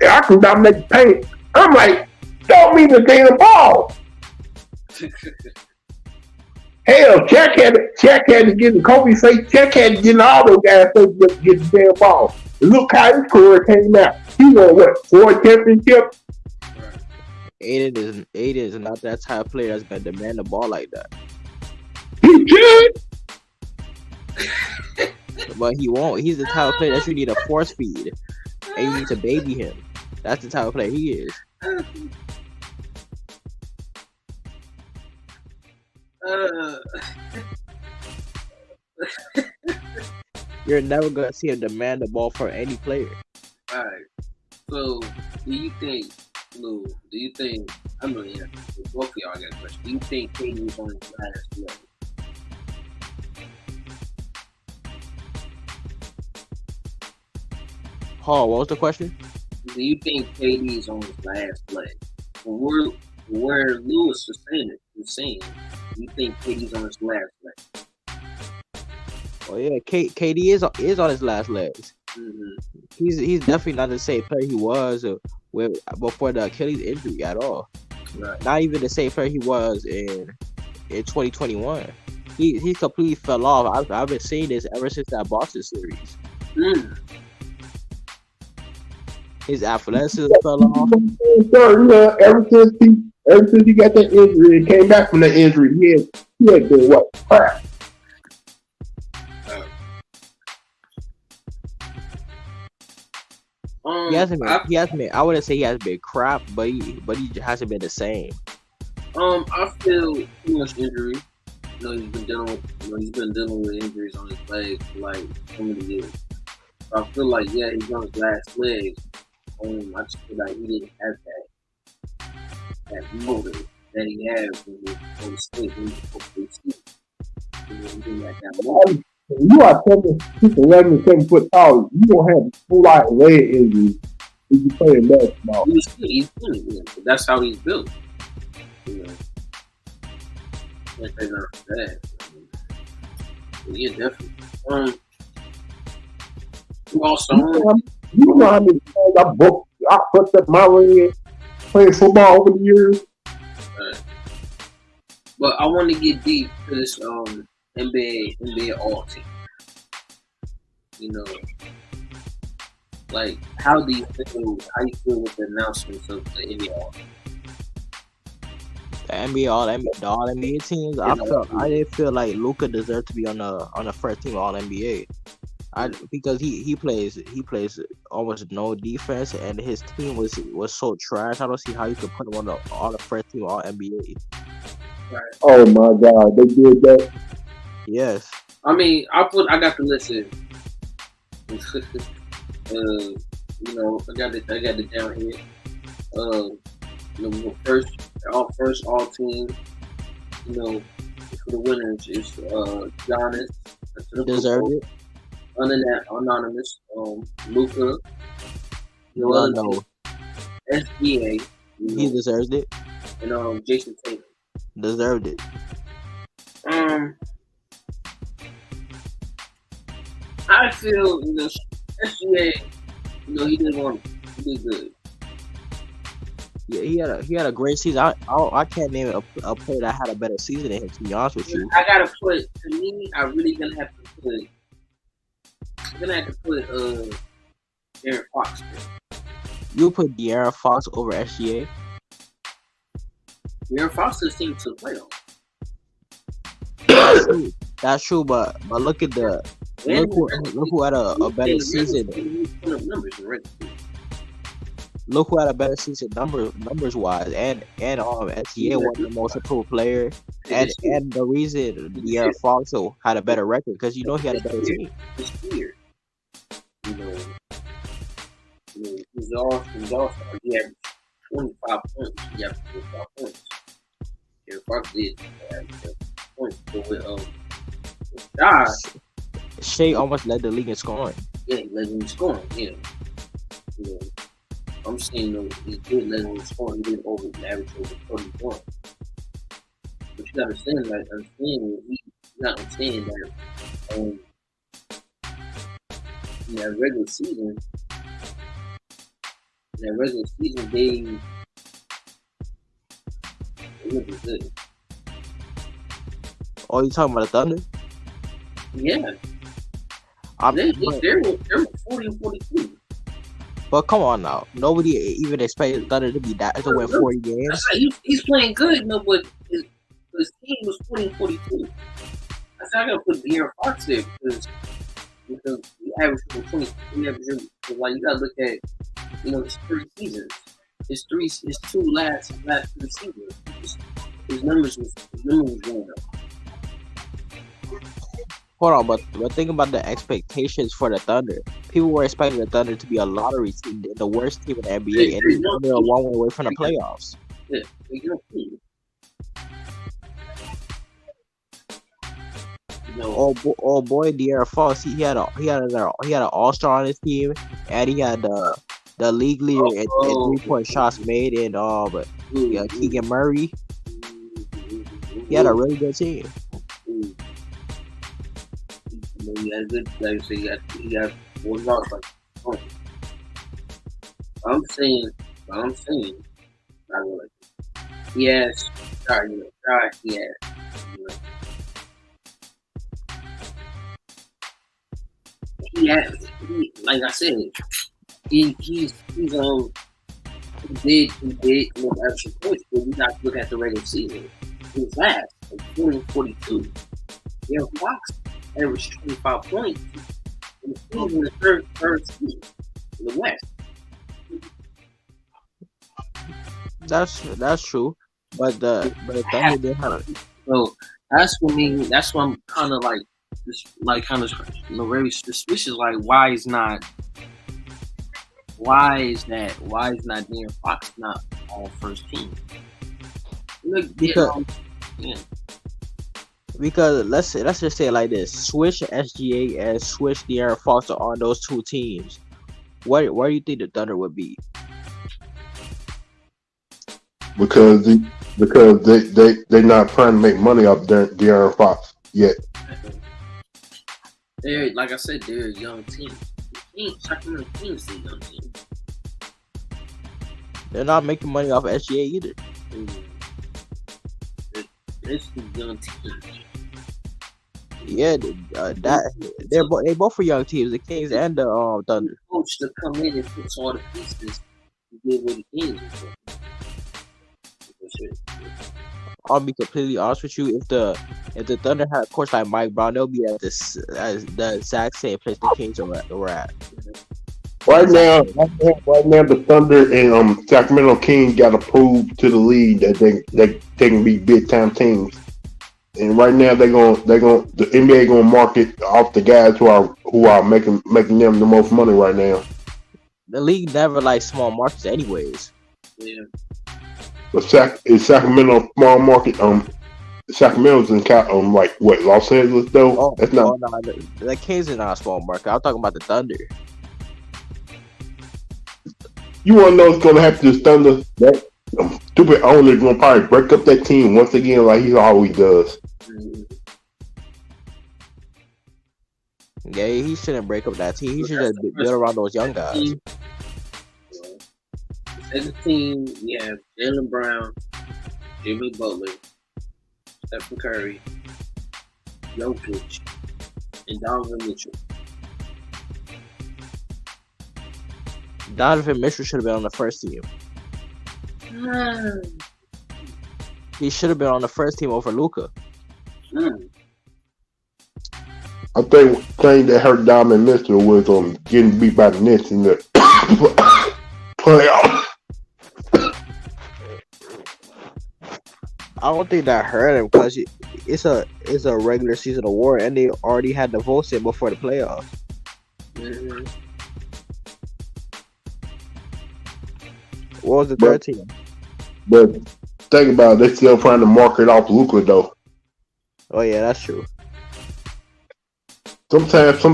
I can dominate the paint. I'm like, don't mean to gain the ball. Hell, Check had to get in Kobe face. Check had to get in all those guys face just to get the damn ball. And look how his career came out. He won what, 4 championships? Aiden is not that type of player that's gonna demand the ball like that. He should. But he won't. He's the type of player that you need a force feed and you need to baby him. That's the type of player he is. You're never gonna see him demand the ball from any player. All right. So, do you think, Lou? Do you think? I'm gonna answer both of y'all got a question. Do you think KD is on his last leg? Paul, what was the question? Do you think KD is on his last leg? Where Lewis was saying, do you think KD's on his last leg? Oh yeah, KD is on his last legs. Mm-hmm. He's definitely not the same player he was before the Achilles injury at all. Right. Not even the same player he was in 2021. He completely fell off. I've been seeing this ever since that Boston series. Mm. His athleticism fell off. Sir, ever since he got that injury and came back from that injury, he had been what, crap. He hasn't been. I wouldn't say he hasn't been crap, but he hasn't been the same. I feel too much injury. You know, he's been dealing with injuries on his legs for like so many years. So I feel like he's on his last legs. I just feel like he didn't have that motive that he had when he was on the stage when he was supposed to be. He didn't have that motive. You are 11 and 7 foot tall. You don't have a full lot of leg injuries if you play in basketball. He's good, but that's how he's built. You know, can't say nothing for that. Yeah, definitely. Also, you know how many times I fucked up my leg playing football over the years. But I want to get deep to this NBA All Team. You know, like how you feel with the announcements of the NBA All Team? The All NBA teams. I didn't feel like Luka deserved to be on the first team All NBA. Because he plays almost no defense and his team was so trash. I don't see how you could put him on the first team All NBA. Right. Oh my God, they did that. Yes. I mean, I got the list here. You know, I got it down here. You know, first all team. You know, for the winners is Giannis. Deserved it. Under that, anonymous, Luka, No. SGA, He deserves it. and Jason Tatum. Deserved it. I feel SGA, he did one. He did good. Yeah, he had a great season. I can't name a player that had a better season than him. To be honest with you, I gotta put. To me, I really gonna have to put. I'm gonna have to put De'Aaron Fox there. you put De'Aaron Fox over SGA. De'Aaron Fox is team to the playoffs. That's true, but look at look who had a better season. Look who had a better season numbers wise, and SGA was the most improved player, and the reason De'Aaron Fox had a better record because he had a better team. It's weird. He's all he averaged 25 points. He averaged 25 points. De'Aaron Fox did average points, but with Josh, Shea almost led the league in scoring. yeah, he led him scoring. Yeah. I'm saying he did let him score. He did average over 41. But you gotta understand, you gotta understand that in that regular season, they looked good. Oh, you talking about the Thunder? Yeah, I'm, they but, were 40-42. but come on now. Nobody even expected the Thunder to be that to win 40 games. That's like he's playing good, no, but his team was 40-42. I said I gotta put De'Aaron Fox there because he averaged 20. He averaged, like, you gotta look at, his 3 seasons. His 2 last 3 seasons. His numbers was going up. Hold on, but think about the expectations for the Thunder. People were expecting the Thunder to be a lottery team, the worst team in the NBA, and they're 1 win away from the playoffs. Yeah, they get a team. Oh boy, De'Aaron Fox, he had an all-star on his team, and he had the league leader in 3-point shots made, and Keegan Murray. He had a really good team. He had good, like I say, he got 4 yards. Like, I'm saying, yes, he has. Like I said, he did look extra points, but we got to look at the regular season. He was last, 40-42. Fox averaged 25 points, and he was in the third seed in the West. That's true, but the Thunder did have it. So that's what I'm kind of very suspicious. Like, why is that De'Aaron Fox not all first team? Because let's just say it like this: switch SGA and switch De'Aaron Fox on those 2 teams. Where do you think the Thunder would be? Because they not trying to make money off De'Aaron Fox yet. They're, like I said, they're a young team. Sacramento Kings is a young team. They're not making money off SGA either. It's a young team. Yeah, they both are young teams, the Kings and the Thunder. Coach to come in and fix all the pieces to get what he is. I'll be completely honest with you. If the Thunder had a coach like Mike Brown, they'll be at the exact same place the Kings are at. Right now, the Thunder and Sacramento Kings got to prove to the league that they can be big time teams. And right now the NBA gonna market off the guys who are making them the most money right now. The league never likes small markets, anyways. Yeah. But Sacramento small market? Sacramento's in like what, Los Angeles though? Oh, that's not. No, the Kings is not a small market. I'm talking about the Thunder. You want to know what's gonna happen to the Thunder? That stupid owner is gonna probably break up that team once again, like he always does. Yeah, he shouldn't break up that team. He should just build around those young guys. As a team, we have Jaylen Brown, Jimmy Butler, Stephen Curry, Jokic, and Donovan Mitchell. Donovan Mitchell should have been on the first team. He should have been on the first team over Luka. I think the thing that hurt Donovan Mitchell was getting beat by the Nets in the playoffs. I don't think that hurt him because it's a regular season award and they already had the votes in before the playoffs. Mm-hmm. What was the third team? But think about it, they're still trying to market off Luka though. Oh yeah, that's true. Sometimes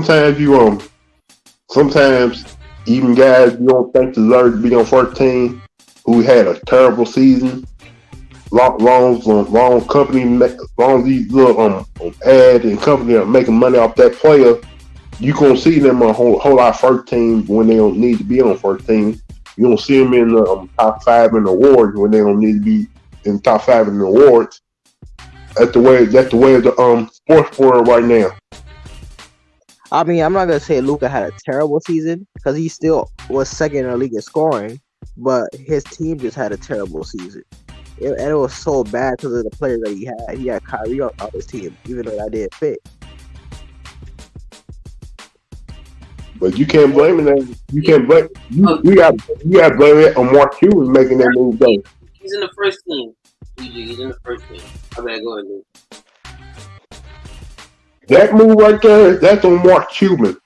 even guys you don't think deserve to be on first team who had a terrible season. Long company, long these little ad and company are making money off that player. you gonna see them a whole lot of first team when they don't need to be on first team. You don't see them in the top 5 in the awards when they don't need to be in the top 5 in the awards. That's the way of the sports world right now. I mean, I'm not gonna say Luka had a terrible season because he still was second in the league in scoring, but his team just had a terrible season. And it was so bad because of the players that he had. He had Kyrie on his team, even though that didn't fit. But you can't blame it. You can't blame you got to blame it on Mark Cuban making that move though. He's in the first team. He's in the first team. I better go ahead, Luke. That move right there, that's on Mark Cuban.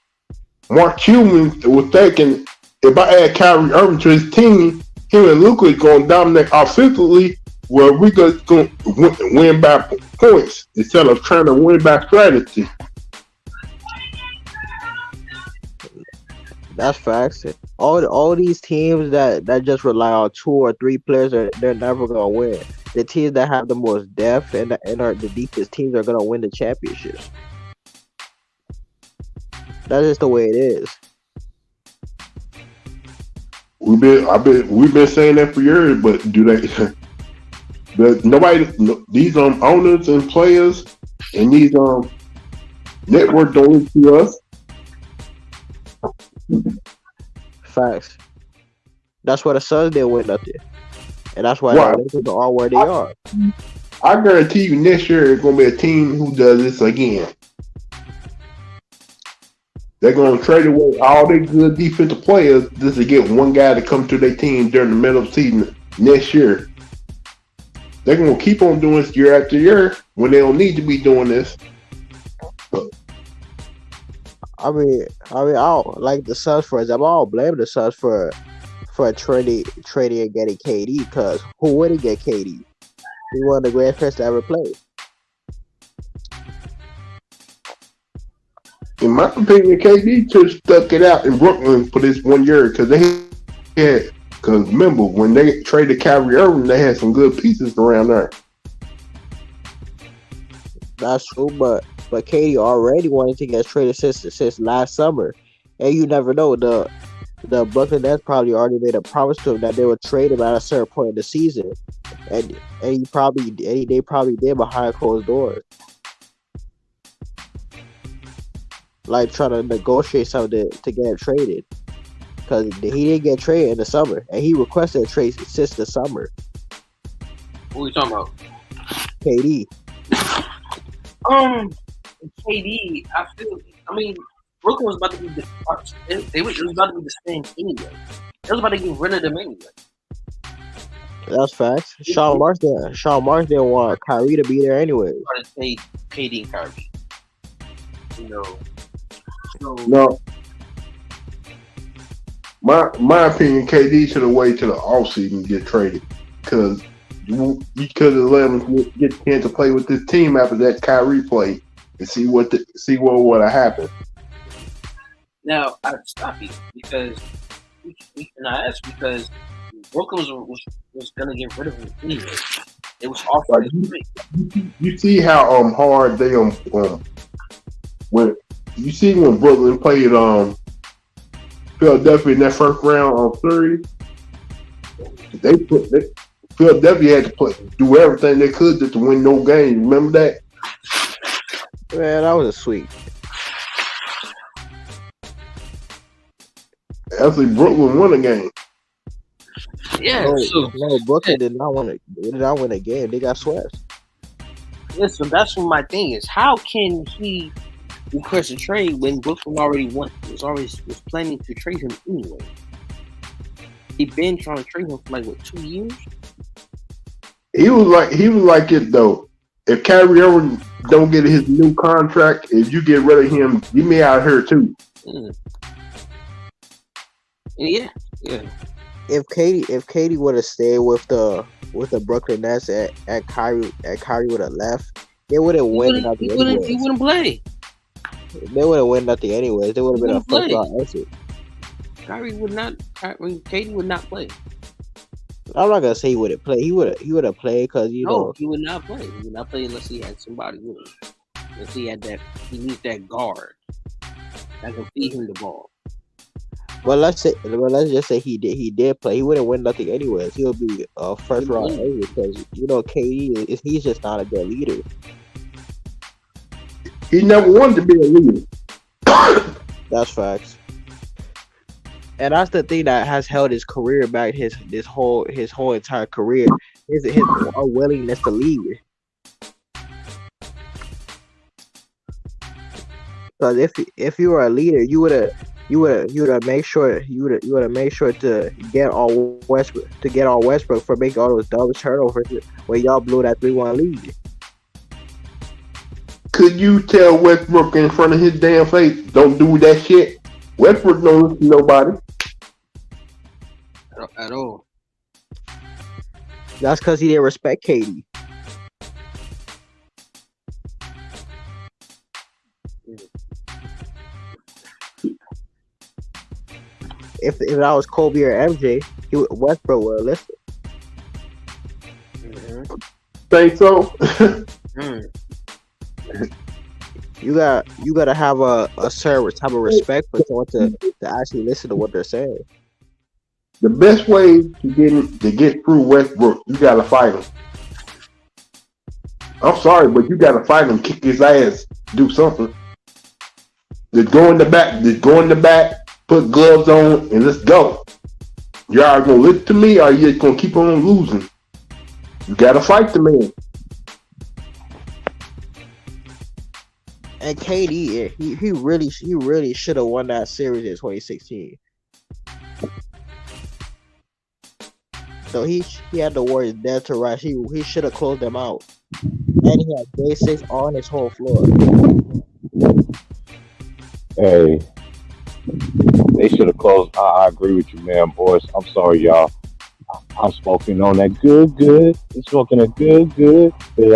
Mark Cuban was thinking, if I add Kyrie Irving to his team, him and Luka is going to dominate offensively, where we going to win by points instead of trying to win by strategy. That's facts. All these teams that just rely on 2 or 3 players, they're never gonna win. The teams that have the most depth and are the deepest teams are gonna win the championships. That's just the way it is. We've been saying that for years, but do they? But nobody, these owners and players and these networks don't listen to us. Facts. That's why the Suns didn't win nothing, and that's why Why? the Lakers are where they are. I guarantee you next year it's going to be a team who does this again. They're going to trade away all their good defensive players just to get one guy to come to their team during the middle of the season next year. They're going to keep on doing this year after year when they don't need to be doing this. I mean, I don't like the Suns for example. I don't blame the Suns for trading and getting KD because who wouldn't get KD? He's one of the greatest players to ever play. In my opinion, KD just stuck it out in Brooklyn for this 1 year because because remember when they traded Kyrie Irving, they had some good pieces around there. That's true, but KD already wanted to get traded since last summer, and you never know. The Brooklyn Nets probably already made a promise to him that they would trade him at a certain point in the season, and they probably did behind closed doors, like trying to negotiate something to get him traded, because he didn't get traded in the summer, and he requested a trade since the summer. What are we talking about? KD. KD, I mean, Brooklyn was about to be it was about to be the same anyway. They was about to get rid of them anyway. That's facts. Sean Marks didn't want Kyrie to be there anyway. Trying to pay KD and Kyrie. You know. So, No, my opinion, KD should have waited till the offseason to get traded because you could have let him get a chance to play with this team after that Kyrie play and see what would have happened. now I stop you because because Brooklyn was gonna get rid of him anyway. It was offered. You see how hard they when you see when Brooklyn played Philadelphia in that first round on Thursday, Philadelphia had to do everything they could just to win no game. Remember that? Man, that was a sweep. Actually, Brooklyn won a game. Yeah. No, Brooklyn did not win a game. They got swept. Listen, that's what my thing is. How can he request a trade when Brooklyn already was planning to trade him anyway? He been trying to trade him for like 2 years. He was like it though. If Kyrie Irving don't get his new contract, if you get rid of him, you may out here too. Yeah. If Katie would have stayed with the Brooklyn Nets and Kyrie would have left, they wouldn't win nothing. He wouldn't play. They wouldn't win nothing anyways. They would have been a first round exit. Katie would not play. I'm not gonna say he wouldn't play. He would have played because No, he would not play. He would not play unless he had somebody with him. Unless he had that. He needs that guard. that can feed him the ball. Well, let's just say he did play. He wouldn't win nothing anyways. He'll be a first round exit because KD he's just not a good leader. He never wanted to be a leader. That's facts. And that's the thing that has held his career back. His whole entire career is his unwillingness to lead. Because if you were a leader, you would have made sure to get all Westbrook for making all those double turnovers when y'all blew that 3-1 lead. Could you tell Westbrook in front of his damn face, don't do that shit? Westbrook don't listen to nobody. At all. That's because he didn't respect KD. If that was Kobe or MJ, Westbrook would have listened. Think so? You gotta have a certain type of respect for someone to actually listen to what they're saying. The best way to get through Westbrook, you gotta fight him. I'm sorry, but you gotta fight him, kick his ass, do something. Just go in the back, put gloves on, and let's go. Y'all gonna listen to me, or you just gonna keep on losing? You gotta fight the man. And KD, he really should have won that series in 2016. So he had the Warriors dead to rights. He should have closed them out. And he had Game 6 on his whole floor. Hey, they should have closed. I agree with you, man, boys. I'm sorry, y'all. I'm smoking on that good. I'm smoking a good.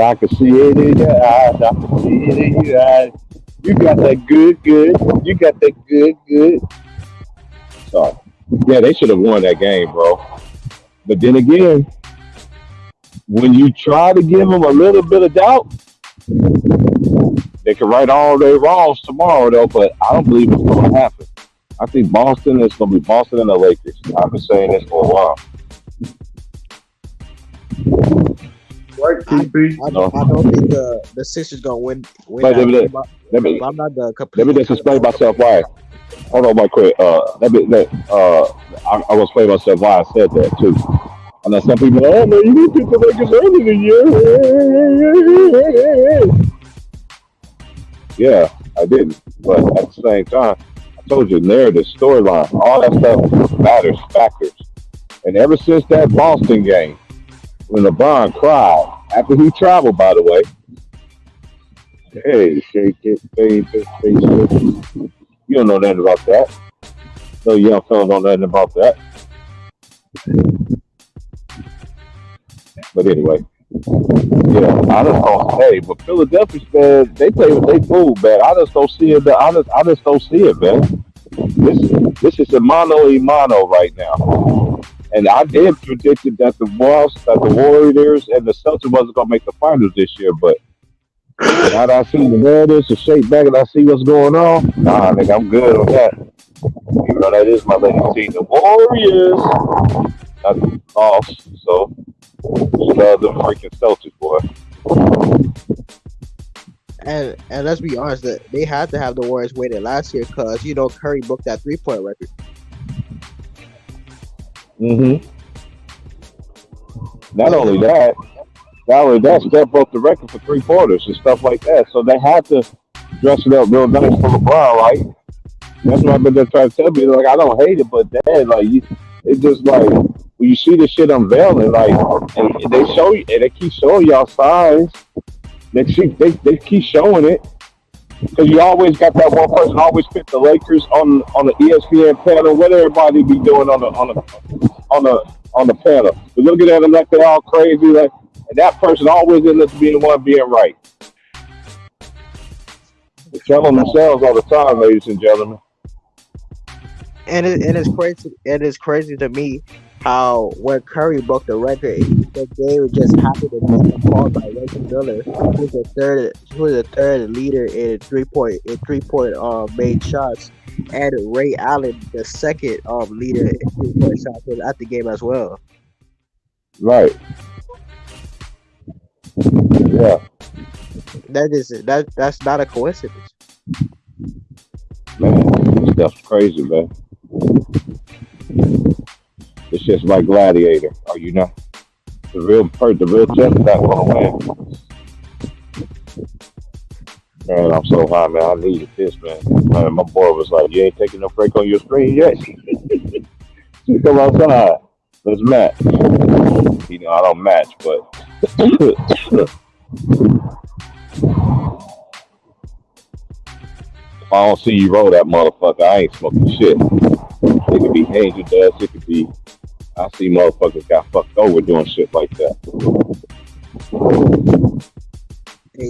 I can see it in your eyes. I can see it in your eyes. You got that good. You got that good. So, yeah, they should have won that game, bro. But then again, when you try to give them a little bit of doubt, they can right all their wrongs tomorrow, though. But I don't believe it's going to happen. I think Boston is going to be Boston and the Lakers. I've been saying this for a while. Right, TP? I don't think the Sixers gonna win. Let me just explain myself why. Hold on, right quick. I was explaining myself why I said that too. I know some people, oh man, you need to pick the Lakers early in the year. Yeah, I didn't, but at the same time, I told you narrative, storyline, all that stuff matters, factors. And ever since that Boston game, when LeBron cried, after he traveled, by the way, hey, shake it, baby, you don't know nothing about that. No young fella don't know nothing about that. But anyway, yeah, I just don't. Hey, but Philadelphia, man, they play with they move, man. I just don't see it. I just don't see it, man. This is a mano a mano right now. And I did predicted that the Warriors and the Celtics wasn't gonna make the finals this year, but now that I see the Warriors and shake back and I see what's going on, I think I'm good on that. Even though that is my latest team, the Warriors. That's lost, so love the freaking Celtics, boy. And let's be honest, that they had to have the Warriors win it last year because Curry broke that 3-point record. Not only that, Steph broke the record for 3-pointers and stuff like that. So they had to dress it up real nice for LeBron, right? That's what I've been just trying to tell you. Like, I don't hate it, but then, like, it's just like when you see this shit unveiling, like, and they show you, and they keep showing y'all signs. They keep showing it. Because you always got that one person always pick the Lakers on the ESPN panel. What everybody be doing on the panel? We're looking at them like they're all crazy, like, and that person always ends up being the one being right. They tell them themselves all the time, ladies and gentlemen. And it's crazy. It is crazy to me how when Curry broke the record, the game just happened to be called by Reggie Miller, who was the third leader in 3-point made shots, and Ray Allen, the second leader in 3-point shots, was at the game as well. Right. Yeah. That's not a coincidence. Man, this stuff's crazy, man. It's just like Gladiator. Are you not? The real champ is not gonna win. Man, I'm so high, man. I needed this, man. Man, my boy was like, "You ain't taking no break on your screen yet." So come outside. Let's match. You know, I don't match, but if I don't see you roll that motherfucker, I ain't smoking shit. It could be angel dust. It could be. I see motherfuckers got fucked over doing shit like that.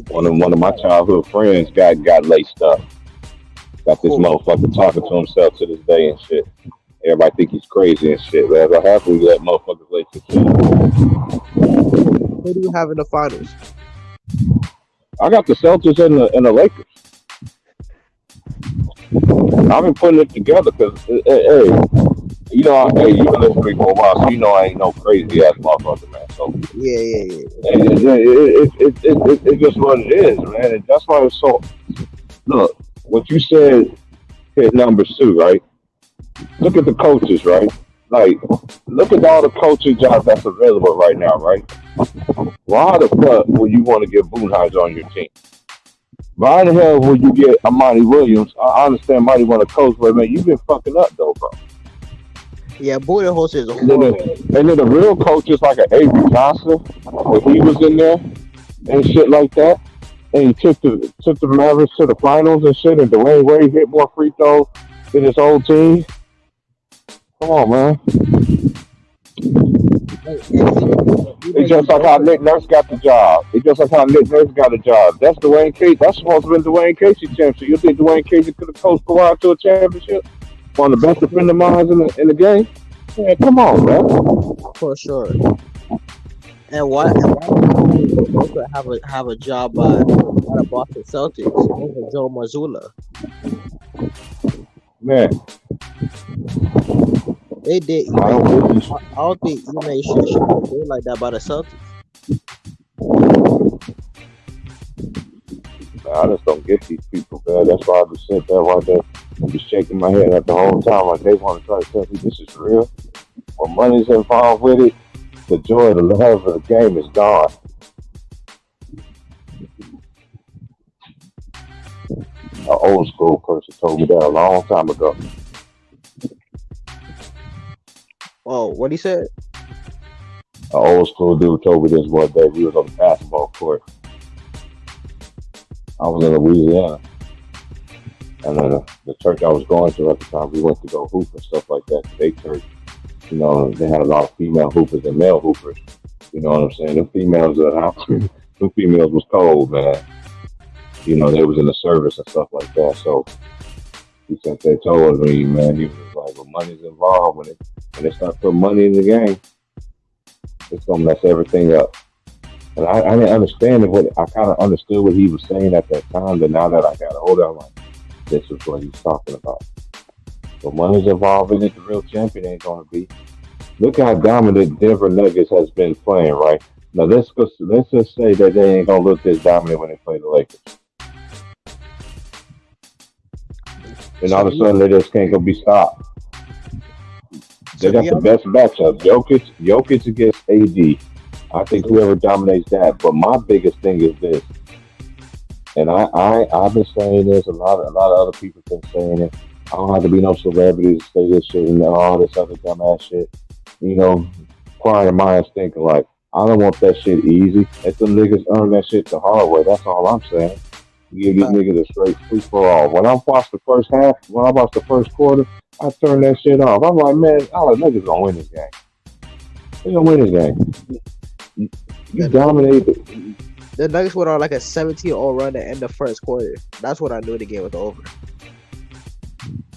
One of my childhood friends got laced up. Got this motherfucker talking to himself to this day and shit. Everybody think he's crazy and shit, man. But half of that motherfuckers lace and shit. Who do you have in the finals? I got the Celtics and the Lakers. I've been putting it together because, hey, you know, hey, you've been listening to me for a while, so you know I ain't no crazy ass motherfucker, man. So Yeah. it's just what it is, man. And that's why it's so. Look, what you said hit numbers too, right? Look at the coaches, right? Like, look at all the coaching jobs that's available right now, right? Why the fuck would you want to get Budenholzer on your team? Why the hell would you get Amani Williams? I understand Monty want to coach, but man, you've been fucking up though, bro. Yeah, Budenholzer is a And then the real coaches like an Avery Johnson, when he was in there and shit like that, and he took the Mavericks to the finals and shit, and Dwayne Wade hit more free throws than his whole team. Come on, man. It's just like how Nick Nurse got the job. It's just like how Nick Nurse got a job. That's Dwayne Casey. That's supposed to have been Dwayne Casey championship. You think Dwayne Casey could have coached Kawhi to a championship? One of the best defender minds in the game? Man, come on, man. for sure. And why also have a job by the Boston Celtics over Joe Mazzulla? Man, They did. I don't think Ime should be doing like that by the Celtics. I just don't get these people, man. That's why I just sit there right there and just shaking my head at the whole time. Like they want to try to tell me this is real. When money's involved with it, the joy, the love of the game is gone. An old school person told me that a long time ago. Oh, what he said? An old school dude told me this one day. We was on the basketball court. I was in Louisiana. And then the church I was going to at the time, we went to go hoop and stuff like that. They church, you know, they had a lot of female hoopers and male hoopers. You know what I'm saying? Them females was cold, man. You know, they was in the service and stuff like that. So he said they told me, man, he was like, well, money's involved when they start putting money in the game, it's gonna mess everything up. And I didn't understand it, but I kind of understood what he was saying at that time. But now that I got older, I'm like, this is what he's talking about. But money's involved in it. The real champion ain't gonna be. Look how dominant Denver Nuggets has been playing, right? Now let's just say that they ain't gonna look this dominant when they play the Lakers. And all of a sudden they just can't go be stopped. They got the best matchup. Jokic against AD. I think whoever dominates that. But my biggest thing is this, and I've been saying this. A lot of other people been saying it. I don't have to be no celebrity to say this shit and all this other dumbass shit. You know, quiet minds thinking like, I don't want that shit easy. Let them niggas earn that shit the hard way. That's all I'm saying. Give these niggas a straight free for all. When I watched the first half, when I watched the first quarter, I turned that shit off. I'm like, man, all the niggas gonna win this game. They gonna win this game. You dominated. The Nuggets went on like a 17-0 run to end the first quarter. That's what I knew the game was over.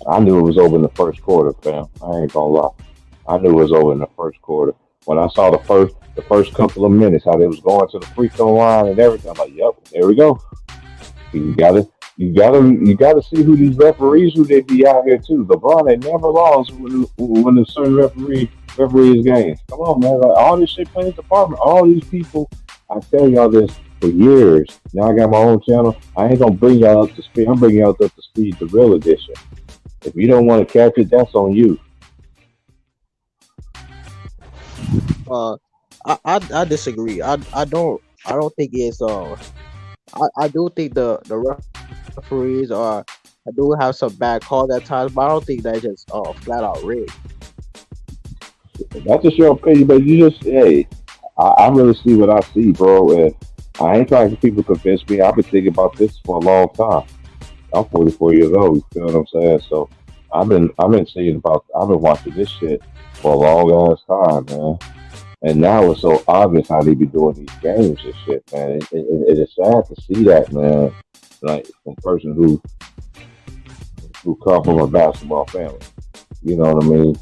I knew it was over in the first quarter, fam. I ain't gonna lie. I knew it was over in the first quarter. When I saw the first couple of minutes how they was going to the free throw line and everything, I'm like, yep, there we go. You gotta you gotta see who these referees who they be out here too. LeBron ain't never lost when a certain referee his games. Come on, man. Like, all this shit plays department. All these people, I tell y'all this for years. Now I got my own channel. I ain't gonna bring y'all up to speed. I'm bringing y'all up to speed, the real edition. If you don't want to catch it, that's on you. Uh, I disagree. I don't think it's I do think the referees are I do have some bad calls at times, but I don't think that's just flat out rigged. That's just your opinion, but you just hey, I really see what I see, bro. And I ain't trying to get people to convince me. I've been thinking about this for a long time. I'm 44 years old. You feel what I'm saying? So I've been watching this shit for a long ass time, man. And now it's so obvious how they be doing these games and shit, man. It is sad to see that, man. Like from a person who come from a basketball family. You know what I mean?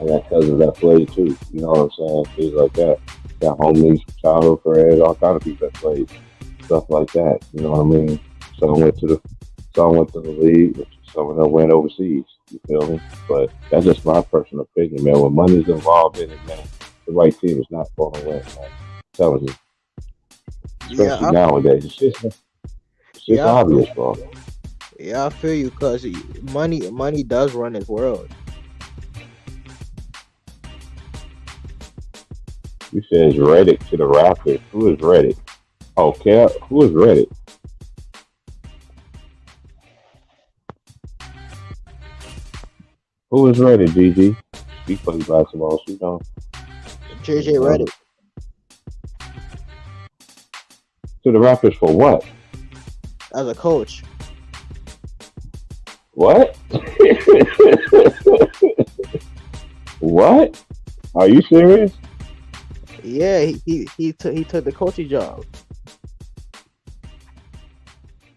I got cousins that play too. You know what I'm saying? Things like that. Got homies, childhood friends, all kind of people that played stuff like that. You know what I mean? Some went to the league, some of them went overseas. You feel me? But that's just my personal opinion, man. When money's involved in it, man, the right team is not going to win, man. I'm telling you, Yeah, especially nowadays. It's just yeah, obvious, bro. yeah. I feel you because money does run this world. You said Reddick to the Raptors. Who is Reddick? Oh, Cal. Who is Reddick? Who is Reddick, GG? She plays basketball. She don't. JJ Redick To the Raptors for what? as a coach. What? What? Are you serious? Yeah, he took the coaching job.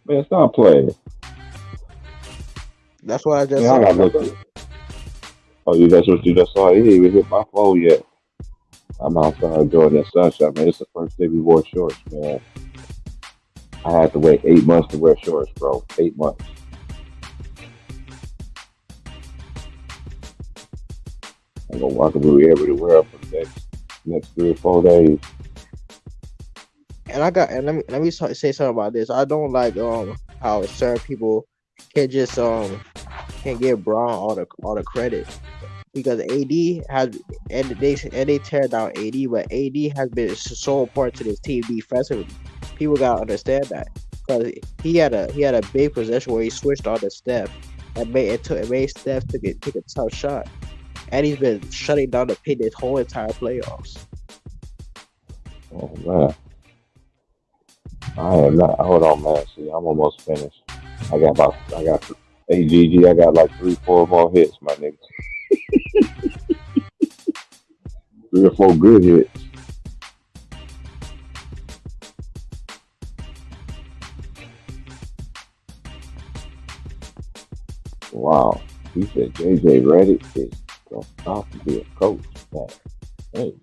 Man, stop playing. That's what I just Man, I saw. gotta look. Oh, that's what you just saw. He didn't even hit my phone yet. I'm outside enjoying that sunshine, man. It's the first day we wore shorts, man. I had to wait 8 months to wear shorts, bro. 8 months. I'm gonna walk be able to wear them for the next 3 or 4 days. And say something about this. I don't like how certain people can just can give Braun all the credit because AD has and they tear down AD, but AD has been so important to this team defensively. People gotta understand that because he had a big possession where he switched on to Steph and made Steph take a tough shot, and he's been shutting down the paint this whole entire playoffs. Oh man, I am not. Hold on, man. See, I'm almost finished. I got AGG. I got like 3, 4 more hits, my nigga. 3 or 4 good hits. Wow. He said JJ Redick is about to be a coach. Man, hey,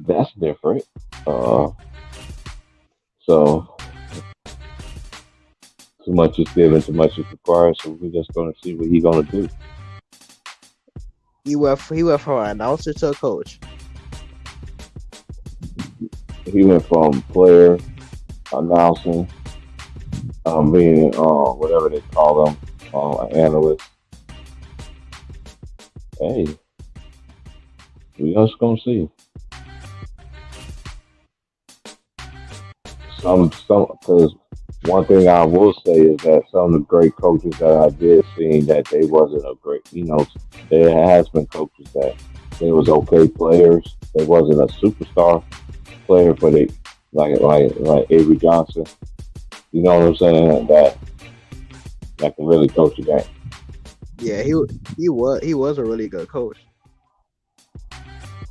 that's different. Uh, so too much is given, too much is required. So we're just gonna see what he's gonna do. He went from an announcer to a coach. He went from player announcing, being whatever they call them, an analyst. Hey, we just gonna see. Because one thing I will say is that some of the great coaches that I did see that they wasn't a great, there has been coaches that they was okay players. They wasn't a superstar player, but they like Avery Johnson. You know what I'm saying? That can really coach a game. Yeah, he was a really good coach.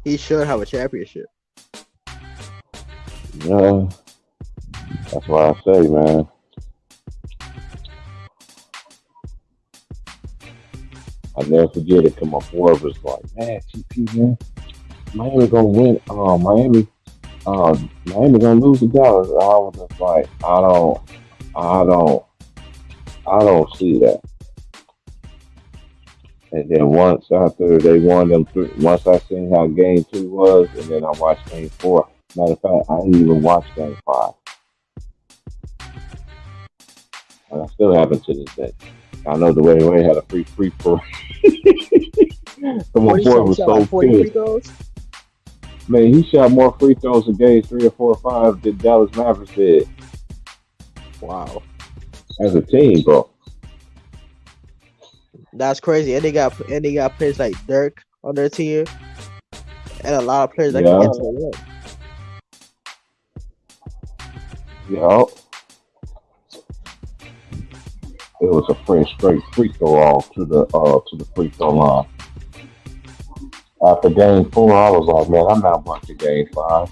He should have a championship. Yeah, that's what I say, man. I never forget it. Come on, Forbes was like, man, TP, man, Miami gonna win. Miami gonna lose to Dallas. I was just like, I don't, I don't see that. And then once after they won them, once I seen how game two was, and then I watched game four. Matter of fact, I didn't even watch game five, and I still haven't to this day. I know the way had a free for. So my What he boy shot? He was shot so like 40 free pissed. throws. Man, he shot more free throws in games three or four or five than Dallas Mavericks did Wow, as a team, bro. that's crazy. And they got players like Dirk on their team, and a lot of players that can Yeah, get to the rim. yeah. It was a straight free throw off to the free throw line. After game four, I was like, man, I'm not watching game five.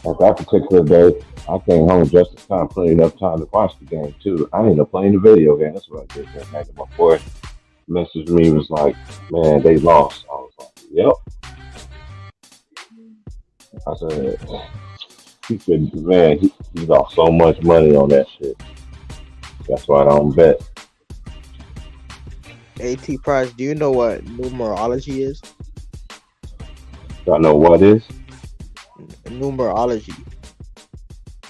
At that particular day, I came home just in time, plenty enough time to watch the game too. I ended up playing the video game. That's what I did that night. My boy messaged me, was like, man, they lost. I was like, yep. I said, he said, man, he lost so much money on that shit. That's why I don't bet. At Price, do you know what numerology is? I know what is. Numerology.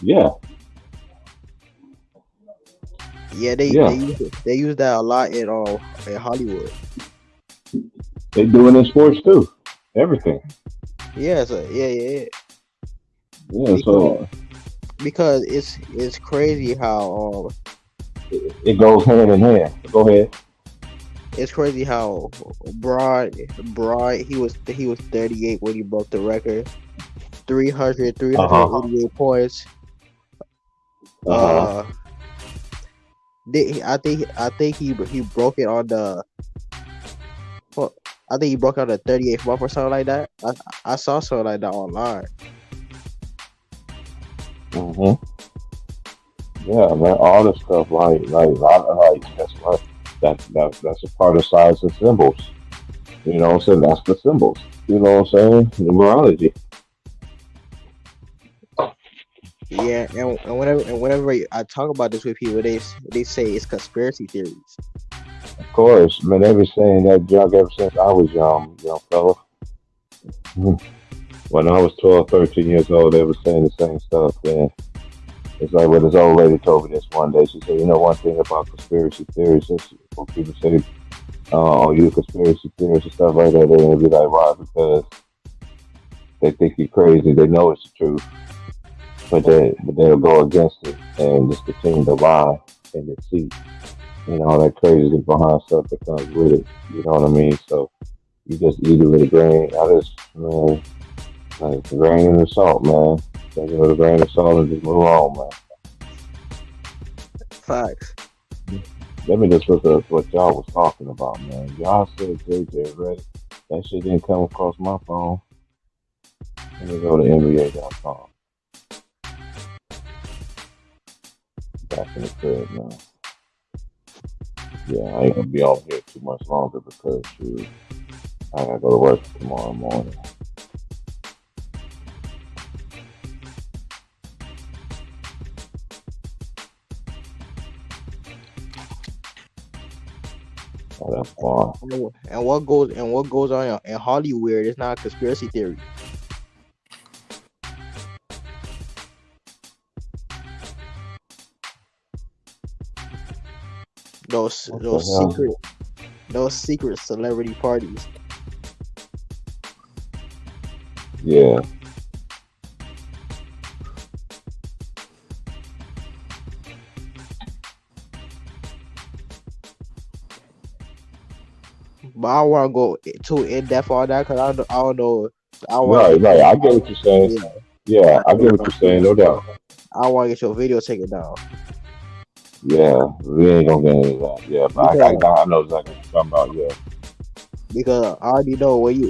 Yeah, Yeah, yeah. they use that a lot in Hollywood. They do it in sports too. Everything. Yeah, so yeah. Yeah, Because so it's crazy how it goes hand in hand. Go ahead. it's crazy how Broad he was 38 when he broke the record. 300 Uh huh. 388 points. Uh huh. Uh I think he broke it on the what- I think he broke out the 38th month or something like that. I saw something like that online. Mhm. Yeah, man. All this stuff, like that's what that's a part of signs and symbols. You know what I'm saying? That's the symbols. You know what I'm saying? Numerology. Yeah, and whenever I talk about this with people, they say it's conspiracy theories. Of course, man. They've been saying that junk ever since I was young fella. Mhm. When I was 12, 13 years old, they were saying the same stuff. Then it's like what this old lady told me this one day. She said, you know, one thing about conspiracy theories, is when people say, oh, you conspiracy theories and stuff like that, they'll be like, why? Because they think you're crazy. They know it's the truth, but they'll go against it and just continue to lie and deceit. You know, all that crazy behind stuff that comes with it. You know what I mean? So you just eat it with a grain. Man, like a grain and salt, man. Take it with a grain of salt and just move on, man. Facts. Let me just look up what y'all was talking about, man. Y'all said JJ ready. That shit didn't come across my phone. Let me go to NBA.com. Back in the crib now. Yeah, I ain't gonna be on here too much longer because I gotta go to work tomorrow morning. Oh, that's far. And what goes on in Hollywood is not a conspiracy theory. Those What the those hell? secret those secret celebrity parties. Yeah. But I don't want to go too in depth on that because I don't know. I don't want to Right, get right. I get what you're saying. yeah. Yeah, I get what you're saying, no doubt. I want to get your video taken down Yeah, we ain't gonna get into that. Yeah, but because I know exactly what you're talking about. Yeah, I already know when you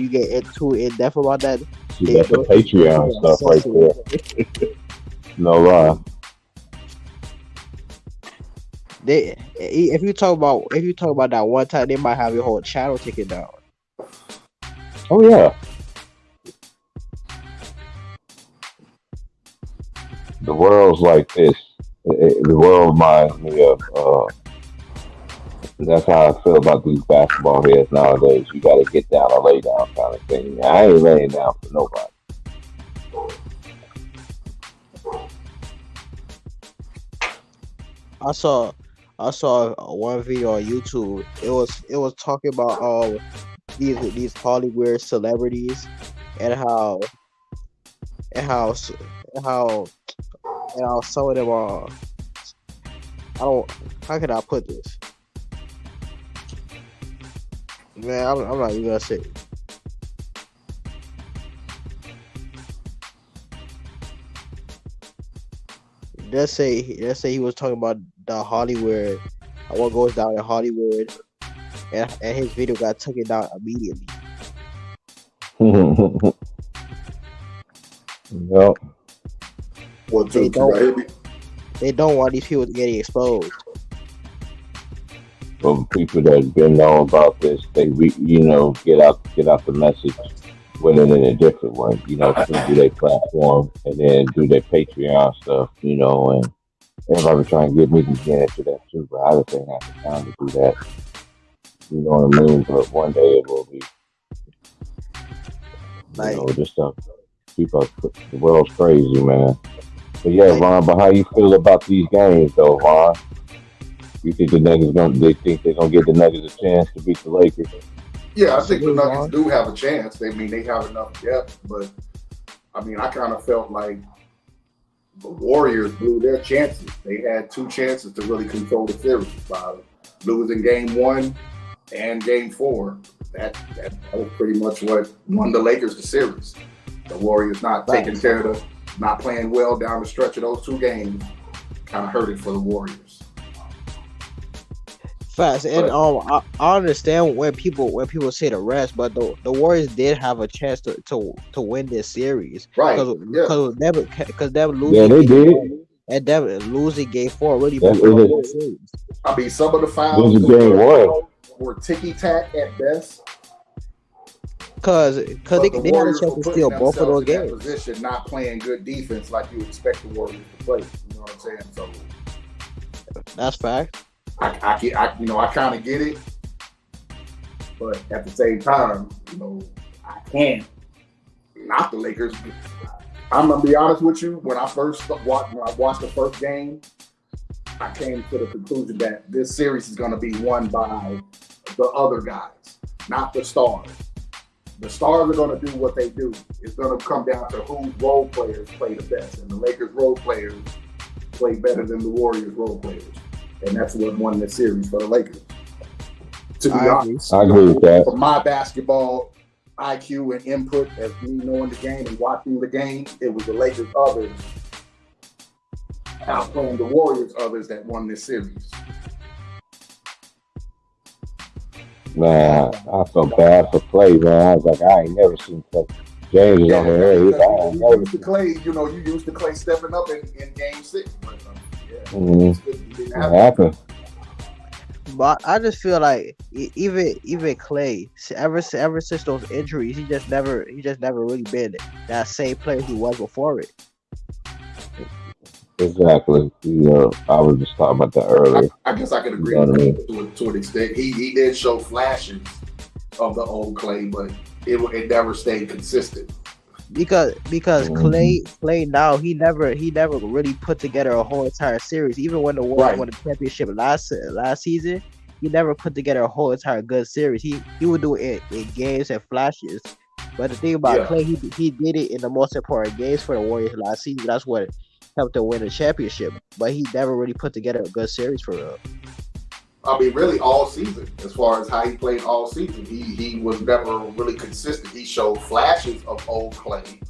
get too in depth about that, see, they that's the they Patreon get stuff right censored. there. No lie. They if you talk about that one time, they might have your whole channel taken down. Oh yeah, the world's like this. The world reminds me of. That's how I feel about these basketball heads nowadays. You got to get down or lay down kind of thing. I ain't laying down for nobody. I saw I saw one video on YouTube. It was talking about these Hollywood celebrities and and how s- and how and how some of them are. I don't. How can I put this? Man, I'm not even gonna say. Let's say he was talking about the Hollywood, what goes down in Hollywood, and his video got taken down immediately. Yep. What They two? Can y'all don't hear me? they don't want these people getting exposed. But the people that been know about this, get out the message with it in a different way. Through their platform and then do their Patreon stuff. And everybody trying to get me to get into that too, but I just ain't have the time to do that. You know what I mean? But one day it will be. Like This stuff. People, the world's crazy, man. But yeah, like Ron. But how you feel about these games, though, Ron? You think the Nuggets gonna? They think they're gonna give the Nuggets a chance to beat the Lakers? Yeah, I think the absolutely Nuggets wrong. do have a chance. They have enough depth, but I kind of felt like the Warriors blew their chances. They had two chances to really control the series by losing game one and game four. That was pretty much what won the Lakers the series. The Warriors not taking Facts. care of not playing well down the stretch of those two games kind of hurt it for the Warriors. Facts. And But I understand when people say the rest, but the Warriors did have a chance to win this series right, yeah, because them Yeah, losing they game did. one and them losing game four really That messed up is the series. some of the this fouls is game one. were ticky tack at best. Cause But they, the they had a Warriors chance were to putting steal both of themselves those in that games. position, not playing good defense like you expect the Warriors to play. You know what I'm saying? So That's fact. I kind of get it, but at the same time, I can't knock the Lakers. I'm gonna be honest with you. When I watched the first game, I came to the conclusion that this series is gonna be won by the other guys, not the stars. The stars are going to do what they do. It's going to come down to whose role players play the best. And the Lakers role players play better than the Warriors role players. And that's what won the series for the Lakers. To be I agree. honest, I agree with that. for my basketball IQ and input as me knowing the game and watching the game, it was the Lakers others outplaying the Warriors others that won this series. Man, I felt bad for Clay, man. I was like, I ain't never seen such. James is on Yeah, here. because I ain't you never used to seen. Clay, you used to Clay stepping up in game six. But, Mm-hmm. it's good you didn't What have it. happened? But I just feel like even Clay, ever since those injuries, he just never really been that same player he was before it. Exactly. I was just talking about that earlier. I guess I could You agree know what I with mean? that to an extent. He did show flashes of the old Clay, but it never stayed consistent. Because Mm-hmm. Clay now he never really put together a whole entire series. Even when the Warriors Right. won the championship last season, he never put together a whole entire good series. He would do it in games and flashes. But the thing about Yeah. Clay, he did it in the most important games for the Warriors last season. That's what helped them win the championship. But he never really put together a good series for real. Really all season, as far as how he played all season. He was never really consistent. He showed flashes of old Clay,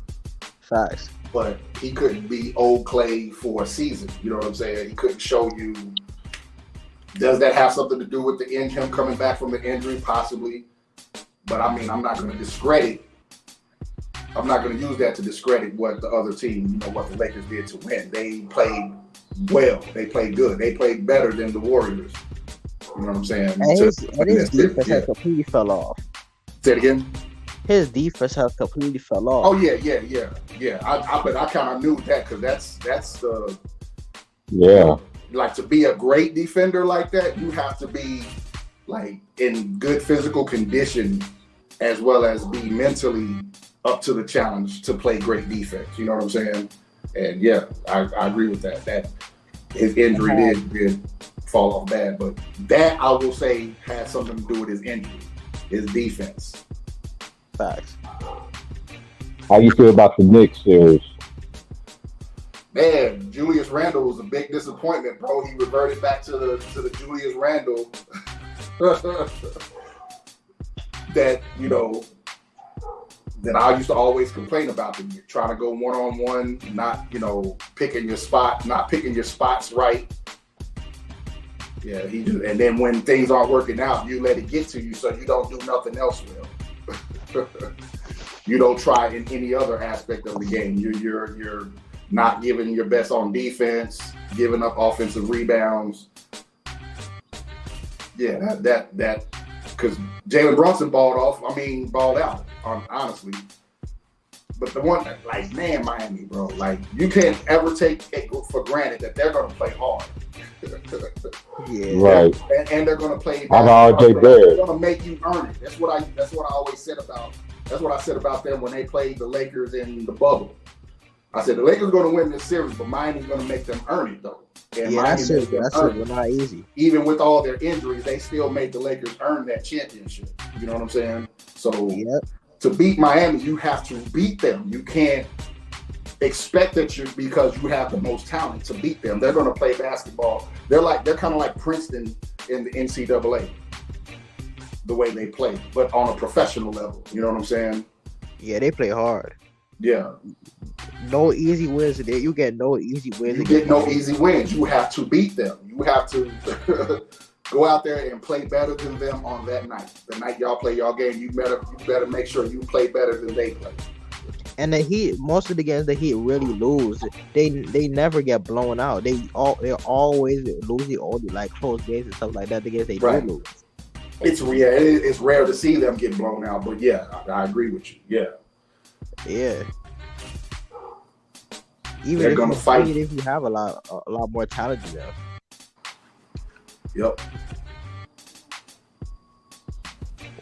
Facts. but he couldn't be old Clay for a season. You know what I'm saying? He couldn't show you. Does that have something to do with him coming back from the injury? Possibly. But I'm not going to discredit. I'm not going to use that to discredit what the other team, what the Lakers did to win. They played well. They played good. They played better than the Warriors. You know what I'm saying? And To his win that series. defense Yeah. had completely fell off. Say it again. his defense has completely fell off. Oh yeah. But I kind of knew that because that's the Yeah. like to be a great defender like that, you have to be like in good physical condition as well as be mentally up to the challenge to play great defense. You know what I'm saying? And yeah, I agree with that. That his injury did fall off bad, but that I will say had something to do with his injury, his defense. Facts. How you feel about the Knicks series? Man, Julius Randle was a big disappointment, bro. He reverted back to the Julius Randle that that I used to always complain about. Trying to go one-on-one, not picking your spot, not picking your spots right. Yeah, he do. And then when things aren't working out, you let it get to you, so you don't do nothing else well. You don't try in any other aspect of the game. You're not giving your best on defense, giving up offensive rebounds. Yeah, that because Jalen Brunson balled out, honestly. But the one that, like, man, Miami, bro, like, you can't ever take it for granted that they're going to play hard. Yeah. Right. And they're going to play. I'm RJ They're Barrett. going to make you earn it. That's what I always said about. That's what I said about them when they played the Lakers in the bubble. I said the Lakers are going to win this series, but Miami's going to make them earn it, though. And Yeah, Miami that's made it. them That's earn it. Not easy. Even with all their injuries, they still made the Lakers earn that championship. You know what I'm saying? So Yep. to beat Miami, you have to beat them. You can't expect that because you have the most talent to beat them. They're going to play basketball. They're kind of like Princeton in the NCAA, the way they play, but on a professional level. You know what I'm saying? Yeah, they play hard. Yeah. No easy wins today. You get no easy wins. You get no easy wins. You have to beat them. You have to go out there and play better than them on that night. The night y'all play y'all game, you better make sure you play better than they play. And the Heat, most of the games the Heat really lose. They never get blown out. They're always losing all the like close games and stuff like that. The games they do Right. lose. It's rare to see them get blown out, but yeah, I agree with you. Yeah. Yeah. They're Even gonna fight. Even if you have a lot more talent than them. Yep.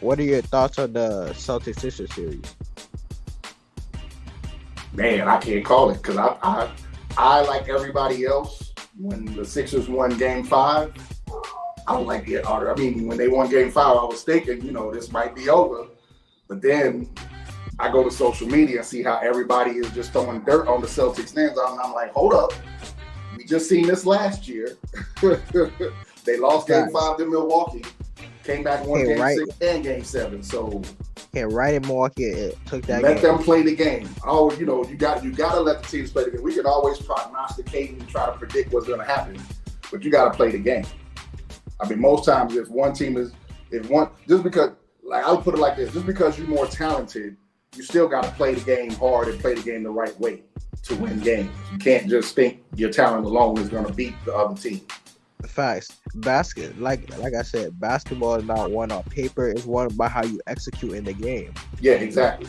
What are your thoughts on the Celtics Sixers series? Man, I can't call it because I like everybody else. When the Sixers won Game 5, I was like, yeah. I mean, when they won Game 5, I was thinking, this might be over. But then I go to social media and see how everybody is just throwing dirt on the Celtics stands, and I'm like, hold up, we just seen this last year. They lost Game 5 to Milwaukee, came back and won Game 6 and Game 7. So. And right in Milwaukee, it took that Let game. them play the game. Oh, you got to let the teams play the game. We can always prognosticate and try to predict what's going to happen, but you got to play the game. I mean, most times just because, like, I'll put it like this: just because you're more talented, you still got to play the game hard and play the game the right way to win games. You can't just think your talent alone is going to beat the other team. Facts. Like I said, basketball is not won on paper. It's won by how you execute in the game. Yeah, exactly.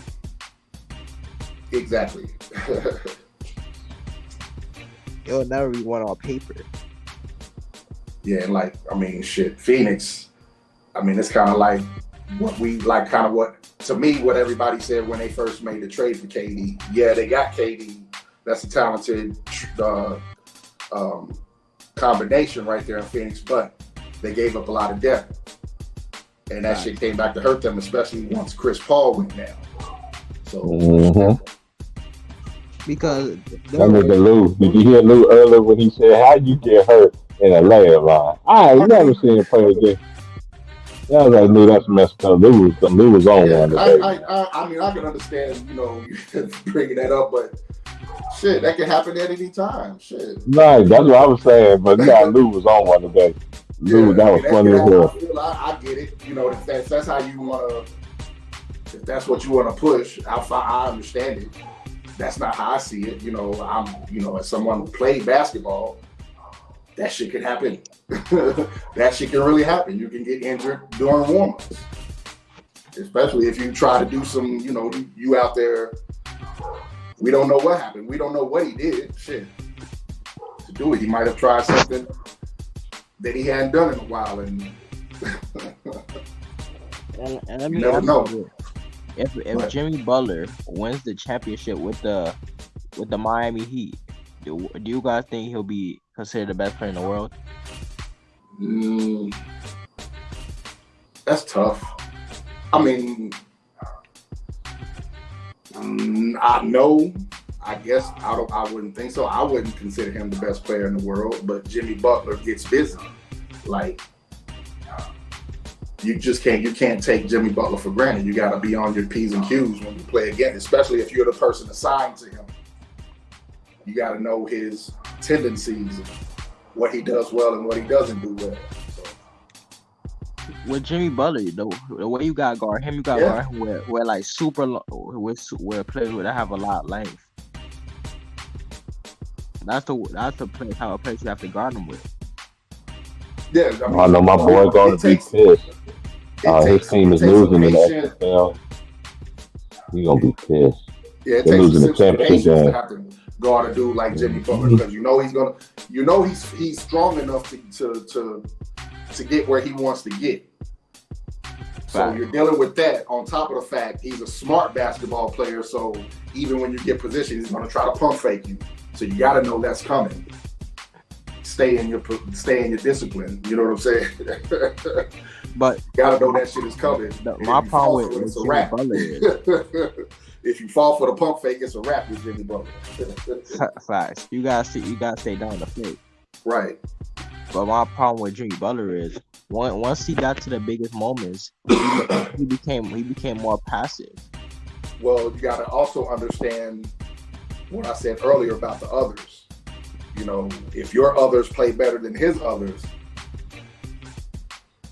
Exactly. It'll never be won on paper. Yeah, like, I mean, shit, Phoenix, I mean, it's kind of like to me, what everybody said when they first made the trade for KD. Yeah, they got KD. That's a talented combination right there in Phoenix, but they gave up a lot of depth. And that shit came back to hurt them, especially once Chris Paul went down. So, Because that nigga Lou. Did you hear Lou earlier when he said, "How you get hurt in a layup line?" I ain't never seen him play again. Yeah, I was like, Lou, that's messed up. Lou was on one today. I mean, I can understand, you bringing that up, but shit, that can happen at any time. Shit. Right, that's what I was saying. But yeah, Lou was on one today. Lou, that was funny as hell. I get it. If that's how you want to, if that's what you want to push, I understand it. That's not how I see it. As someone who played basketball, that shit can happen. That shit can really happen. You can get injured during warm-ups. Especially if you try to do some, you out there. We don't know what happened. We don't know what he did. Shit. To do it, he might have tried something that he hadn't done in a while, and let me never ask know. you this. If But Jimmy Butler wins the championship with the Miami Heat, do you guys think he'll be considered the best player in the world? that's tough. I mean, I guess I wouldn't think so. I wouldn't consider him the best player in the world, but Jimmy Butler gets busy. Like, you can't take Jimmy Butler for granted. You got to be on your P's and Q's when you play again, especially if you're the person assigned to him. You got to know his tendencies, what he does well and what he doesn't do well. So, With Jimmy Butler, the way you got to guard him, you got to guard him where like super long, where players would have a lot of length. That's the play, how a place you have to guard him with. yeah, I know my boy going to be pissed. His team is losing in the XFL. He gonna be pissed. Yeah, it They're takes losing the some championship patience to game. have to guard a dude like Jimmy Butler because he's strong enough to get where he wants to get. So Right. you're dealing with that on top of the fact he's a smart basketball player. So even when you get position, he's going to try to pump fake you. So you got to know that's coming. Stay in your discipline. You know what I'm saying? But Got to know that shit is coming. my If you fall problem for it, with it's a Jimmy wrap. Butler is If you fall for the pump fake, it's a wrap with Jimmy Butler. facts. You gotta stay down the field. Right. But my problem with Jimmy Butler is once he got to the biggest moments, he became more passive. Well, you got to also understand what I said earlier about the others. If your others play better than his others,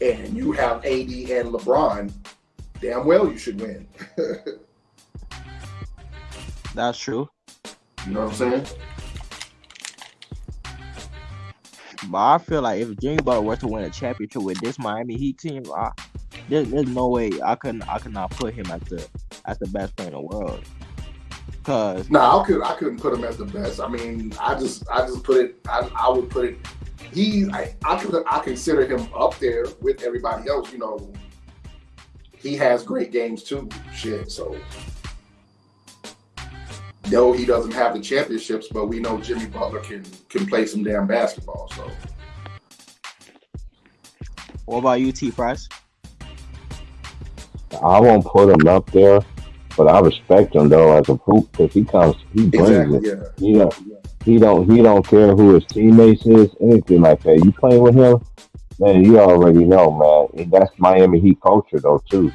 and you have AD and LeBron, damn well you should win. That's true. You know what I'm saying? But I feel like if Jimmy Butler were to win a championship with this Miami Heat team, there's no way I could not put him as the best player in the world. Cause No, I couldn't put him as the best. I mean, I just put it. I would put it. I consider him up there with everybody else. He has great games too. Shit, so. No, he doesn't have the championships, but we know Jimmy Butler can play some damn basketball. So, what about you, T. Price? I won't put him up there, but I respect him though as a hoop because he brings exactly, it. yeah. He don't care who his teammates is, anything like that. You playing with him, man, you already know, man. And that's Miami Heat culture though too.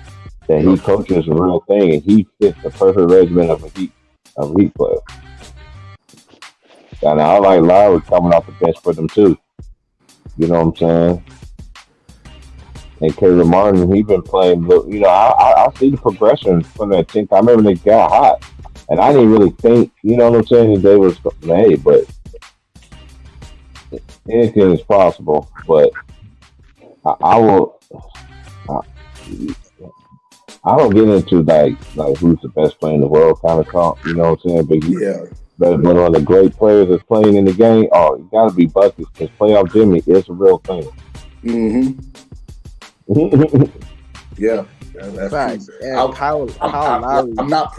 That Heat culture is a real thing, and he fits the perfect regimen of a Heat player. And I like Lowry coming off the bench for them too. You know what I'm saying? And Caleb Martin, he been playing. I see the progression from that team. I remember they got hot, and I didn't really think, you know what I'm saying, that they was made. But anything is possible. But I don't get into like who's the best player in the world kind of talk. You know what I'm saying? But But one of the great players that's playing in the game, you got to be buckets because playoff Jimmy is a real thing. Mm-hmm. Yeah, that's Right. true. And Kyle Lowry. I'm not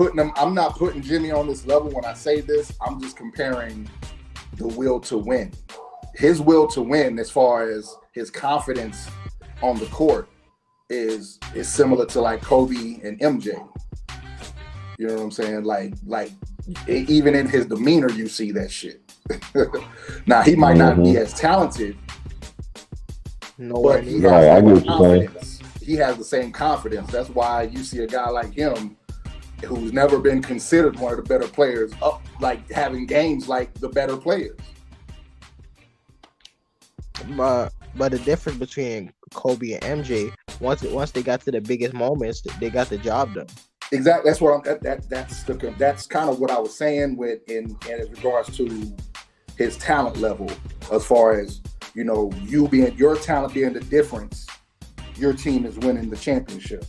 putting Jimmy on this level when I say this. I'm just comparing the will to win. His will to win, as far as his confidence on the court, is similar to like Kobe and MJ. You know what I'm saying? Like even in his demeanor, you see that shit. Now he might not be as talented, but he has Right, I get the what you're saying. confidence. He has the same confidence. That's why you see a guy like him, who's never been considered one of the better players, up like having games like the better players. But the difference between Kobe and MJ, once they got to the biggest moments, they got the job done. Exactly. That's what that's kind of what I was saying with in as regards to his talent level, as far as your talent being the difference, your team is winning the championship.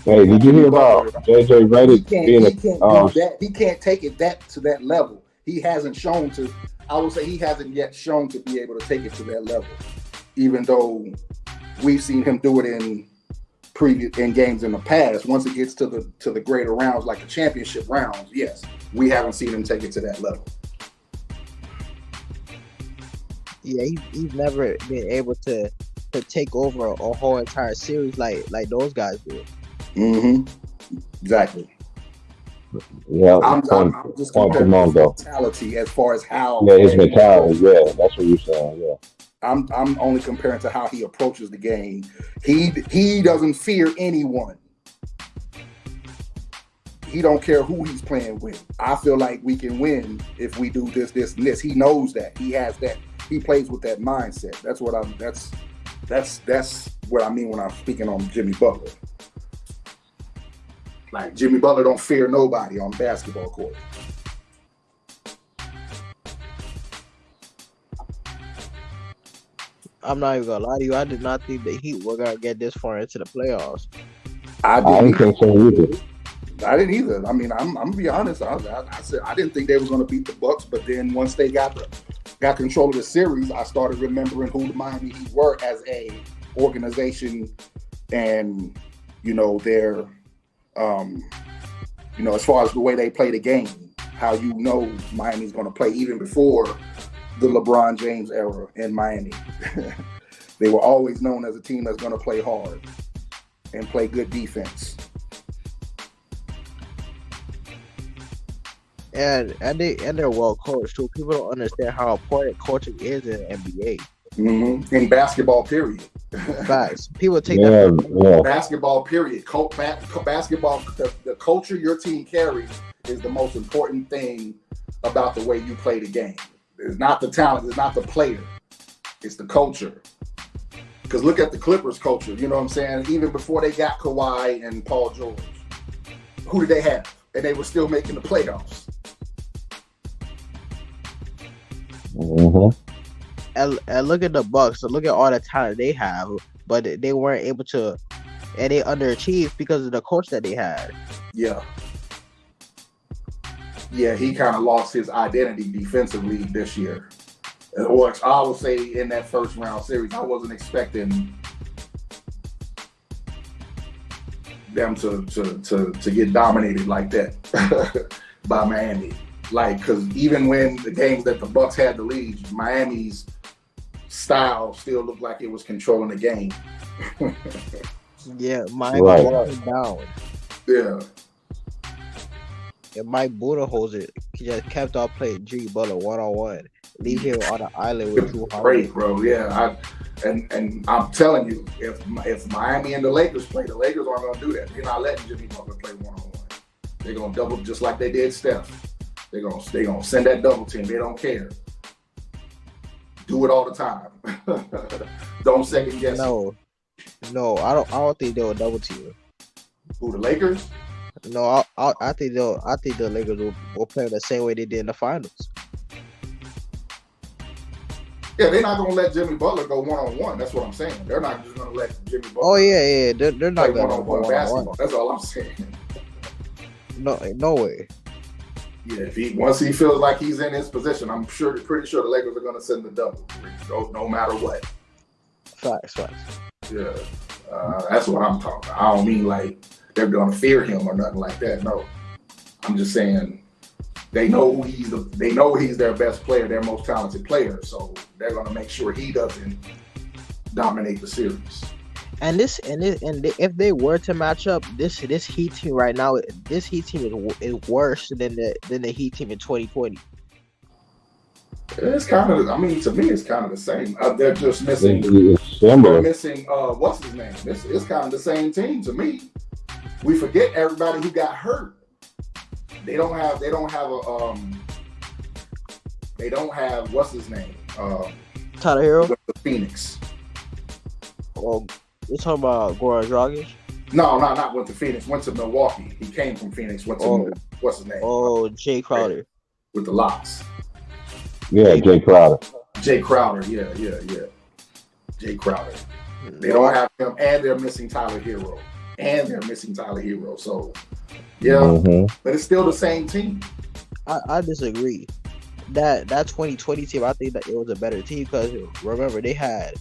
Hey, did you hear about JJ He Redick can't being he a can't do that. He can't take it that to that level. He hasn't shown to. I would say he hasn't yet shown to be able to take it to that level. Even though we've seen him do it in games in the past. Once it gets to the greater rounds, like the championship rounds, yes, we haven't seen him take it to that level. Yeah, he's never been able to take over a whole entire series like those guys did. Mm-hmm. Exactly. Yeah, I'm just comparing his mentality as far as how. Yeah, his mentality. Yeah, that's what you're saying. Yeah. I'm only comparing to how he approaches the game. He doesn't fear anyone. He don't care who he's playing with. I feel like we can win if we do this, this, and this. He knows that. He has that. He plays with that mindset. That's what I mean when I'm speaking on Jimmy Butler. Like Jimmy Butler don't fear nobody on the basketball court. I'm not even gonna lie to you. I did not think the Heat were gonna get this far into the playoffs. I didn't think so either. I didn't either. I mean, I'm gonna be honest. I said I didn't think they was gonna beat the Bucks, but then once they got control of the series, I started remembering who the Miami Heat were as a organization, and their as far as the way they play the game, how Miami's gonna play even before the LeBron James era in Miami. They were always known as a team that's going to play hard and play good defense. And they're well coached too. People don't understand how important coaching is in the NBA. Mm-hmm. In basketball, period. Facts. People take that. Basketball, period. Basketball, the culture your team carries is the most important thing about the way you play the game. It's not the talent, it's not the player, it's the culture. Because look at the Clippers culture, you know what I'm saying? Even before they got Kawhi and Paul George, who did they have? And they were still making the playoffs. Mm-hmm. And look at the Bucks. So look at all the talent they have, but they weren't able to, and they underachieved because of the coach that they had. Yeah. Yeah, he kind of lost his identity defensively this year. Or I would say in that first round series, I wasn't expecting them to get dominated like that by Miami. Like, because even when the games that the Bucks had the lead, Miami's style still looked like it was controlling the game. Yeah, Miami was down. Yeah. And Mike Budenholzer just kept on playing Jimmy Butler one-on-one. Leave him on the island with Drew Holiday. Great, bro. Yeah, and I'm telling you, if Miami and the Lakers play, the Lakers aren't gonna do that. They're not letting Jimmy Butler play one-on-one. They're gonna double just like they did Steph. They're gonna send that double team. They don't care. Do it all the time. Don't second guess. No, I don't think they'll double team. Who, the Lakers? No, I think the Lakers will play the same way they did in the finals. Yeah, they're not gonna let Jimmy Butler go one-on-one. That's what I'm saying. They're not just gonna let Jimmy Butler. Oh yeah, they're not gonna one-on-one basketball. That's all I'm saying. No way. Yeah, once he feels like he's in his position, I'm pretty sure the Lakers are gonna send the double, no matter what. Facts. Yeah, that's what I'm talking about. I don't mean like they're gonna fear him or nothing like that. No, I'm just saying they know he's their best player, their most talented player. So they're gonna make sure he doesn't dominate the series. And if they were to match up, this Heat team right now, this Heat team is worse than the Heat team in 2020. It's kind of, I mean, to me, it's kind of the same. They're just missing. They're missing. What's his name? It's kind of the same team to me. We forget everybody who got hurt. They don't have what's his name? Tyler Hero. The Phoenix. Oh, you're talking about Goran Dragic? No, not went to Phoenix. Went to Milwaukee. He came from Phoenix. Went to what's his name? Oh, Jay Crowder. With the locks. Yeah, Jay Crowder. Yeah. Jay Crowder. They don't have him, and they're missing Tyler Hero. and they're missing Tyler Hero. So, yeah, Mm-hmm. but it's still the same team. I disagree. That 2020 team, I think that it was a better team because remember they had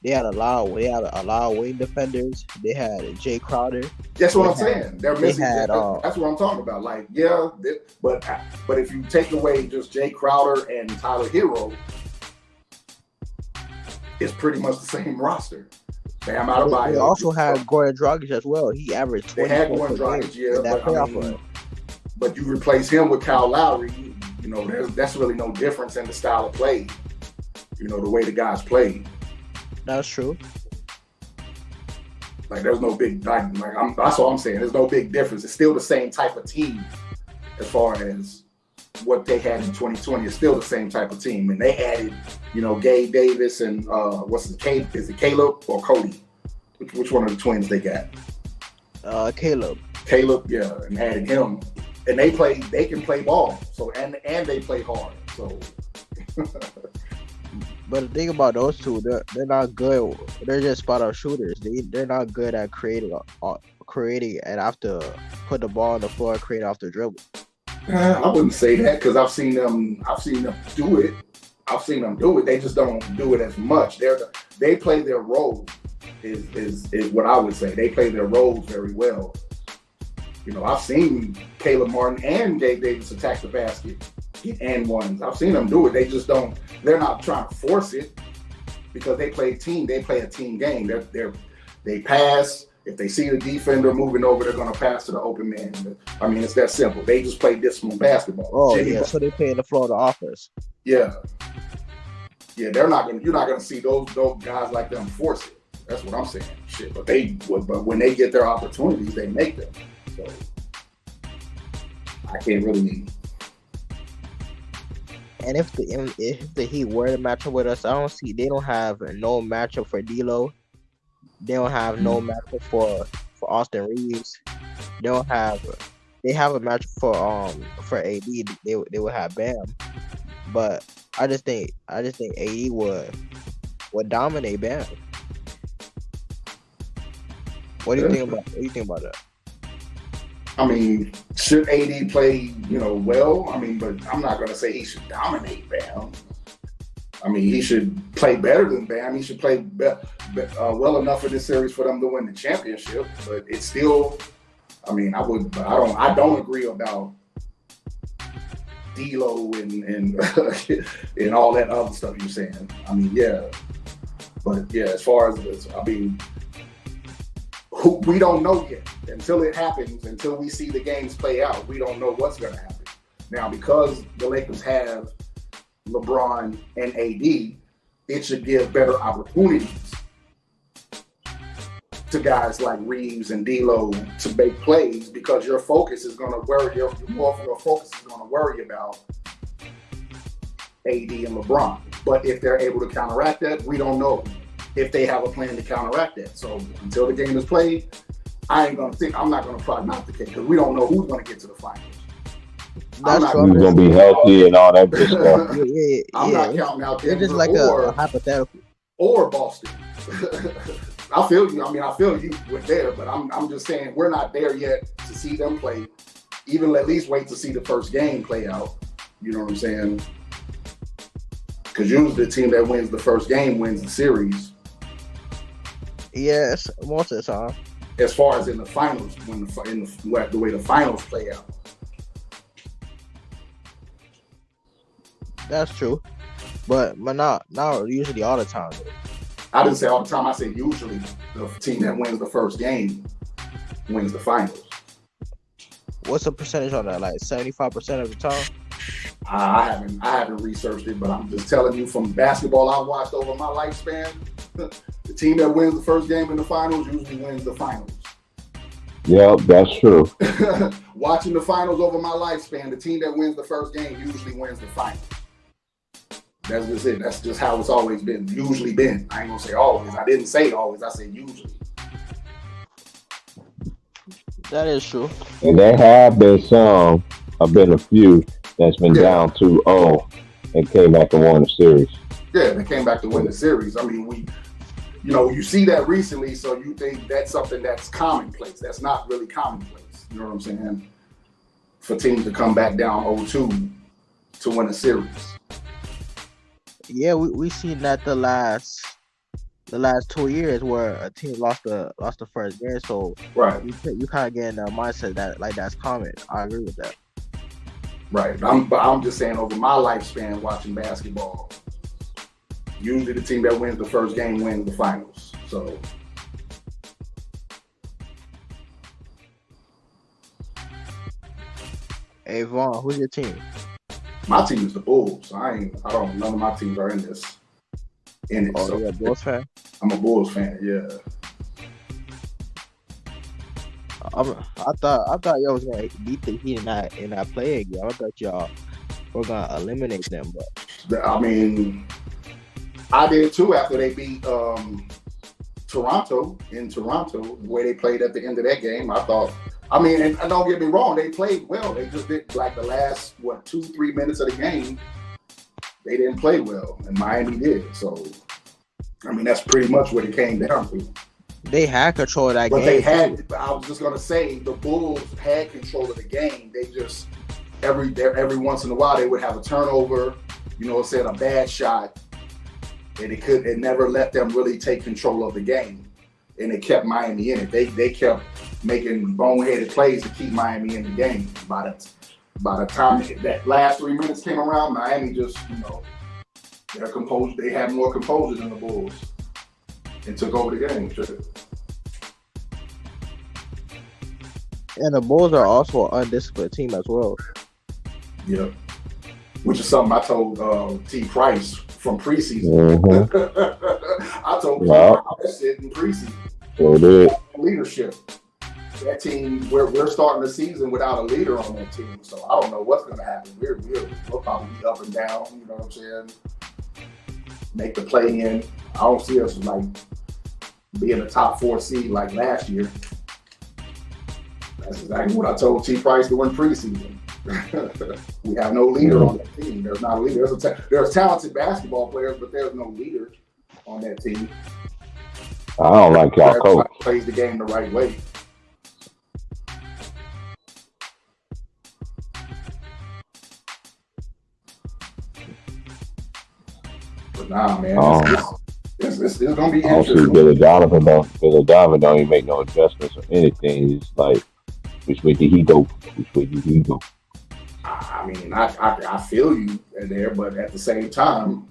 a lot of wing defenders. They had Jay Crowder. That's what They I'm saying. They're missing. had, That's what I'm talking about. Like, yeah, but if you take away just Jay Crowder and Tyler Hero, it's pretty much the same roster. Bam Adebayo. They also had Goran Dragic as well. He averaged 20 They had points Goran per Dragic, game yeah, in that but, I playoff mean, run. But you replace him with Kyle Lowry, you know, that's really no difference in the style of play. You know, the way the guys play. That's true. Like, there's no big, that's all I'm saying. There's no big difference. It's still the same type of team as far as what they had in 2020. It's still the same type of team. And they added, you know, Gabe Davis and is it Caleb or Cody? Which one of the twins they got? Caleb. Caleb, yeah, and added him. And they can play ball. So and they play hard. So But the thing about those two, they're not good. They're just spot up shooters. They're not good at creating and after put the ball on the floor and create off the dribble. I wouldn't say that because I've seen them do it. They just don't do it as much. They play their role is what I would say. They play their roles very well. You know, I've seen Caleb Martin and Gabe Davis attack the basket and ones. I've seen them do it. They just don't. They're not trying to force it because they play team. They play a team game. They pass. If they see the defender moving over, they're going to pass to the open man. I mean, it's that simple. They just play disciplined basketball. Oh, yeah, so they play in the floor of the offense. Yeah. Yeah, you're not going to see those guys like them force it. That's what I'm saying. Shit, but when they get their opportunities, they make them. So I can't really. And if the Heat were to match up with us, they don't have no matchup for D'Lo. They don't have no matchup for Austin Reeves. They have a matchup for AD. They would have Bam. But I just think AD would dominate Bam. What do you think about that? I mean, should AD play, well? I mean, but I'm not going to say he should dominate Bam. I mean, he should play better than Bam. He should play well enough in this series for them to win the championship. But it's still, I mean, I don't agree about D'Lo and and all that other stuff you're saying. I mean, yeah, but yeah, as far as I mean. We don't know yet. Until it happens, until we see the games play out, we don't know what's going to happen. Now, because the Lakers have LeBron and AD, it should give better opportunities to guys like Reeves and D'Lo to make plays because your focus is going to worry. Your focus is going to worry about AD and LeBron. But if they're able to counteract that, we don't know if they have a plan to counteract that. So until the game is played, I'm not going to prognosticate because we don't know who's going to get to the finals. Who's going to be healthy and all that good stuff. I'm not counting out Denver just like a hypothetical. Or Boston. I feel you. I mean, I feel you with there, but I'm just saying we're not there yet to see them play. Even at least wait to see the first game play out. You know what I'm saying? Because usually the team that wins the first game wins the series. Yes, most of the time. As far as in the finals, the way the finals play out. That's true, but not usually all the time. I didn't say all the time. I said usually the team that wins the first game wins the finals. What's the percentage on that? Like 75% of the time? I haven't researched it, but I'm just telling you from basketball I've watched over my lifespan, the team that wins the first game in the finals usually wins the finals. Yeah, that's true. Watching the finals over my lifespan, the team that wins the first game usually wins the finals. That's just it. That's just how it's always been. Usually been. I ain't gonna say always. I didn't say always. I said usually. That is true. And there have been some, I've been a few that's been down 2-0 and came back and won the series. Yeah, they came back to win the series. I mean, you see that recently, so you think that's something that's commonplace. That's not really commonplace. You know what I'm saying? For teams to come back down 0-2 to win a series. Yeah, we seen that the last 2 years where a team lost the first game. So Right. you kind of get in a mindset that like that's common. I agree with that. Right. But I'm just saying over my lifespan watching basketball, usually the team that wins the first game wins the finals. So Hey Vaughn, who's your team? my team is the Bulls. None of my teams are in it. Oh, So you're a Bulls fan? I'm a Bulls fan, yeah. I thought y'all was gonna beat the Heat in that play game. I thought y'all were gonna eliminate them, but I mean, I did too after they beat Toronto in Toronto, the way they played at the end of that game. I thought, and don't get me wrong, they played well. They just did like the last 2-3 minutes of the game, they didn't play well, and Miami did. So, that's pretty much what it came down to. they had control of that But game. they had, I was just gonna say, the Bulls had control of the game. They just every once in a while they would have a turnover, a bad shot, and it never let them really take control of the game, and it kept Miami in it. They kept making boneheaded plays to keep Miami in the game. By the time that last 3 minutes came around, Miami just their composure. They had more composure than the Bulls and took over the game. And the Bulls are also an undisciplined team as well. Yeah, which is something I told T. Price from preseason. Mm-hmm. I told him Wow. that shit in preseason. So did. Leadership. That team, we're starting the season without a leader on that team, so I don't know what's going to happen. We'll probably be up and down. You know what I'm saying? Make the play in. I don't see us like being a top 4 seed like last year. That's exactly what I told T. Price during preseason. We have no leader on that team. There's not a leader. There's talented basketball players, but there's no leader on that team. I don't like y'all Everybody coach. plays the game the right way. But nah, man, it's gonna be I don't see interesting. Billy Donovan though. Billy Donovan don't even make no adjustments or anything. It's like, which way did he go? Which way did he go? I feel you there, but at the same time,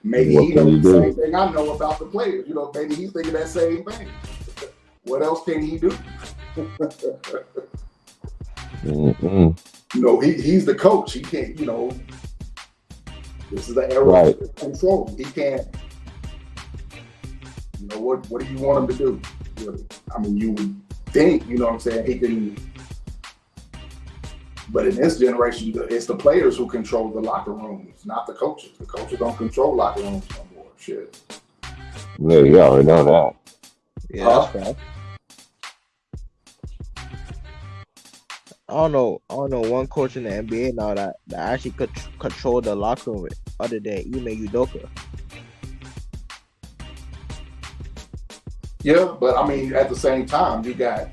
maybe What he can knows he the do? same thing I know about the players. Maybe he's thinking that same thing. What else can he do? Mm-mm. He's the coach. He can't, this is the era Right. of control. He can't, what do you want him to do? Really? You would think, he can, but in this generation, it's the players who control the locker rooms, not the coaches. The coaches don't control locker rooms no more. Shit. Yeah, you already know that. Yeah, Huh? that's right. I don't know one coach in the NBA now that actually could control the locker room other than Ime Udoka. Yeah, but at the same time, you got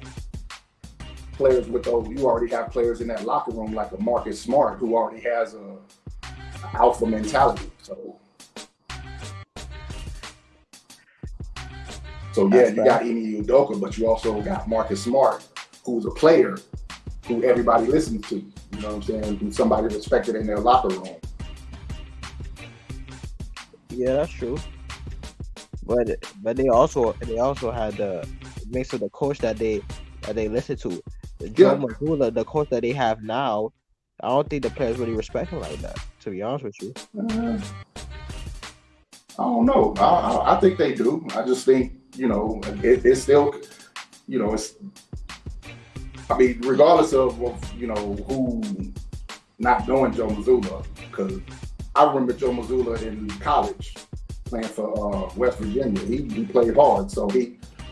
players with those. You already have players in that locker room like a Marcus Smart who already has a alpha mentality. So yeah, you got Ime Udoka, but you also got Marcus Smart, who's a player who everybody listens to. You know what I'm saying? Who's somebody respected in their locker room. Yeah, that's true. But they also had the mix of the coach that they listen to. Joe Mazzulla, the coach that they have now, I don't think the players really respect him like that. To be honest with you, I don't know. I think they do. I just think it's still, it's. Regardless of who not knowing Joe Mazzulla, because I remember Joe Mazzulla in college playing for West Virginia. He played hard, so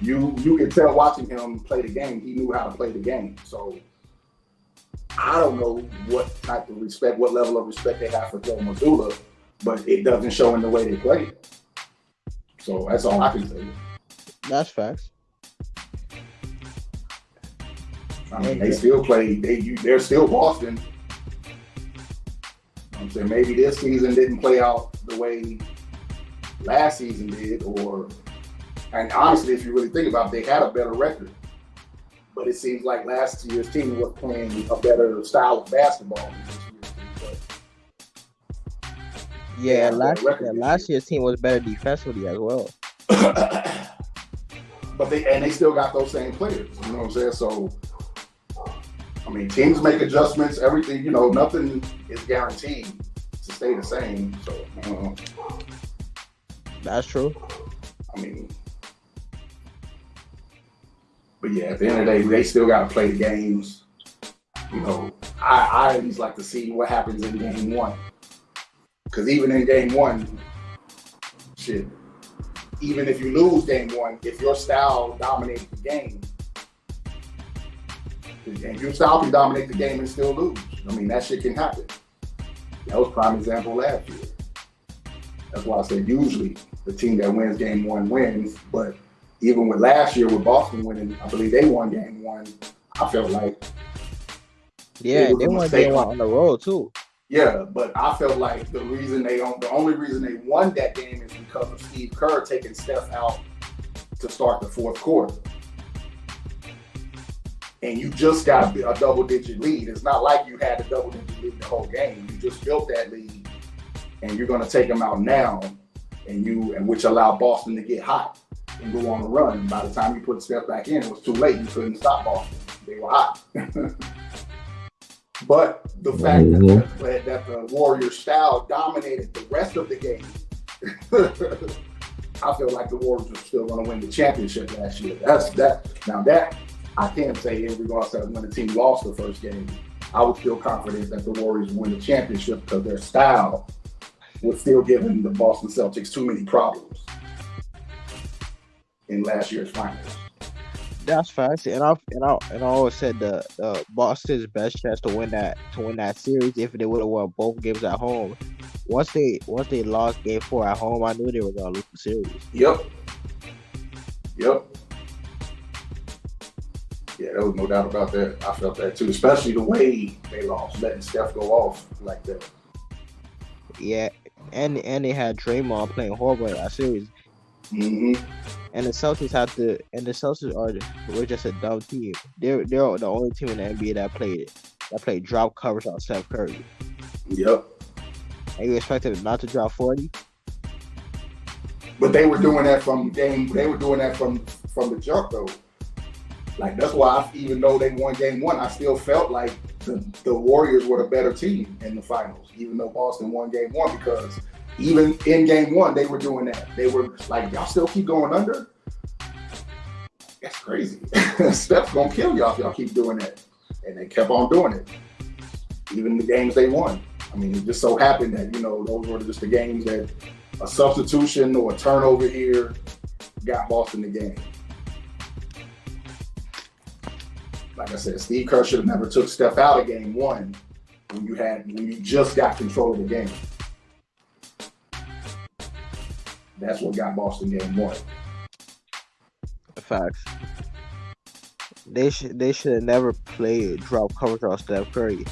you can tell watching him play the game. He knew how to play the game. So I don't know what type of respect, what level of respect they have for Joe Mazzulla, but it doesn't show in the way they play. So that's all I can say. That's facts. I mean, they still play. They're still Boston. I'm saying maybe this season didn't play out the way last season did, and honestly, if you really think about it, they had a better record. But it seems like last year's team was playing a better style of basketball than this year's team. Yeah, last year's team was better defensively as well. But they still got those same players. You know what I'm saying? So, I mean, teams make adjustments. Everything, nothing is guaranteed to stay the same. So, That's true. I mean, but yeah, at the end of the day, they still got to play the games. I at least like to see what happens in game one. Because even in game one, shit, even if you lose game one, if your style dominates the game, and your style can dominate the game and still lose. I mean, that shit can happen. That was prime example last year. That's why I said usually the team that wins game one wins. But even with last year with Boston winning, I believe they won game one. I felt like they won game one on the road too. Yeah, but I felt like the only reason they won that game is because of Steve Kerr taking Steph out to start the fourth quarter. And you just got a double-digit lead. It's not like you had a double-digit lead the whole game. You just built that lead, and you're going to take them out now, and which allowed Boston to get hot and go on a run. By the time you put Steph back in, it was too late. You couldn't stop Boston. They were hot. But the fact that the Warriors style dominated the rest of the game, I feel like the Warriors were still going to win the championship last year. Now that I can't say in regards to when the team lost the first game. I was still confident that the Warriors would win the championship because their style was still giving the Boston Celtics too many problems in last year's finals. That's facts, and I always said the Boston's best chance to win that series if they would have won both games at home. Once they lost game 4 at home, I knew they were gonna lose the series. Yep. Yeah, there was no doubt about that. I felt that too, especially the way they lost, letting Steph go off like that. Yeah, and they had Draymond playing horrible in that series. Mm-hmm. And the Celtics were just a dumb team. They're the only team in the NBA that played drop coverage on Steph Curry. Yep. And you expected them not to drop 40? But they were doing that from the jump though. Like that's why even though they won game one, I still felt like the Warriors were the better team in the finals, even though Boston won game one, because even in game one, they were doing that. They were like, y'all still keep going under? That's crazy. Steph's gonna kill y'all if y'all keep doing that. And they kept on doing it. Even the games they won. I mean, it just so happened that, those were just the games that a substitution or a turnover here got Boston the game. Like I said, Steve Kerr should have never took Steph out of game one when you just got control of the game. That's what got Boston game one. Facts. They should have never played drop coverage on Steph Curry.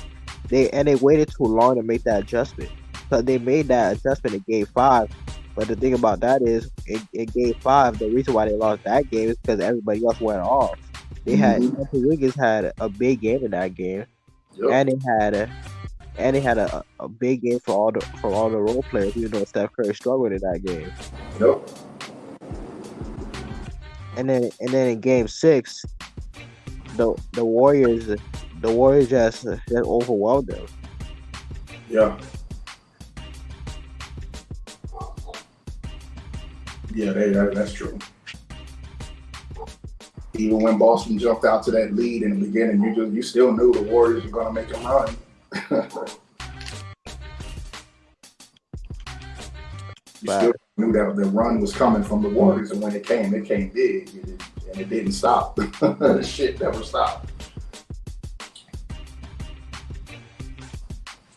They waited too long to make that adjustment. So they made that adjustment in game 5. But the thing about that is, in game 5, the reason why they lost that game is because everybody else went off. They had Anthony Wiggins had a big game in that game, yep. and they had a big game from all the role players. Even though Steph Curry struggled in that game. Yep. And then in game 6, the Warriors just overwhelmed them. Yeah. Yeah, that's true. Even when Boston jumped out to that lead in the beginning, you still knew the Warriors were going to make a run. You still knew that the run was coming from the Warriors, and when it came big, and it didn't stop. The shit never stopped.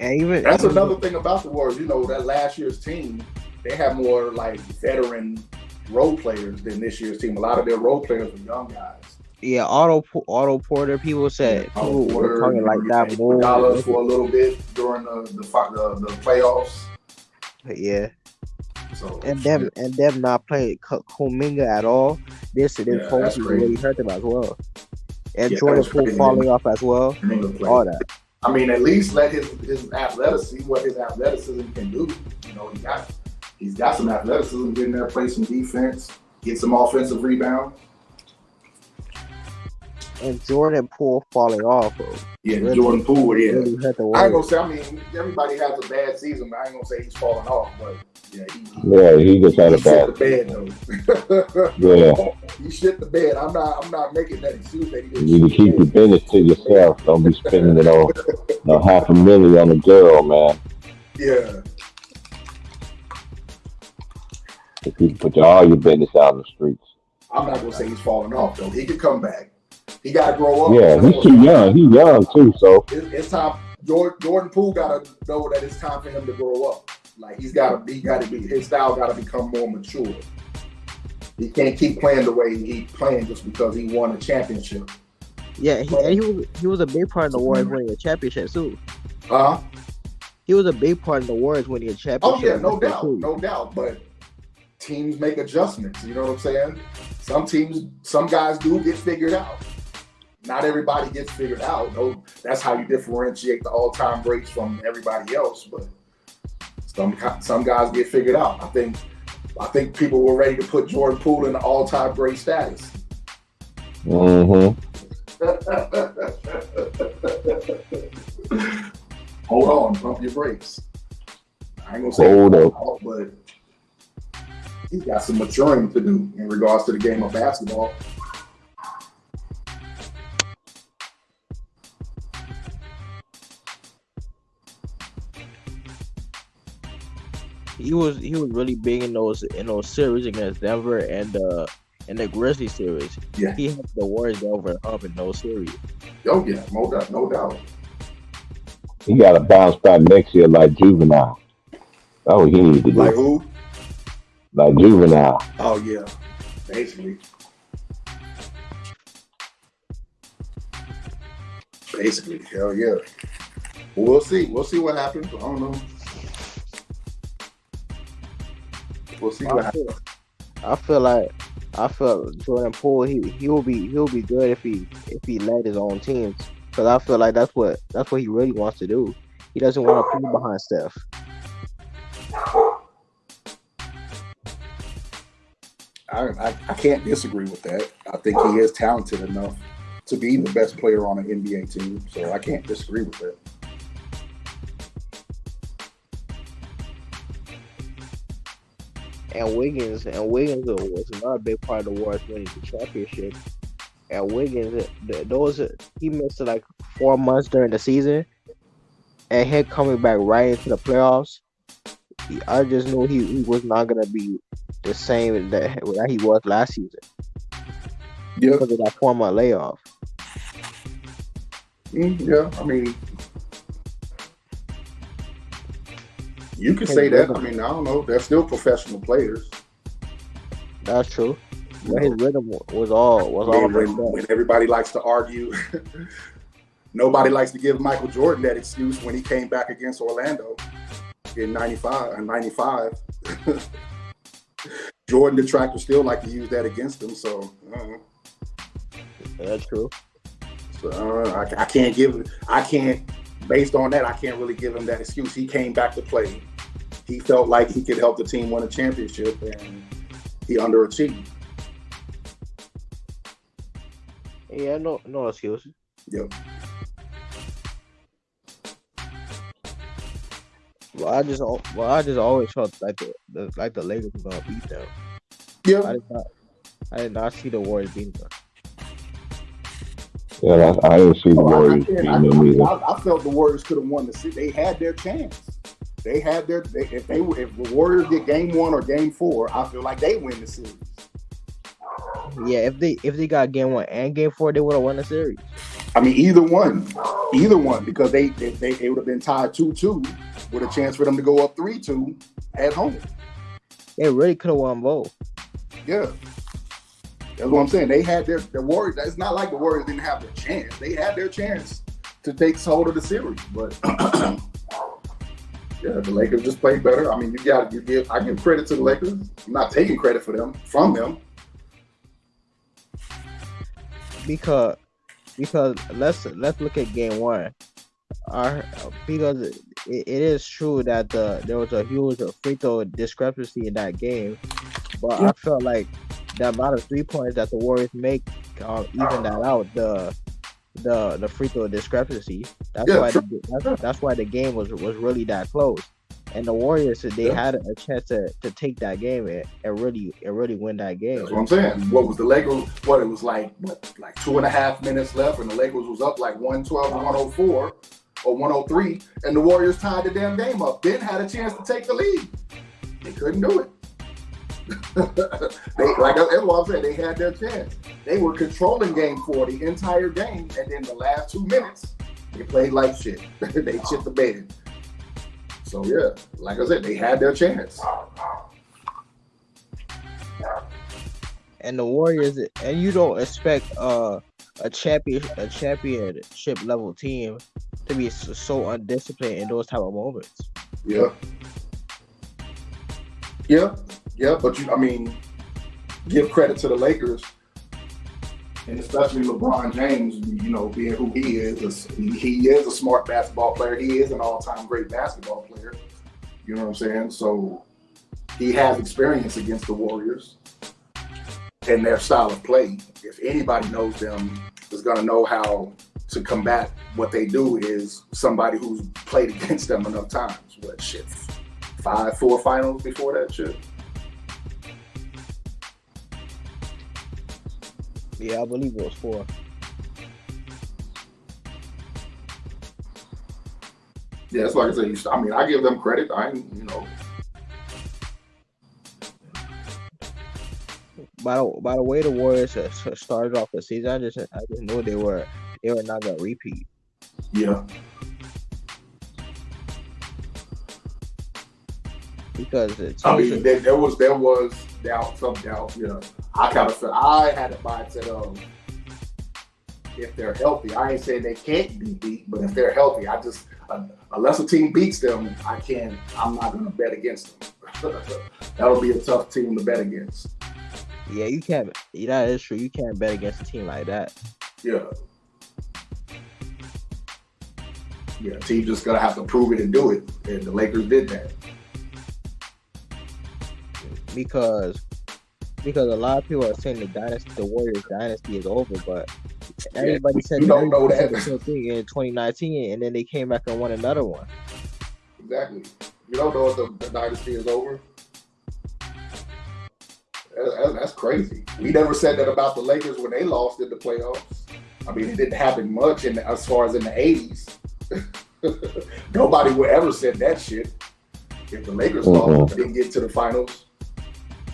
And that's another thing about the Warriors. That last year's team, they have more like veteran role players than this year's team. A lot of their role players are young guys. Yeah, Otto Porter. People said people were talking like that more. Dollars for a little bit during the playoffs. Yeah. So And them not playing Kuminga at all. This focus really hurt them as well. And Jordan Poole falling off as well. All that. I mean, at least let his athleticism see what his athleticism can do. You know, he's got some athleticism. Get in there, play some defense, get some offensive rebound. And Jordan Poole falling off. Bro. Yeah, really, Jordan Poole. Yeah, really hurt the I ain't gonna say. I mean, everybody has a bad season, but I ain't gonna say he's falling off. But yeah, he just had a bad. Shit the bed though. Yeah, he shit the bed. I'm not making that excuse that he didn't. You need to keep your business to yourself. Don't be spending it on $500,000 on a girl, man. Yeah. If you put all your business out in the streets. I'm not gonna say he's falling off though. He could come back. He got to grow up. Yeah, he's too young. He's young too, so it's time. Jordan Poole got to know that it's time for him to grow up. Like his style got to become more mature. He can't keep playing the way he's playing just because he won a championship. Yeah, he was a big part of the Warriors winning a championship too. He was a big part of the Warriors winning a championship. Oh yeah, no doubt. But teams make adjustments. You know what I'm saying? Some guys do get figured out. Not everybody gets figured out. No, that's how you differentiate the all-time greats from everybody else. But some guys get figured out. I think people were ready to put Jordan Poole in the all-time great status. Mm-hmm. Hold on, pump your brakes. I ain't gonna say hold up, but he's got some maturing to do in regards to the game of basketball. He was really big in those series against Denver and the Grizzlies series. Yeah, he helped the Warriors go over the hump in those series. Oh yeah, no doubt. He got to bounce back next year like Juvenile. Oh, he needs to do. Like who? Like Juvenile. Oh yeah, basically. Hell yeah. We'll see what happens. I don't know. We'll see what happens. I feel Jordan Poole. He'll be good if he led his own teams. Because I feel like that's what he really wants to do. He doesn't want to play behind Steph. I can't disagree with that. I think he is talented enough to be the best player on an NBA team. So I can't disagree with that. And Wiggins was another big part of the Warriors winning the championship. And Wiggins, he missed like 4 months during the season, and him coming back right into the playoffs. I just knew he was not gonna be the same that he was last season. Yeah, because of that 4-month layoff. Yeah, I mean, you could say that. I mean, I don't know. They're still professional players. That's true. But his rhythm was all when everybody likes to argue. Nobody likes to give Michael Jordan that excuse when he came back against Orlando in 95. Jordan detractors still like to use that against him. So that's true. So based on that, I can't really give him that excuse. He came back to play. He felt like he could help the team win a championship, and he underachieved. Yeah, no excuses. Yep. Well, I just always felt like the Lakers were gonna beat them. Yeah. I did not see the Warriors beating them. Yeah, I didn't see the Warriors beating them either. I felt the Warriors could have won the series. They had their chance. They had their if the Warriors get game 1 or game 4, I feel like they win the series. Yeah, if they got game 1 and game 4, they would have won the series. I mean, either one, because they would have been tied 2-2 with a chance for them to go up 3-2 at home. They really could have won both. Yeah. That's what I'm saying. They had the Warriors. It's not like the Warriors didn't have their chance. They had their chance to take hold of the series, but yeah, the Lakers just played better. I mean, I give credit to the Lakers. I'm not taking credit from them. Because let's look at game one. Because it is true that there was a huge free throw discrepancy in that game, but I felt like the amount of 3 points that the Warriors make even that out the free throw discrepancy. That's why the game was really that close. And the Warriors, they had a chance to take that game and really win that game. That's what I'm saying. What was the Lakers? It was like 2.5 minutes left, and the Lakers was up like 112 to 104 or 103, and the Warriors tied the damn game up. Then had a chance to take the lead. They couldn't do it. That's what I'm saying. They had their chance. They were controlling game 4 the entire game, and then the last 2 minutes, they played like shit. They shit the bed. So yeah, like I said, they had their chance. And the Warriors, and you don't expect a championship level team to be so undisciplined in those type of moments. Yeah. But give credit to the Lakers, and especially LeBron James. Being who he is a smart basketball player. He is an all-time great basketball player. You know what I'm saying? So he has experience against the Warriors and their style of play. If anybody knows them, is going to know how to combat what they do is somebody who's played against them enough times. 4 finals before that shit. Yeah, I believe it was 4. Yeah, that's like I said. I give them credit. By the way, the Warriors started off the season, I just knew they were not gonna repeat. Yeah. Because there was some doubt. I had a mindset of if they're healthy. I ain't saying they can't be beat, but if they're healthy, unless a team beats them, I'm not gonna bet against them. That'll be a tough team to bet against. Yeah, you can't. That is true. You can't bet against a team like that. Yeah. Yeah, team just gonna have to prove it and do it, and the Lakers did that. Because a lot of people are saying the Warriors dynasty is over, but everybody said you don't know that the same thing in 2019, and then they came back and won another one. Exactly. You don't know if the dynasty is over. That's crazy. We never said that about the Lakers when they lost in the playoffs. It didn't happen much as far as in the 80s. Nobody would ever said that shit. If the Lakers lost and didn't get to the finals,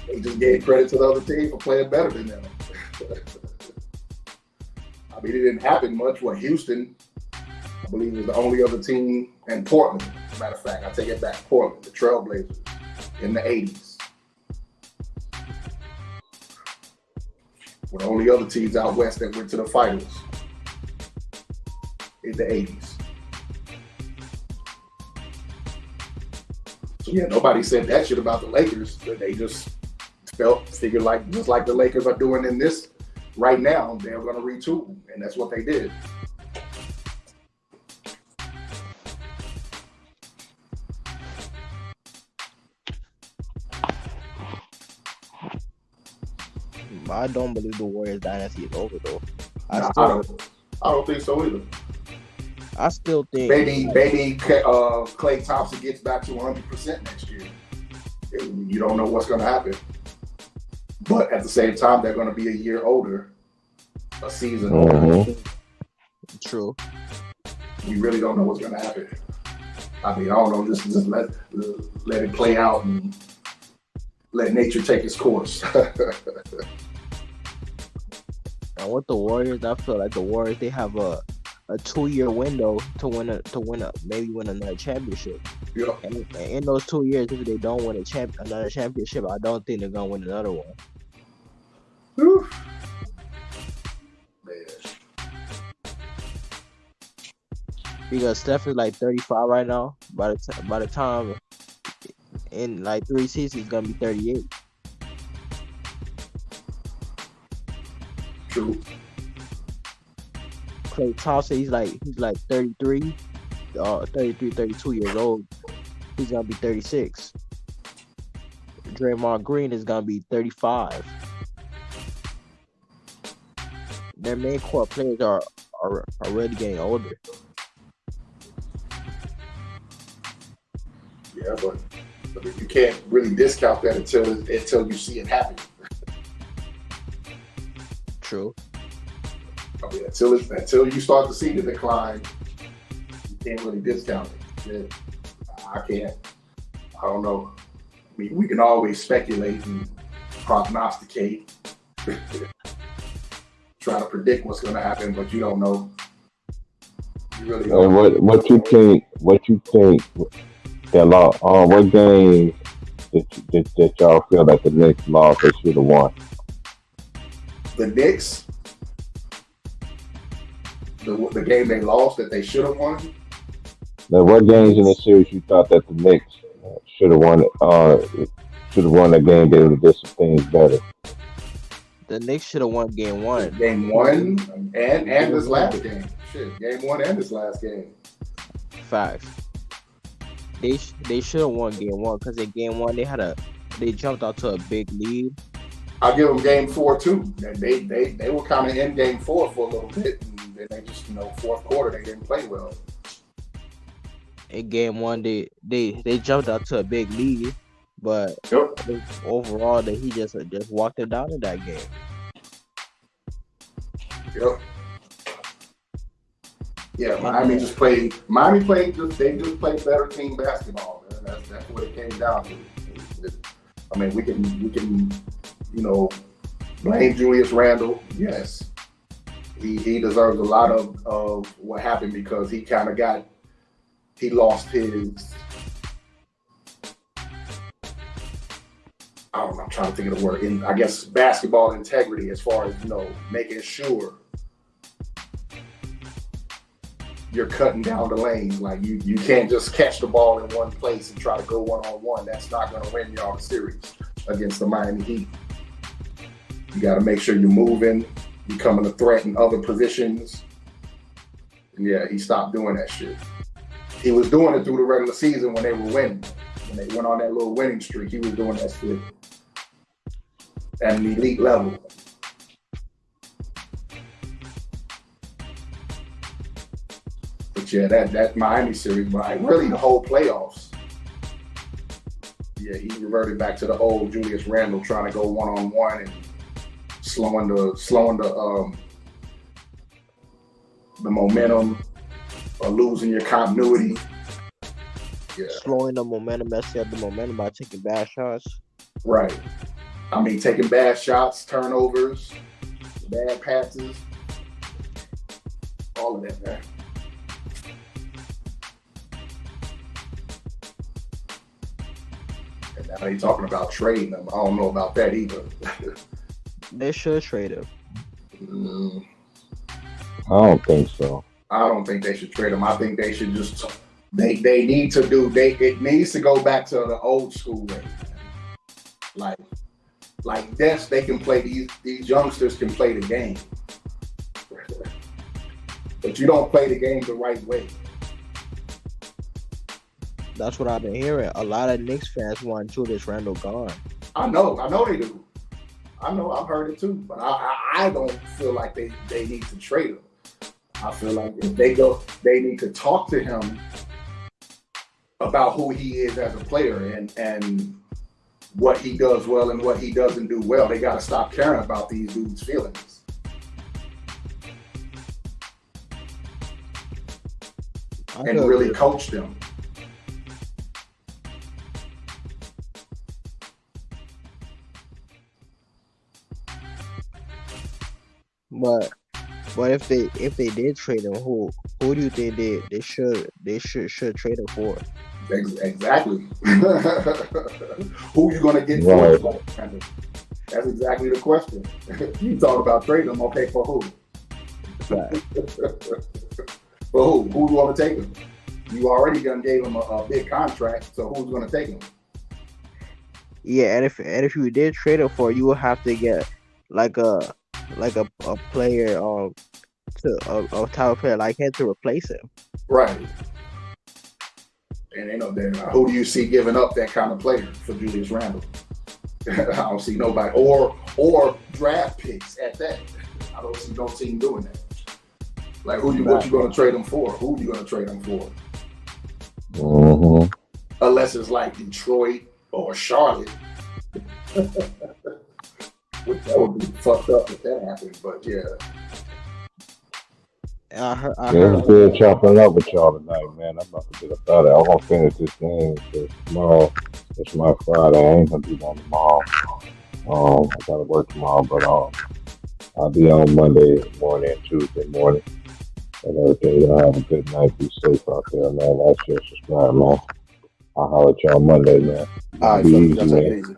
they just gave credit to the other team for playing better than them. It didn't happen much. Houston, I believe, was the only other team, and Portland, as a matter of fact, I take it back, Portland, the Trailblazers, in the 80s. Were the only other teams out west that went to the finals in the 80s. So yeah, nobody said that shit about the Lakers. They just figured just like the Lakers are doing in this right now, they're going to retool, and that's what they did. I don't believe the Warriors dynasty is over though. I don't think so either. I still think maybe Klay Thompson gets back to 100% next year. You don't know what's going to happen, but at the same time, they're going to be a year older, a season older. True. We really don't know what's going to happen. I don't know. Just let it play out and let nature take its course. And with the Warriors, I feel like the Warriors, they have a 2-year window to win another championship. Yeah. And in those 2 years, if they don't win another championship, I don't think they're gonna win another one. because Steph is like 35 right now. By the time in like 3 seasons, he's gonna be 38. True. Klay Thompson, he's like 33, 33, 32 years old. He's gonna be 36. Draymond Green is gonna be 35. Their main core players are already getting older. Yeah, but you can't really discount that until you see it happen. True. I mean, until you start to see the decline, you can't really discount it. I can't. I don't know. I mean, we can always speculate and prognosticate, try to predict what's going to happen, but you don't know. You really don't. And what you think? What games that y'all feel like the Knicks lost they should have won? The Knicks, the game they lost that they should have won. Now, what games in the series you thought that the Knicks should have won? Should have won that game. They would have did some things better. The Knicks should have won game 1. Game 1 and this last game. Shit, game 1 and this last game. Facts. They should have won game 1 because in game 1 they jumped out to a big lead. I'll give them game 4 too. They were kind of in game 4 for a little bit, and then they just fourth quarter they didn't play well. In game 1 they jumped out to a big lead, but overall that he just walked it down in that game. Yep. Yeah, Miami played better team basketball. Man. That's what it came down to. I mean, we can blame Julius Randle. Yes, he deserves a lot of what happened because he lost his. I'm trying to think of the word. I guess basketball integrity, as far as making sure you're cutting down the lanes. Like you can't just catch the ball in one place and try to go one-on-one. That's not going to win y'all the series against the Miami Heat. You got to make sure you're moving, becoming a threat in other positions. And yeah, he stopped doing that shit. He was doing it through the regular season when they were winning. When they went on that little winning streak, he was doing that shit at an elite level. But yeah, that Miami series, really the whole playoffs. Yeah, he reverted back to the old Julius Randle trying to go one-on-one and slowing the momentum or losing your continuity. Yeah. Slowing the momentum, messing up the momentum by taking bad shots. Right. I mean, taking bad shots, turnovers, bad passes, all of that, man. And now they're talking about trading them. I don't know about that either. They should trade him. I don't think so. I don't think they should trade him. I think they should just. They need to do. It needs to go back to the old school way. Like yes, they can play. These youngsters can play the game, but you don't play the game the right way. That's what I've been hearing. A lot of Knicks fans want Julius Randle gone. I know they do. I know, I've heard it too, but I don't feel like they need to trade him. I feel like if they go, they need to talk to him about who he is as a player and what he does well and what he doesn't do well. They got to stop caring about these dudes' feelings. And really coach them. But if they did trade him, who do you think they should trade him for? Exactly. Who you gonna get Right. for? That's exactly the question. You talk about trading them, okay, for who? Right. For who? Who's going to take him? You already done gave him a big contract, so who's going to take him? Yeah, and if you did trade him for, you would have to get like a player to a type of player like him to replace him. Right. And who do you see giving up that kind of player for Julius Randle? I don't see nobody, or draft picks at that. I don't see no team doing that. Like what you going to trade them for? Who you going to trade them for? Mm-hmm. Unless it's like Detroit or Charlotte. Which that would be fucked up if that happened, but yeah. I heard. It's good chopping up with y'all tonight, man. I'm about to get up out of it. I'm gonna finish this game tomorrow. It's my Friday. I ain't gonna do that tomorrow. I gotta work tomorrow, but I'll be on Monday morning and Tuesday morning and everything. Y'all have a good night. Be safe out there, man. Like, share, subscribe, man. I'll holler at y'all Monday, man. All right, Be so easy, that's man. easy.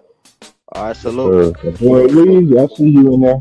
All right, salute. Boy, Lee, I see you in there.